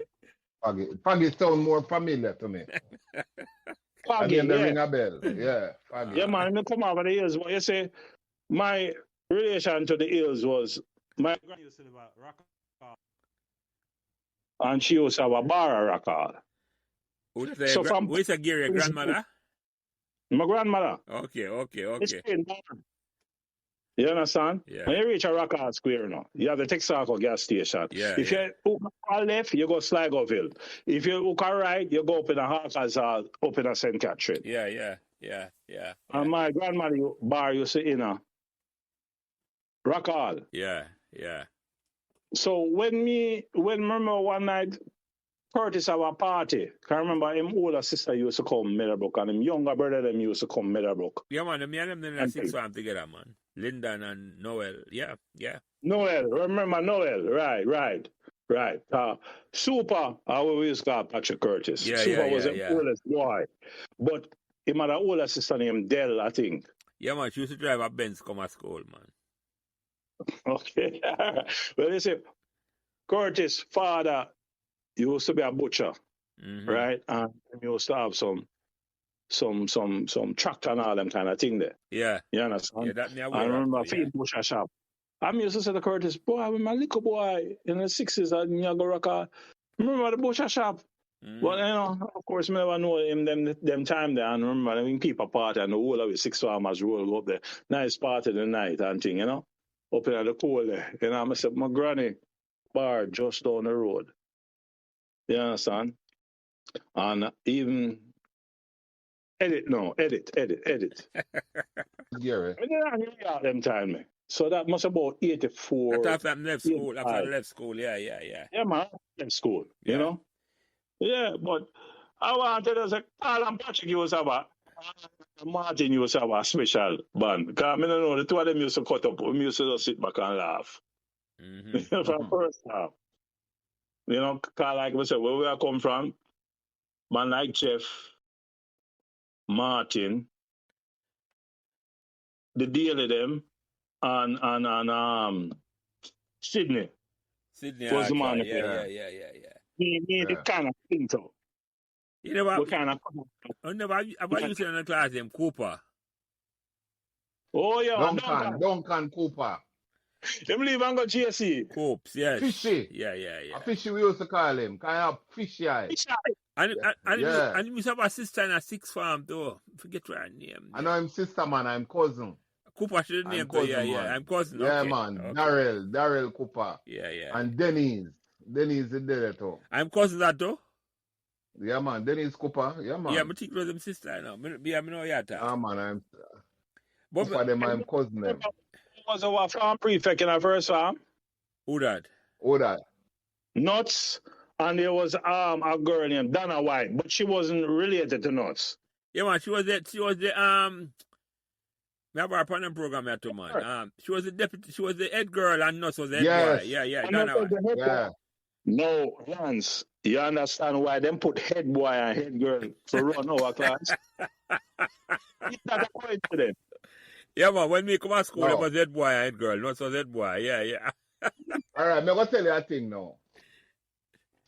Faggy sound more familiar to me. Faggy, Again, ring a bell. Yeah, Faggy. Yeah, man, I come over the hills. But you see, my relation to the hills was my granny used to live at Rockall. And she used to have a bar at Rockall. So who is a Gary, grandmother? My grandmother. Okay. It's in bar. You understand? Yeah. When you reach a Rockall Square now, you have the Texaco gas station. Yeah. If you hook left, you go Sligoville. If you hook right, you go up in a Hawkers up in a St. Catherine. Yeah. And my grandmother bar used to in a Rockall. Yeah. So when remember one night Curtis have a party, I remember him older sister used to come Meadowbrook and him younger brother them used to come Meadowbrook. Yeah, man, me and them then six farm together, man. Lyndon and Noel. Yeah. Noel, remember Noel, right. Super, I always call Patrick Curtis. Yeah, Super was yeah. the oldest boy. But him had an older sister named Dell, I think. Yeah, man, she used to drive a Benz come to school, man. Okay. Well, you see, Curtis' father used to be a butcher, right? And he used to have some tractor and all them kind of thing there. Yeah. You understand? Yeah, that me I remember feed butcher shop. I used to say to Curtis, boy, when my little boy in the 60s at Niagara, remember the butcher shop? But, of course, I never know him them time there. And remember, when people party and the whole of the 6 farmers roll up there. Nice party of the night and thing, up in the cold there. I said, my granny bar just down the road. You understand? And even edit. Gary. I didn't hear them time, me. So that must about 84. After I left school, yeah. Yeah, man, left school, you know? Yeah, but I wanted to say, Paul and Patrick used to have Martin used to have a special band. Because I don't know, the two of them used to cut up. We used to just sit back and laugh. From first half. Because like we said, where we come from, man like Jeff, Martin, the deal of them, and Sydney. Was the man. Yeah. He made it kind of thing so. You know what? Kind of. About you saying in the class them Cooper. Oh yeah, Duncan Cooper. Them leave and go GSC. Coops, yes. Fishy. Yeah. A fishy we used to call him. Kind of fishy eye. And he must have a sister in a 6 farm too. Forget her name. I know him sister, man. I'm cousin. Cooper should name too. Yeah. I'm cousin. Yeah, okay. man. Okay. Daryl Cooper. Yeah. And Denise is there too. I'm cousin that too. Yeah, man. Denise Cooper. Yeah, man. Yeah, I think it was them sister now. I know that. Yeah, man. I'm But them. I'm cousin them. Was a farm prefect in our first farm. Who that? Nuts. And there was a girl named Donna White, but she wasn't related to Nuts. Yeah, man. She was the we have our partner program here too, man. She was the deputy. She was the head girl, and Nuts was the head boy. Yeah. Donna White. No, Lance, you understand why them put head boy and head girl to run our class? It's not a coincidence. Yeah, man, when me come to school, No. it was head boy and head girl, not so head boy. Yeah. All right, I'm going to tell you a thing now.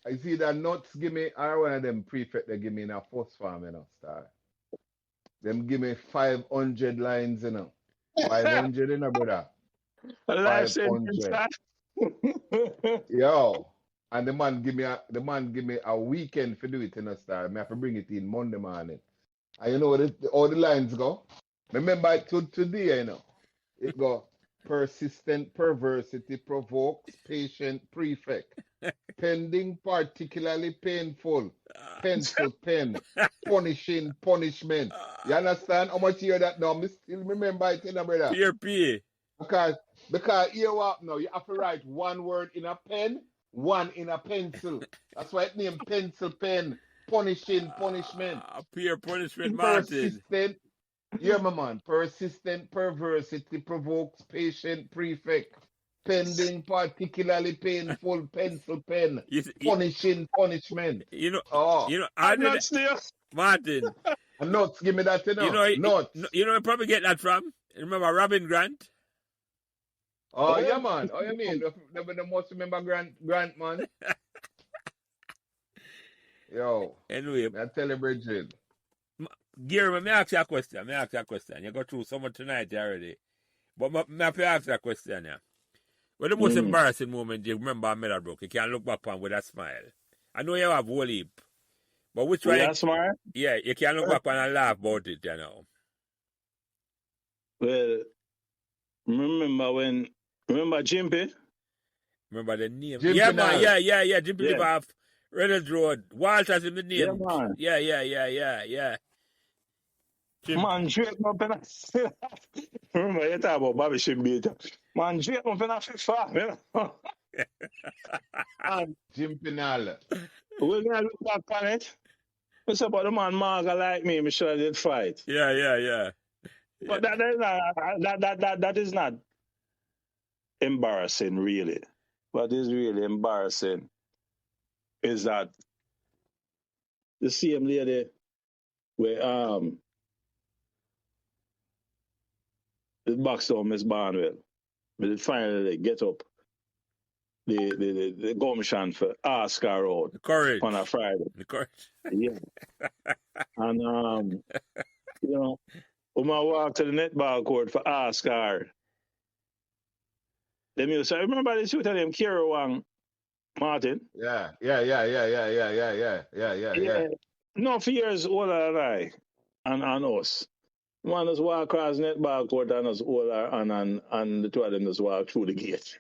I see that Nuts give me, or one of them prefect, they give me in a first farm, Star. Them give me 500 lines, 500, brother. A life sentence, 500. Yo. And the man give me a weekend for do it, Star. I have to bring it in Monday morning. And you know what all the lines go? Remember today, it go persistent perversity provokes patient prefect. Pending particularly painful. Pencil pen. Punishing punishment. You understand how much you hear that now? I still remember it, brother. PRP. Because here what now, you have to write one word in a pen, one in a pencil. That's why it named pencil pen. Punishing punishment. Peer punishment, Martin. Persistent. Yeah, my man. Persistent perversity provokes patient prefect. Pending particularly painful pencil pen. Punishing punishment. I'm not still. Martin. Nuts, give me that, Nuts. You probably get that from? Remember Robin Grant? Oh, yeah, man. Oh, you mean? The most remember Grant, man. Yo. Anyway. I tell you, Bridget. Gary, let me ask you a question. You go through so much tonight already. But I have to ask you a question, yeah. What the most embarrassing moment you remember at Meadowbrook? You can look back on with a smile. I know you have whole heap. But which one? With a smile? Yeah, you can look back on and laugh about it, Well, remember Jimpy? Remember the name? Jimpy yeah, now. man, yeah. Jimpy live off Reynolds Road. Walter's in the name. Yeah, man. Yeah. Man, Drake up in a... Remember, you talk about Bobby Shibita. Man, Drake up in a FIFA, And Jimpinal. when I look back on it, it's about the man Marga like me sure I did fight. Yeah. But that is not embarrassing, really. What is really embarrassing is that the same lady where the box down Miss Barnwell, but it finally get up the gumption for Oscar Road. The courage. On a Friday. The courage. Yeah. And when I walk to the netball court for Oscar, them used to remember this shooter named Kira Wang Martin. Yeah. No, for years older than I and us. One just walk across the netball court and us older and the two of them just walk through the gate.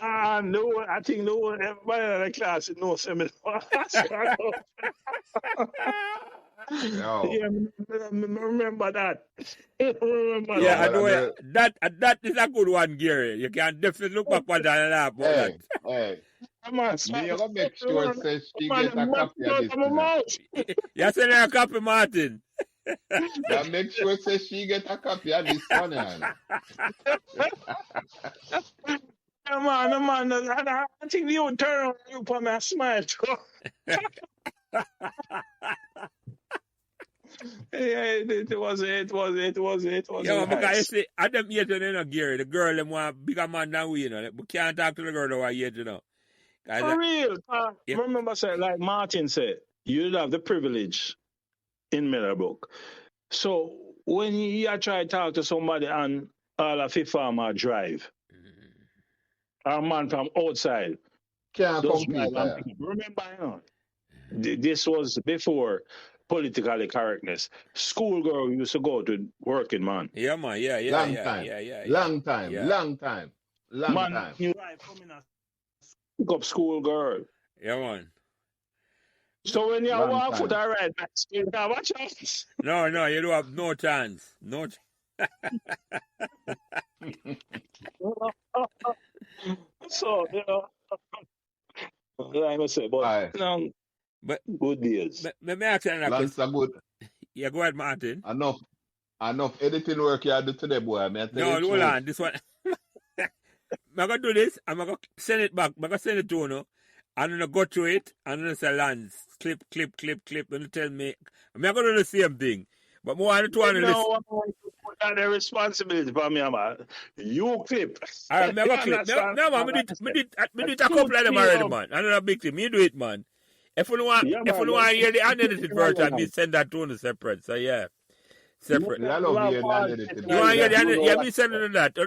I think no one, everybody in the class knows him. No. Yeah, remember that. I know that is a good one, Gary. You can definitely look back on that and laugh about that. Hey. You gotta make sure says she get a copy of this. You send her a copy, Martin. Yeah, make sure says she get a copy of this one. Man, I think you would turn on you for me and smile too. Yeah, it was. Yeah, Nice. because you see, at them age, Gary, the girl them want bigger man than we, We can't talk to the girl over age, For real. Remember, like Martin said, you'd have the privilege in Meadowbrook. So when you try to talk to somebody on all of a farmer drive, a man from outside, can't compete. remember, this was before politically correctness. Schoolgirl used to go to working man. Yeah, man. Long time. You right coming and pick up schoolgirl. Yeah, man. So when you walk foot or ride back, you can watch out. No, you don't have no chance. No So, like I say, but good days. Let me ask you another question. Good. Yeah, go ahead, Martin. Enough editing work you do today, boy. No, hold on. This one. I'm going to do this. I'm going to send it back. I'm going to send it to you. No? I'm going to go through it. And I'm going to say, Lance, clip. And you tell me. I'm going to do the same thing. But more than 200 listen. No, I'm the responsibility for me, man. You clip. All right, I'm going to clip. No, man, I did a couple of them already, man. I'm not a big thing. You do it, man. If you want to hear the unedited version, me send that to you separate. So, yeah. Separate. I love hearing the unedited. You want to hear the unedited? Yeah, me sending that.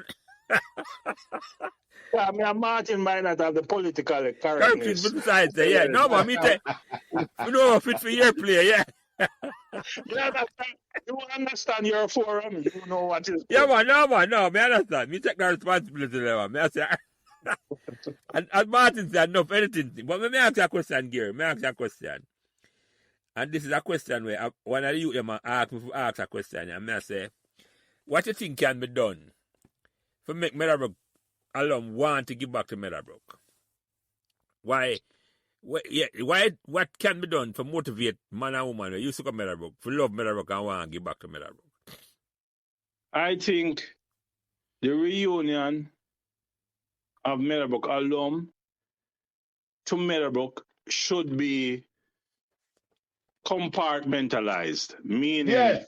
Yeah, me and Martin might not have the political correctness. Besides, yeah. No, man, me tell you know fit for your play, yeah. You understand your forum. You know what is. Yeah, man, no, me understand. Me take the responsibility there, man. Me I say, and Martin said enough anything. But me ask you a question, Gary. Me ask you a question. And this is a question where one of the youth them ask me to ask a question, and I say, what do you think can be done to make Meadowbrook alum want to give back to Meadowbrook? Why, what can be done to motivate man and woman who used to come to Meadowbrook, to love Meadowbrook and want to give back to Meadowbrook? I think the reunion of Meadowbrook alum to Meadowbrook should be compartmentalized, meaning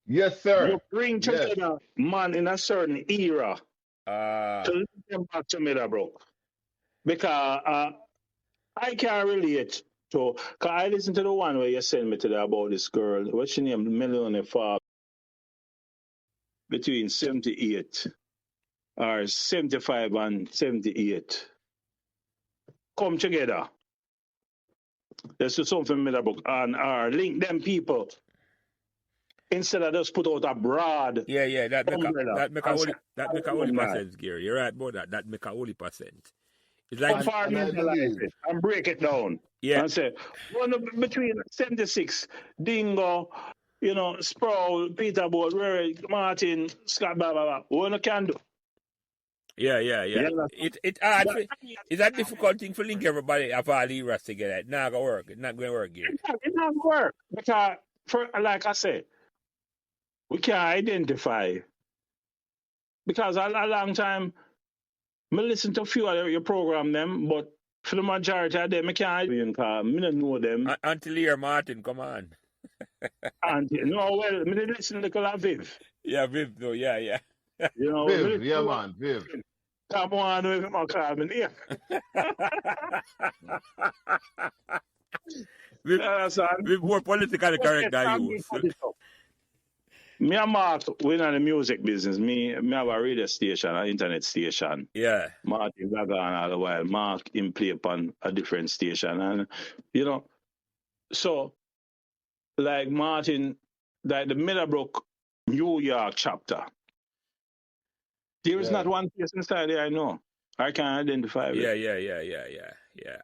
yes, sir. you bring together man in a certain era to link them back to Meadowbrook. Because I can't relate to, because I listened to the one where you sent me today about this girl, what's she name, Melanie Farb, between 78 or 75 and 78. Come together. Let's do something Meadowbrook and link them people instead of just put out a broad. Yeah, that make a whole percent, Gary. You're right about that. That make a whole percent. It's like compartmentalize it and break it down. Yeah. And say between 76, Dingo, Sproul, Peter Board, Rory, Martin, Scott, blah blah blah. What can do? Yeah. It's a difficult thing to link everybody of all the eras together. It's not gonna work. It's not gonna work here. It's not gonna work because, like I said, we can't identify because a long time. I listen to a few of your program them, but for the majority of them, I can't even call. I don't know them. Until you hear Martin, come on. I didn't listen to Viv. Yeah, Viv, though, yeah. Viv, yeah, man, Viv. Come on, with him, call me here. Viv more politically correct than you. Me and Mark, we're in the music business. Me have a radio station, an internet station. Yeah. Martin Gaga and all the while. Mark him play upon a different station. And, so, like Martin, like the Meadowbrook, New York chapter, there is not one place inside there I know. I can identify with. Yeah.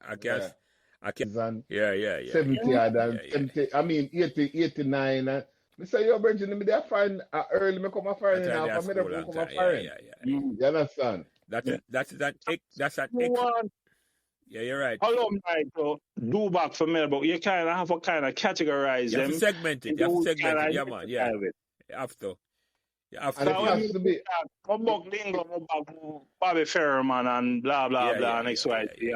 I guess. Yeah. 70 and 70, I mean 80, 89. I say, yo, Bridget, me there find early, me come a find now, for me there come a find. You understand? That's an yeah, you're right. Alumni to do back for Meadowbrook, you kind of have to kind of categorize them. You have to segment it. Yeah, man. Yeah. You have to. And it has to be. Bobby Fairman and blah, blah, blah, and XYZ. We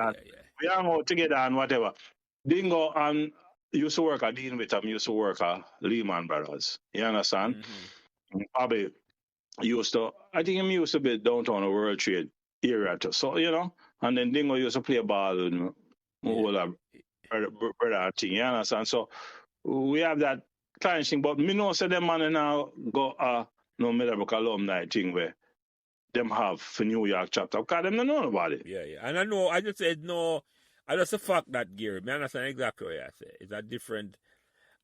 hang out together and whatever. Dingo and used to work at Dean with him, used to work at Lehman Brothers. You understand? Mm-hmm. Bobby used to, I think he used to be downtown the World Trade area too. So, and then Dingo used to play ball and brother thing. You understand? So we have that kind of thing. But me know say them man now go no Meadowbrook alumni thing where them have for New York chapter. Because them don't know about it. Yeah. And I just said no. I just the fact that, Gary, I understand exactly what I say. It's a different,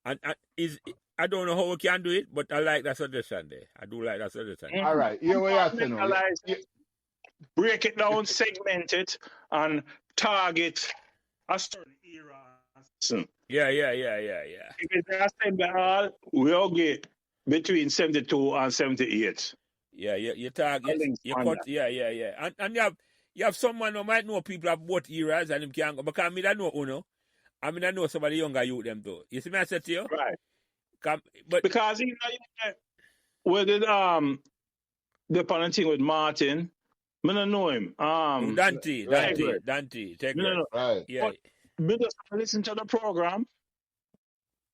and I don't know how we can do it, but I like that suggestion there. I do like that suggestion. All right, here we are saying. Break it down, segment it, and target a certain era. Yeah. If it's a semi, we'll get between 72 and 78. Yeah, you target, you cut, yeah. And you have someone who might know people of both eras and them can go. Because I don't know Uno. I know some of the younger youth them too. You see me I said to you? Right. But because with the thing with Martin, Me don't know him. Dante. Take Me don't it. know. Right. Yeah. But me just listen to the program.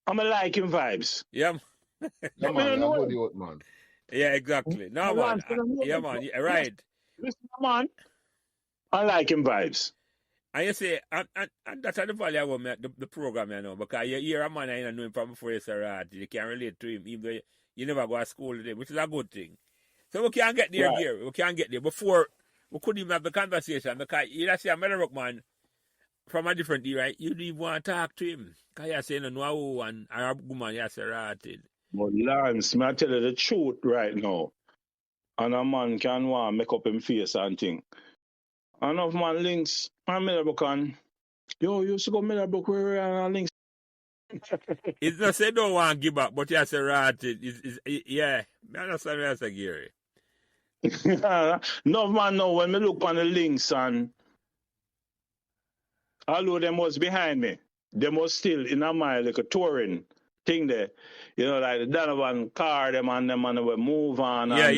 I'm like him vibes. Yeah. Yeah, But me man. don't You're a know good him. youth, man. Yeah, exactly. No, man. Lance, me don't know Yeah, him. man. Yeah, Yes, right. listen, man. I like him vibes. And you say, and that's the value of the program, you know, because you hear a man and you know him from before you say, right, you can relate to him, even though you never go to school with him, which is a good thing. So we can't get there, Right. Gary. We can't get there. Before, we couldn't even have the conversation, because you just see a Meadowbrook man from a different era, you don't even want to talk to him. Because you say, no, who, and a woman, you say, right. But Lance, me I tell you the truth right now. And a man can want to make up him face and thing. Enough man links and Meadowbrook and yo, you used to go Meadowbrook where links. It's not say don't want to give up, but you say, right. Yeah, I understand what you say, Gary. No man know when me look on the links and although them was behind me, them was still in a mile like a touring thing there. You know, like the Donovan car, them and we move on Yeah.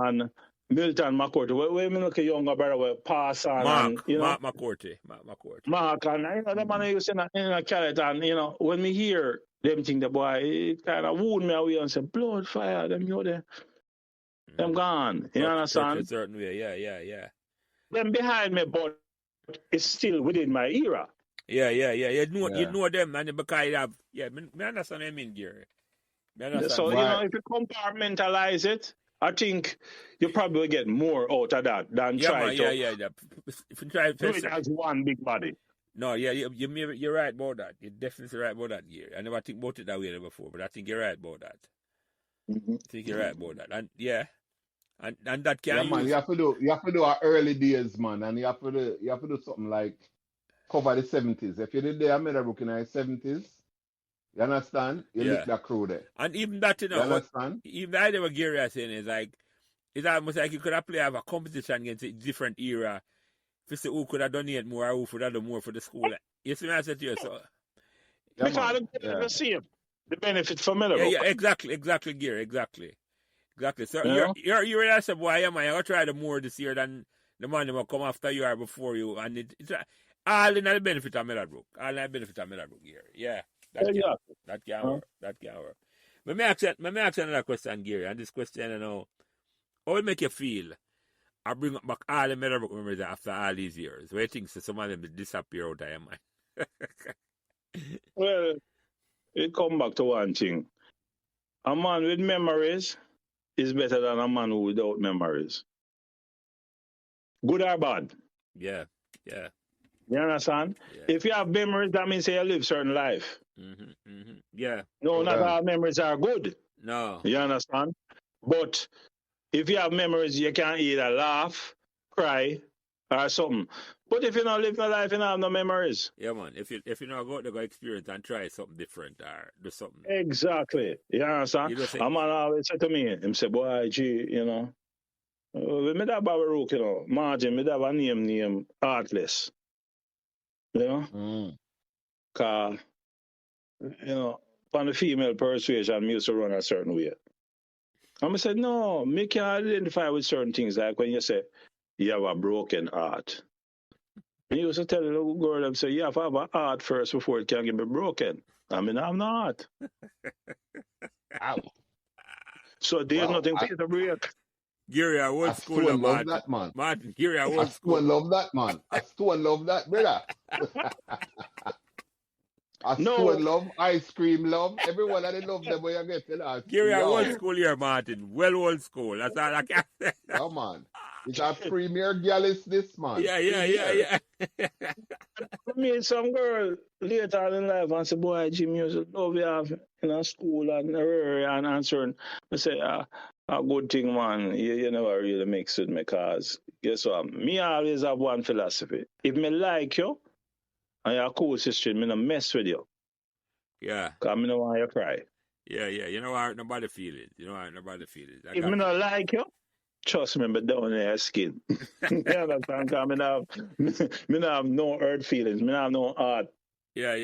and Milton McCourt. Where me look a younger brother will pass on and you know. Mark McCourty. Mark and you know them man used in a carrot and you know when me hear them thing the boy it kind of wound me away and say blood fire them you there. Them gone. You understand? A certain way, yeah. Them behind me, but it's still within my era. Yeah. You know them, and because you have, me understand what I mean, Gary. So, you know, if you compartmentalize it, I think you probably will get more out of that than try to If you try do it as one big body. No, you're right about that. You're definitely right about that, Gary. I never think about it that way before, but I think you're right about that. Mm-hmm. I think you're right about that. And and that can Yeah, man. You have to do our early days, man, and you have to do something like cover the 70s. If you did there, Meadowbrook in the 70s, you understand? You lick that crew there. And even that, you know, you understand? Even the idea what Gary is saying is like, it's almost like you could have a competition against a different era. If you say who could have done it more, or who could have done more for the school. You see what I said to you? So, because the same. The benefit for Meadowbrook. Yeah, exactly, Gary, exactly. So you're really a boy, yeah, man. You're going to try the more this year than the man will come after you or before you. And it's all in the benefit of Meadowbrook. All in the benefit of Meadowbrook here. Yeah. That can work. Let me ask you another question, Gary. And this question, you know, how will it make you feel? I bring back all the Meadowbrook memories after all these years. Where you think so some of them disappear out of your mind? Well, it come back to one thing. A man with memories is better than a man without memories. Good or bad? Yeah. You understand? Yeah. If you have memories, that means you live certain life. Yeah. No, not all memories are good. No. You understand? But if you have memories, you can either laugh, cry, or something. But if you don't live your life, you don't have no memories. Yeah, man. If you not go to go experience and try something different or do something. Exactly. You understand? A man always say to me, him say, boy, gee, you know, me that have a rook, you know, margin, me that have a name Heartless. You know? Because, you know, on the female persuasion, me used to run a certain way. And I said, no, me can identify with certain things, like when you say, you have a broken heart. And you used to tell the little girl, them say, you have to have a heart first before it can get broken. I mean, I'm not. Ow. So there's nothing for you to break. Gary, I was school of love that man. Martin, Gary, I was school. I love that man. I still love that, brother. I still love ice cream, love everyone that they love them when you get to that. Gary, I old school here, Martin. Well, old school. That's all I can say. Come on. It's a premier gallus this man. Yeah. I meet some girl later on in life and say, boy, Jimmy, you love you have in school and answering. I say, a good thing, man. You never really mix with me because guess what? Me always have one philosophy. If me like you and you're cool sister, me no mess with you. Yeah. Because me no want you to cry. Yeah. You know how nobody feel it. If me not like you, trust me, but down in your skin. You understand? Because me not have no hurt feelings. Me not have no heart. Yeah.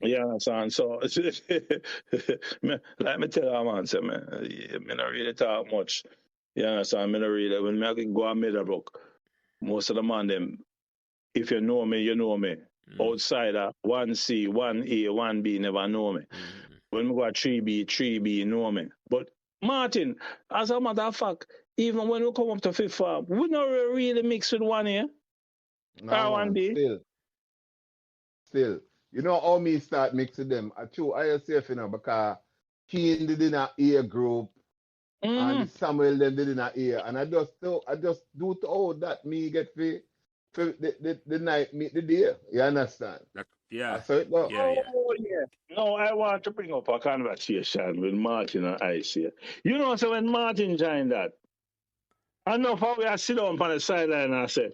Yeah, son. So, like me tell our man, say, man, me not really talk much. You understand? Me not really. When me go on Meadowbrook, most of the man them, if you know me, you know me. Outsider, 1C, 1A, 1B never know me. When we go 3B, 3B know me. But Martin, as a matter of fact, even when we come up to fifth form, we not really mix with 1A No, or man, 1B. still. You know how me start mixing them? I choose ISF, you know, because Keen did in a A group and Samuel them did in a A. And I just do to all that me get for the night meet the day. You understand? Yeah. I saw it go. Yeah, yeah. Oh, yeah. No, I want to bring up a conversation with Martin and Ice here. You know, so when Martin joined that, I know how we sit down on the sideline and I said,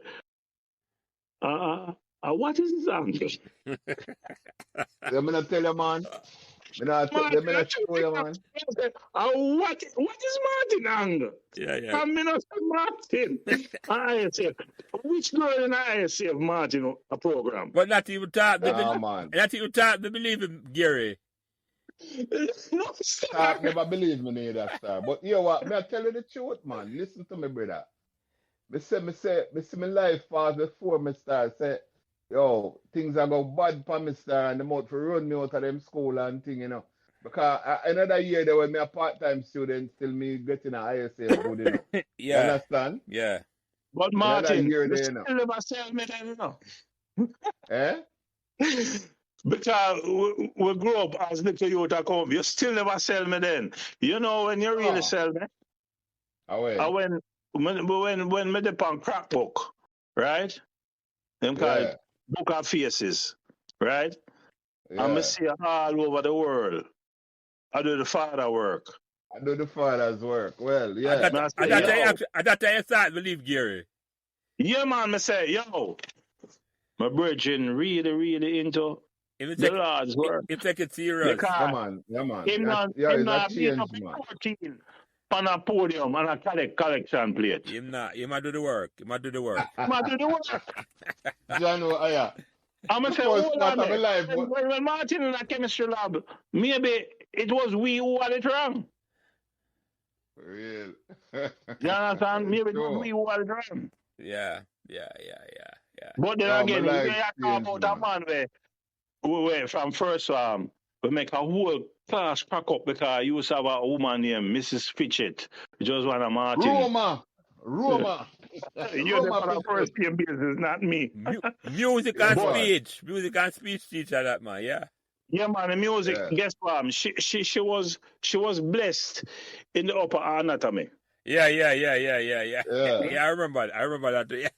what is this angle? I'm gonna tell you, man. Martin, I'm gonna show you, man. what is Martin angle? Yeah, yeah. I'm not Martin. I said, which girl in I say Martin a program? But not even talk. Man. Not even talk. They believe him, Gary. No, Star never believe me neither, Star. But you know what? Me I tell you the truth, man. Listen to me, brother. Me see my life fast before me start say, yo, things are go bad for me, Star, and the mouth for run me out of them school and thing, you know. Because another year there when me a part-time student, still me getting a ISF good, you know. Yeah. You understand? Yeah. But Martin, year you there, still never sell me then, you know. Eh? Because we grew up as little youth at home. You still never sell me then. You know when you really sell me? When me dip on crack book, right? Them call it Book of Faces, right? Yeah. And me see all over the world. I do the father work. I do the father's work. Well, yeah. At that time, you start believe Gary. Yeah, man, me say, yo, my brethren really into the Lord's work. If take it serious. Yeah, man. Him not being up in 14 on a podium and a collection plate. He might do the work. He might do the work. John, yeah. I'm going to say, hold on, when Martin in the chemistry lab, maybe it was we who had it wrong. For real. You understand? Maybe it was we who had it wrong. Yeah. But then again, you talk about a man where from first we make a whole class crack up because you used to have a woman named Mrs. Fitchett, just one of Martin. Roma. You're the first team business, not me. Music and speech teacher, that man, yeah. Yeah, man, the music, guess what? She was blessed in the upper anatomy. Yeah. I remember that. Yeah.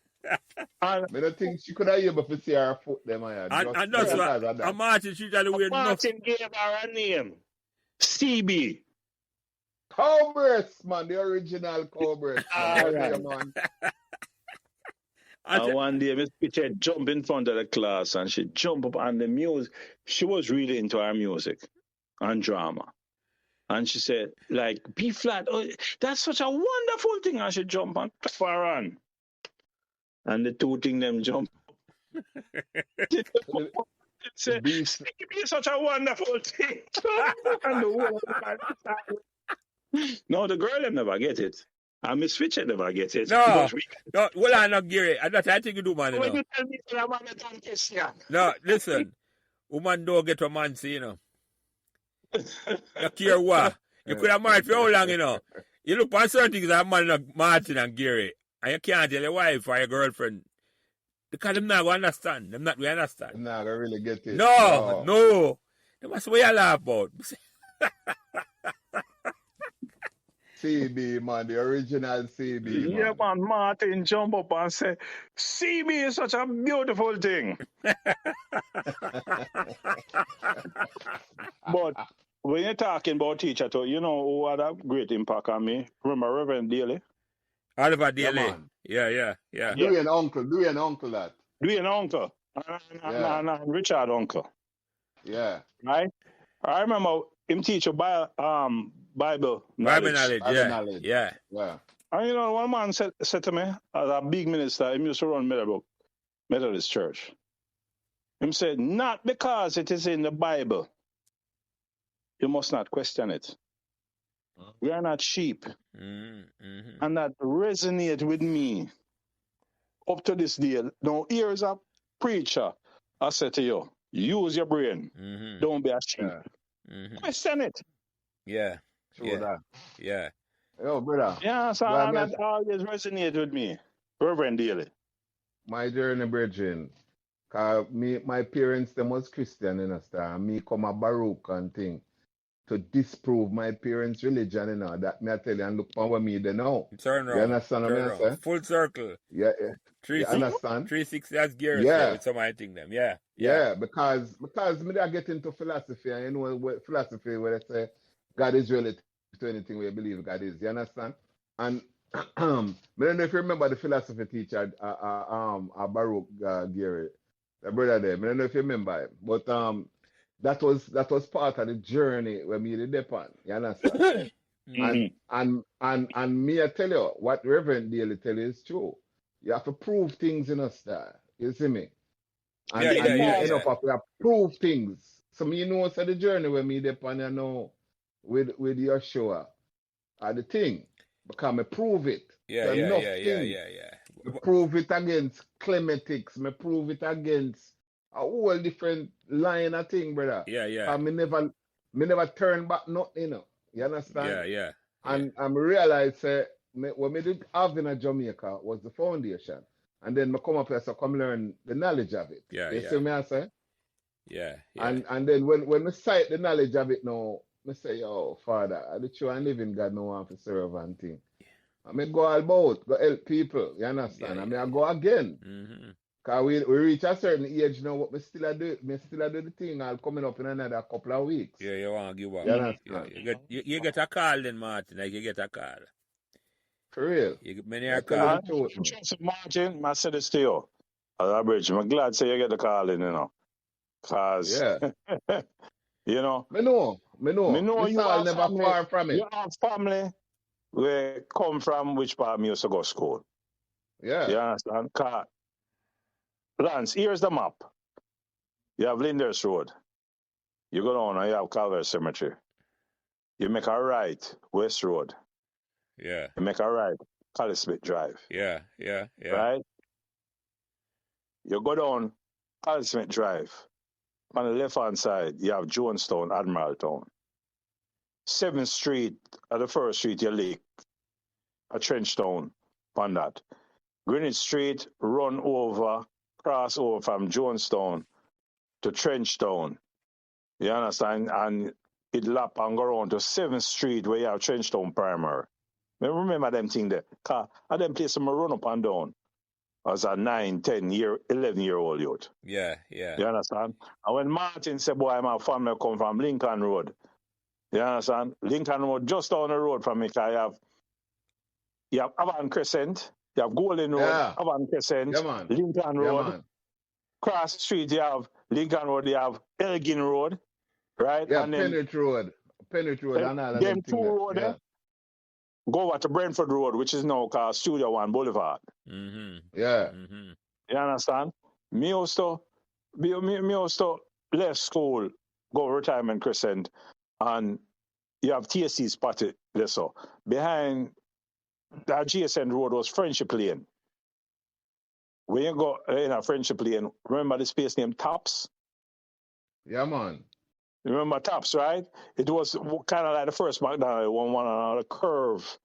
I don't think she could have able to see her foot them. And that's what. And Martin, she got to wear Martin gave her a name. CB. Cowbreast, man, the original Cowbreast. Man. And one day, Miss Pitcher jumped in front of the class and she jumped up on the music. She was really into her music and drama. And she said, like, B flat, oh, that's such a wonderful thing. And she jumped on far on. And the two things them jump. Say, B is such a wonderful thing. No, the girl never get it. And Miss Fitcher never get it. No, well, I'm not Gary. I think you do, man. When you tell me that man don't kiss you. No, listen. Woman don't get a man, see, you know. You care what? You could have married for how long, you know. You look for certain things that man like Martin and Gary. And you can't tell your wife or your girlfriend. Because them not going to understand. Them not going to understand. Them not going to really get it. No. That's what you laugh about. CB, man, the original CB. Yeah, man, Martin jump up and say, CB is such a beautiful thing. But when you're talking about teacher, too, you know who had a great impact on me? Remember Reverend Daly? Oliver Daly. Yeah. Do an uncle that. Do an uncle. And Richard uncle. Yeah. Right? I remember him teach Bible knowledge. Yeah. And you know, one man said to me, as a big minister, he used to run Meadowbrook Methodist Church. Him said, not because it is in the Bible. You must not question it. We are not sheep. Mm-hmm. And that resonate with me up to this day. Now, here's a preacher. I said to you, use your brain. Mm-hmm. Don't be a sheep. Yeah. Mm-hmm. Question it. Yeah. True Yeah. that. Yeah. Yo, brother. Yeah, so Glad and me that always resonate with me. Reverend Daly. my journey, brethren. Cause my parents, them was Christian, you understand? And me come a Baruch and thing to disprove my parents' religion, you know. That me I tell you, and look for what me they know. Turn You around. understand what I say? Full circle. Yeah, yeah. You 360. understand? 360 as Gary Yeah. said with some I think them. Yeah. Yeah, because me I get into philosophy, and you know what philosophy where they say God is relative to anything we believe God is. You understand? And I don't know if you remember the philosophy teacher, Baruch Gary, the brother there. I don't know if you remember him, but that was part of the journey when me did depend. You understand? And me I tell you what Reverend Daly tell you is true. You have to prove things in a style. You see me? And me end up have to prove things. So me know so the journey when me depend you know with Yeshua are the thing. Because me prove it. Yeah. Me prove it against clematics. Me prove it against a whole different line of thing, brother. Yeah. And me never turn back nothing, you know. You understand? Yeah. And I realize what me did have in Jamaica was the foundation. And then I come up here so come learn the knowledge of it. You see me I say? Yeah. And then when I cite the knowledge of it now, I say, yo, Father, I the true and living God no want to serve and thing. I may go all about, go help people, you understand? I mean I go again. Mm-hmm. Cause we reach a certain age now, what me still do the thing I'll coming up in another couple of weeks. Yeah, you want to give up. You understand? You get a call then, Martin, like you get a call. For real. You get many a call. Martin, I said this to you. Bridge, I'm glad to say you get the call in, you know. Cause you know. Me know You are are never family, far from it. You have family where come from which part me used to go to school. Yeah. You understand? Cause Lance, here's the map. You have Linders Road. You go down and you have Calvary Cemetery. You make a right, West Road. Yeah. You make a right, Collie Smith Drive. Yeah. Right? You go down Collie Smith Drive. On the left-hand side, you have Jonestown, Admiraltown. 7th Street, at the first street, you lick a Trenchtown on that. Greenwich Street, cross over from Jonestown to Trenchtown. You understand? And it lap and go around to 7th Street where you have Trenchtown Primary. Remember them thing there. Cause I them place them run up and down as a 9, 10 year, 11-year-old youth. Yeah. You understand? And when Martin said, boy, my family come from Lincoln Road. You understand? Lincoln Road, just down the road from me, you have Avon Crescent, you have Golden Road, Avon Crescent, Lincoln Road. Cross the street, you have Lincoln Road, you have Elgin Road, right? Yeah, and then Penrith Road, and all of them two road go over to Brentford Road, which is now called Studio One Boulevard. Mm-hmm. Yeah. Mm-hmm. You understand? Me also left school, go Retirement Crescent, and you have TSC spotted there. So behind that GSN Road was Friendship Lane. When you go in a Friendship Lane, remember the space named Tops? Yeah, man. You remember Tops, right? It was kind of like the first McDonald's, one on a curve.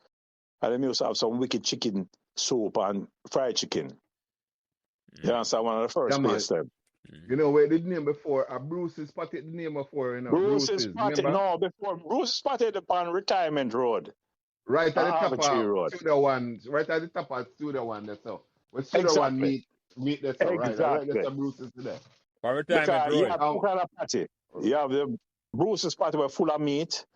And they used to have some wicked chicken soup and fried chicken. Mm-hmm. You understand? One of the first place there. You know where the name before? Bruce's spotted the name before, you know. Bruce's spotted, no, before Bruce spotted upon Retirement Road. Right at the top of Road. Studio One, right at the top of Studio One there, so. When Studio One meet there, so right there's a Bruce's there. Retirement Road. You have two kind of party. You have the Bruce's party were full of meat.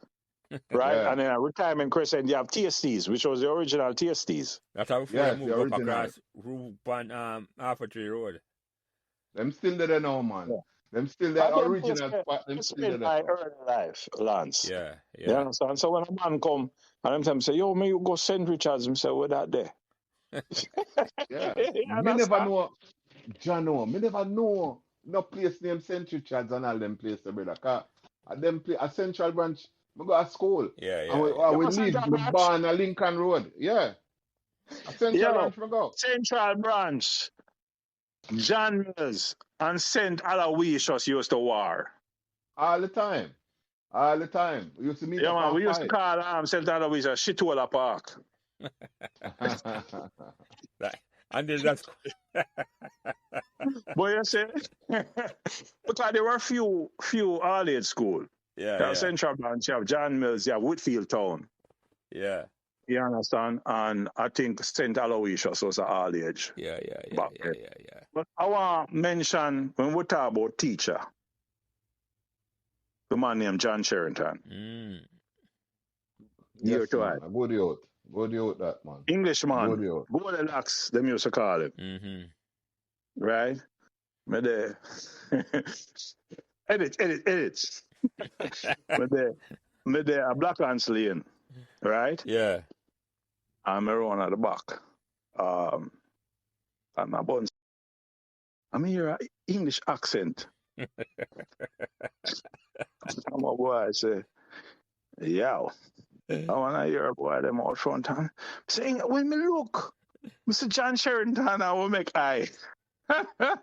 Right? Yeah. And then at Retirement Crescent, you have TSTs, which was the original TSTs. That's how before they moved up across Roof and Alpha Tree Road. Them still there now, man. Yeah. Them still the original spot. Them still there. My early life, Lance. Yeah. You understand? So when a man come, and them say, yo, me you go St. Richard's, me say, where that there? Yeah. Me never know, Jano, me never know no place named St. Richard's and all them places, brother. Cause a Central Branch, I go to school. Yeah, And yeah, yeah. we Central live, we Branch? born on Lincoln Road. Yeah. A Central Yo, Branch, I go. Central Branch, John Mills, and St. Aloysius used to war. All the time. All the time. We used to meet Yeah, up man, and we used to fight. call St. Aloysius Shitola Park. Like, and then that's But you see, because there were few all-age school. You yeah, have yeah, Central Branch, you have John Mills, you have Whitfield Town. yeah, You understand? And I think St. Aloysius was an all-age yeah, yeah, yeah, back yeah, then. yeah, yeah. But I want to mention, when we talk about teacher, the man named John Sherrington. Year Yes, to man. eye. Good youth. Good youth, that man. Englishman. Good youth. Golden locks, them used to call him. Right? Me there. edit. me there, a Black Ants Lane. Right? Yeah. I'm around at the back. And my buns. I mean, you're an English accent. I'm a boy, I say, yo. I want to hear a boy them out front. And saying, when me look, Mr. John Sherrington, I will make eye. I'm going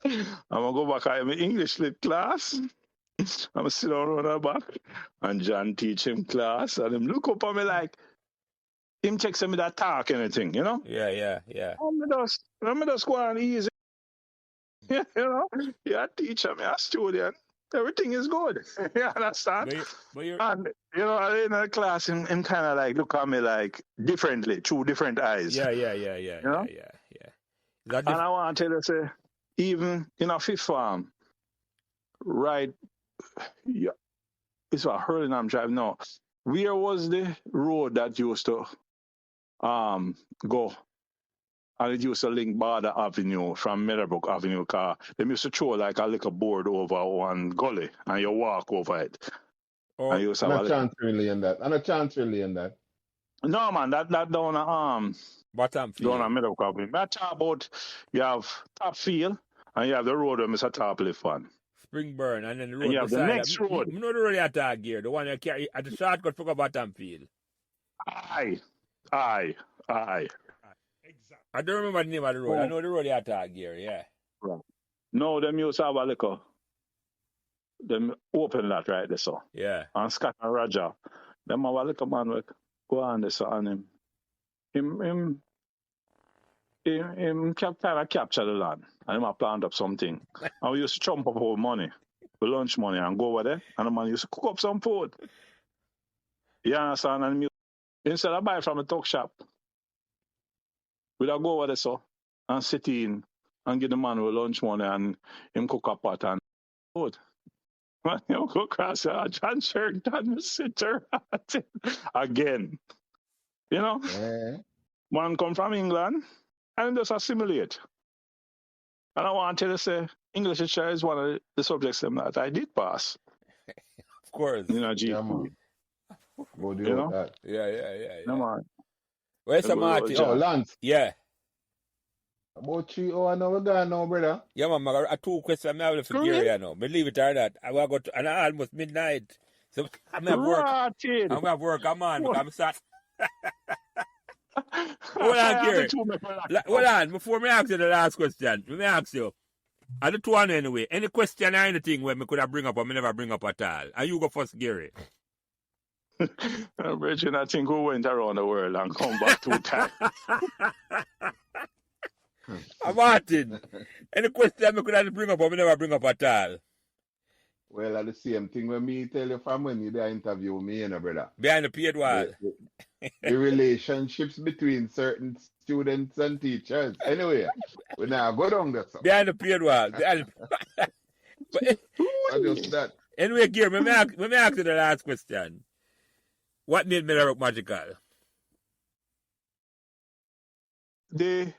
to go back to my English lit class. I'm going to sit down on the back. And John teach him class. And him look up at me like, him checks me that talk anything, you know? Yeah, yeah, yeah. I'm just go on easy. You know? You're a teacher, me a student. Everything is good. You understand? And, you know, in the class, him kind of like look at me like differently, through different eyes. Yeah. You know? Yeah. And I want to tell you, say, even in a fifth farm, right, yeah, it's what Hurlingham Drive now. Where was the road that used to go? And it used to link Border Avenue from Meadowbrook Avenue car. They used to throw like a little board over one gully and you walk over it. Oh, and you used to have a chance really in that. And a chance really in that. No man, that down bottom field. Down Meadowbrook Avenue. I talk about you have top field and you have the road where Mr. Top lift on. Springburn and then the road. And you have the next road. You know the road you attack here, the one you carry at the shortcut for bottom field. Aye. Exactly. I don't remember the name of the road. I know the road you attack here, yeah. Right. No, them used to have a little, them open that right there, so. Yeah. And Scott and Roger, them have a little man with go on there, so, and him kind of capture the land, and him a plant up something. And we used to chump up our money, the lunch money, and go over there, and the man used to cook up some food. You understand? And instead of buy from a tuck shop, we'd go over there, so, and sit in and give the man with lunch money and him cook a pot and food. Man, you go across John Sherrington sit there again. You know? Yeah. Man come from England and just assimilate. And I want to tell you, say, English literature is one of the subjects that I did pass. Of course. You know, GP. Yeah, man. Good you know? That. Yeah. No, man. Where's the Martin? Oh, Lance. Yeah. About 3 hours now, we're gone now, brother. Yeah, man, I got 2 questions I have to figure here now. Believe it or not. I will go to almost midnight. So I'm at work. I'm at work. I'm on. I'm sat. Hold on, Gary. Hold on. Before me ask you the last question, let me ask you. I do 2 one anyway. Any question or anything where me could have bring up or me never bring up at all? And you go first, Gary. Bridget, I think we went around the world and come back 2 times. Martin, any question I could have bring up or me never bring up at all? Well, at the same thing when me tell you from when you there interview me, you know, brother. Behind the paid wall. The relationships between certain students and teachers. Anyway, we now go down there. So. Behind the paid wall. Just that. Anyway, Gary, let me ask you the last question. What made Meadowbrook magical? The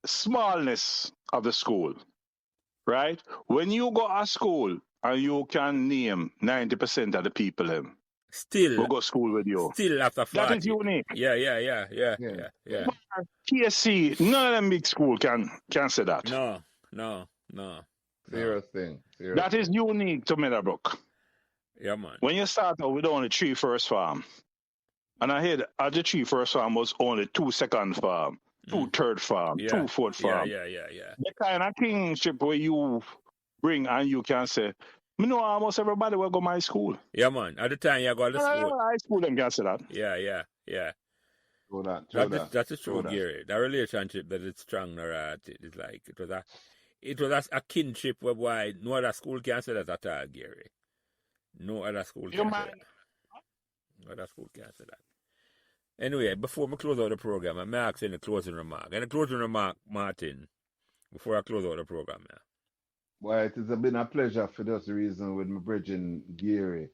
smallness of the school, right? When you go to school and you can name 90% of the people still who go to school with you. Still after 40. That is unique. Yeah. TSC, none of them big school can say that. No. No. Serious thing. Serious That is thing. unique to Meadowbrook. Yeah, man. When you start out with only 3 first farm, and I heard at the 3 first farm was only 2 second farm, 2 third farm, Yeah. 2 fourth farm. Yeah. The kind of kingship where you bring and you can say, me know almost everybody will go my school. Yeah, man. At the time you go to school. High school them can say that. Yeah. True that. That's a true, True that. Gary. The relationship that it's strong or it's like it was a kinship whereby no other school can say that at all, Gary. No other school can say that. No other school can say that. Anyway, before we close out the program, I'm asking a closing remark. And a closing remark, Martin, before I close out the program now. Well, it has been a pleasure for this reason with my bridging Gary.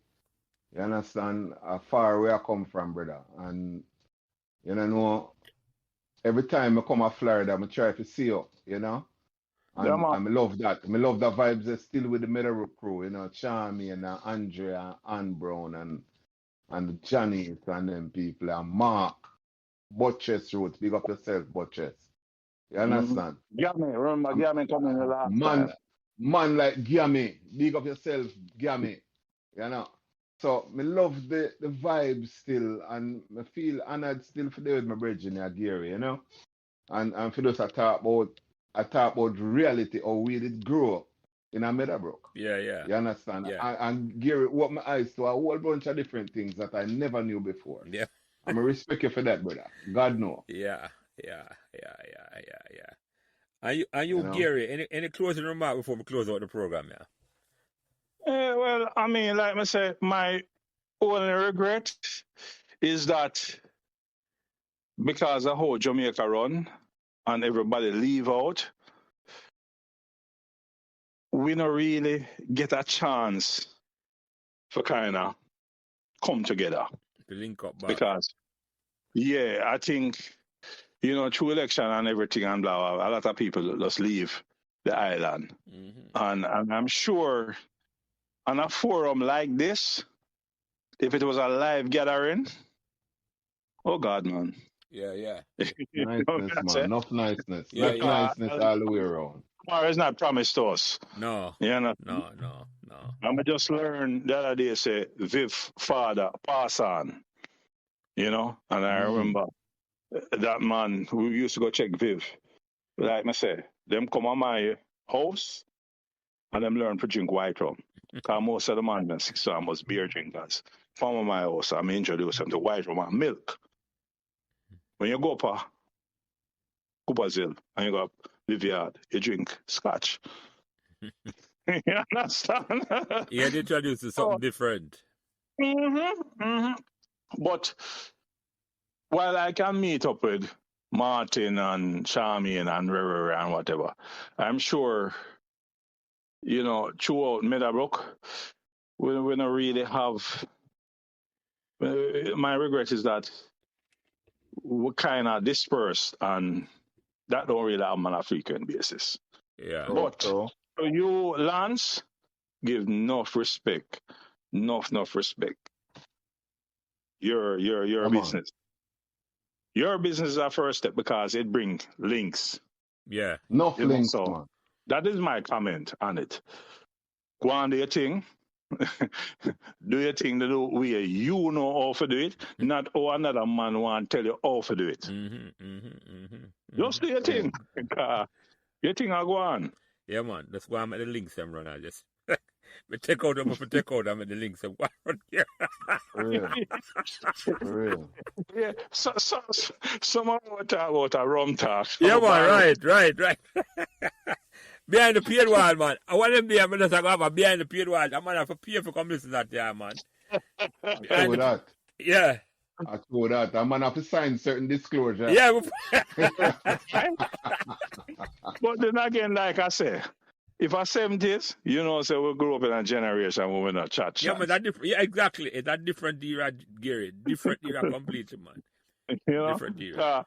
You understand how far where I come from, brother. And you know, every time I come to Florida, I try to see you, you know. And I love that. I love the vibes that's still with the Meadowbrook crew, you know, Charmy and Andrea, Ann Brown and Johnny and them people, and Mark, Butchess Roots, big up yourself, Butchess. You understand? Gammy, remember Gammy coming the last time. Man like Gammy, big up yourself, Gammy. You know? So, me love the vibe still, and I feel honored still for there with my brethren here, Gary, you know? And for those I talk about reality, how we did grow up in a Meadowbrook. Yeah. You understand? Yeah. And Gary opened my eyes to a whole bunch of different things that I never knew before. Yeah. I'm a respect you for that, brother. God know. Yeah. And you know? Gary, any closing remark before we close out the program, yeah? Well, I mean, like I said, my only regret is that because the whole Jamaica run and everybody leave out, we don't really get a chance for kind of come together. To link up back. Because, yeah, I think, you know, through election and everything and blah, blah, a lot of people just leave the island. And I'm sure on a forum like this, if it was a live gathering, oh God, man. Yeah. Niceness, man. Enough niceness. Yeah, niceness all the way around. Tomorrow is not promised to us. No. You know? No. I just learned the other day, say, Viv father pass on. You know? And I remember that man who used to go check Viv. Like I say, them come on my house and them learn to drink white rum. Because most of the man, so I must beer drinkers. Come on my house, I'm introduce them to white rum and milk. When you go up Coopersville and you go up Livyard, you drink scotch. You understand? Yeah, they introduce to something different. But while I can meet up with Martin and Charmy and Rere and whatever, I'm sure, you know, throughout Meadowbrook, we don't really have. My regret is that we kind of dispersed and that don't really happen on a frequent basis. Yeah. But to you, Lance, give enough respect. Enough respect. Your business. Your business is our first step because it brings links. Yeah. Enough links, so man. that is my comment on it. Go on, do your thing. Do your thing the way you know how to do it, not how another man want to tell you how to do it. Just do your thing. Your thing will go on. Yeah, man. That's why I'm at the links them run. I just take out them at the links them run here. For real. Yeah. So someone will talk about a rum talk. Yeah, man. Right. Behind the paid wall, man. I want them there, but just have a behind the paid wall. I'm gonna have to pay for come listen to that there, man. I told that. Yeah. I told that. I'm gonna have to sign certain disclosure. Yeah. But then again, like I say, if I 70s, you know, so we grew up in a generation where we're not chat. Yeah, but that different. Yeah, exactly. It's that different era, Gary. Different era completely, man. You know? Different era.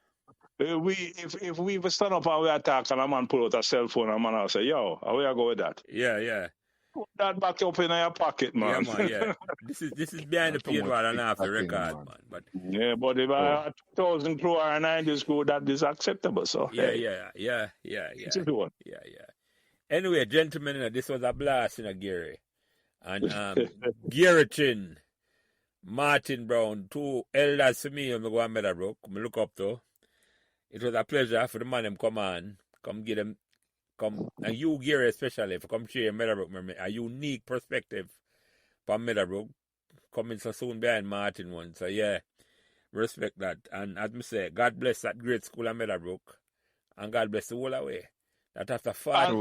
If we stand up and we attack and a man pull out a cell phone and a man will say, yo, how we go with that? Yeah. Put that back up in your pocket, man. Yeah, man, yeah. This is behind the paid wall and after the record, man. But yeah, but if I had 2,000 crore and 90 school, that is acceptable. So yeah. It's a good one. Yeah. Anyway, gentlemen, this was a blast, Gary. And Gary Chin, Martin Brown, two elders to me, I'm going to Meadowbrook. I look up to. It was a pleasure for the man them come on. Come get them. Come, and you, Gary, especially, for come share Meadowbrook, a unique perspective from Meadowbrook. Coming so soon behind Martin one. So, yeah, respect that. And as I say, God bless that great school of Meadowbrook. And God bless the whole away. That after five.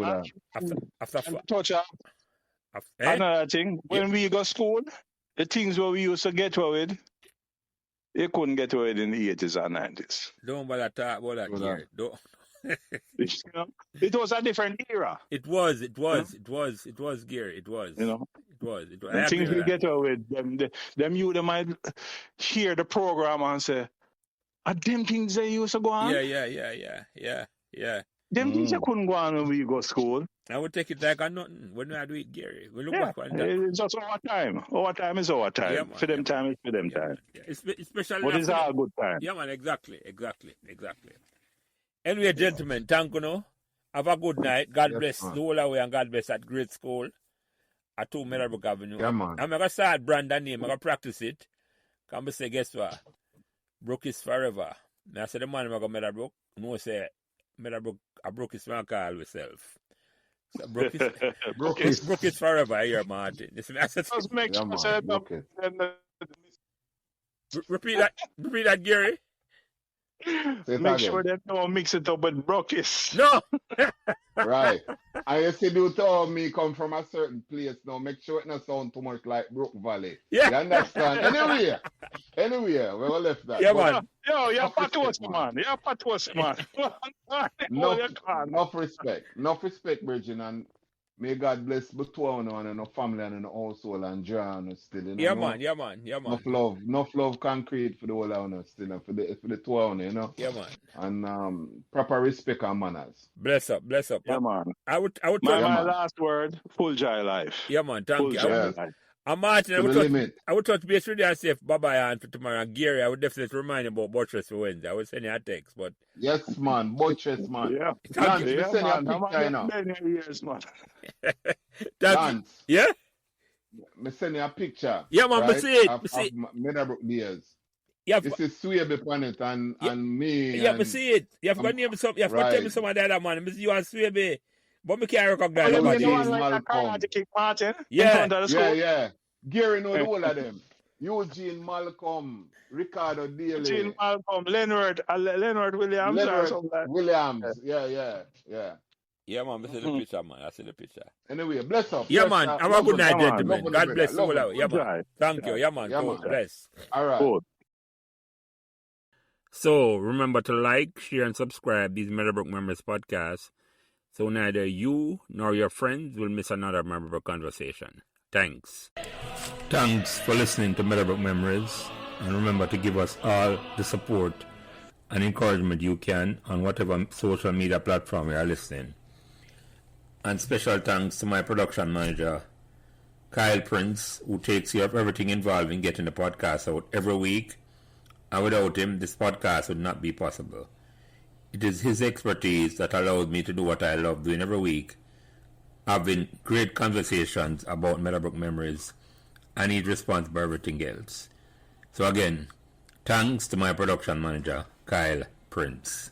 Another thing, when we go school, the things where we used to get away with, you couldn't get away in the 80s and 90s. Don't bother talk about that, Gary. Don't. It was a different era. It was, Gary. It was. It was. The things we get away with, them you they might hear the program and say, are them things they used to go on? Yeah. Them things you couldn't go on when we go to school. I would take it like a nothing when I do it, Gary. We look back on that. It's just our time. Our time is our time. Yeah, man, for them time is for them time. Yeah. Especially but it's our good time. Yeah, man, exactly. Anyway, gentlemen, thank you. No? Have a good night. God bless the whole away and God bless that great school at 2 Meadowbrook Avenue. Yeah, man. I'm going to start brand name. I'm going to practice it. Come and say, guess what? Brook is forever. Now, I say the man I'm going to Meadowbrook. No, say Meadowbrook, I broke his man call myself. So Brook is forever. I hear Martin. Repeat that, Gary. Make sure they don't mix it up with Brookis. No. Right. And you see, you told me come from a certain place now. Make sure it not sound too much like Brook Valley. Yeah. You understand? Anyway, we will left that. Yeah, man. Yo, you're patosi, man. Enough respect, Virgin, and may God bless both two and our family and our household and John still. You know, Yeah, man. Enough love concrete for the whole of us still, for the two of us, you know. Yeah, man. And proper respect and manners. Bless up. Yeah, man. I would tell my last word, full joy life. Yeah, man. Thank you. Yes. And Martin, I would touch base with you and say bye-bye and for tomorrow. And Gary, I would definitely remind you about Buttress for Wednesday. I would send you a text, but... Yes, man. Buttress, man. Yeah. Lance, yeah, send you a man. picture, you know. Years, man. Lance. Yeah? Me send you a picture. Yeah, man, right, me see it. of Meadowbrook days. Yeah, this is Swaby on it and me. Yeah, and, me see it. You have to name some. You have to tell me some of the other man. Me see you and Swaby. But me can't recognize nobody. Yeah. Gary know the whole of them. Eugene, Malcolm, Ricardo Daly. Eugene, Malcolm, Leonard Williams. Williams. Yeah. Yeah, man, I see the picture, man. I see the picture. Anyway, bless up. Yeah, man. Have a good night, gentlemen. God bless you all. Yeah, man. Right. Thank you. Yeah, man. Bless. All right. Good. So, remember to like, share, and subscribe these Meadowbrook Memories podcasts so neither you nor your friends will miss another Meadowbrook conversation. Thanks. Thanks for listening to Meadowbrook Memories. And remember to give us all the support and encouragement you can on whatever social media platform you are listening. And special thanks to my production manager, Kyle Prince, who takes care of everything involved in getting the podcast out every week. And without him, this podcast would not be possible. It is his expertise that allows me to do what I love doing every week, having great conversations about Meadowbrook Memories, and he's responsible for everything else. So again, thanks to my production manager, Kyle Prince.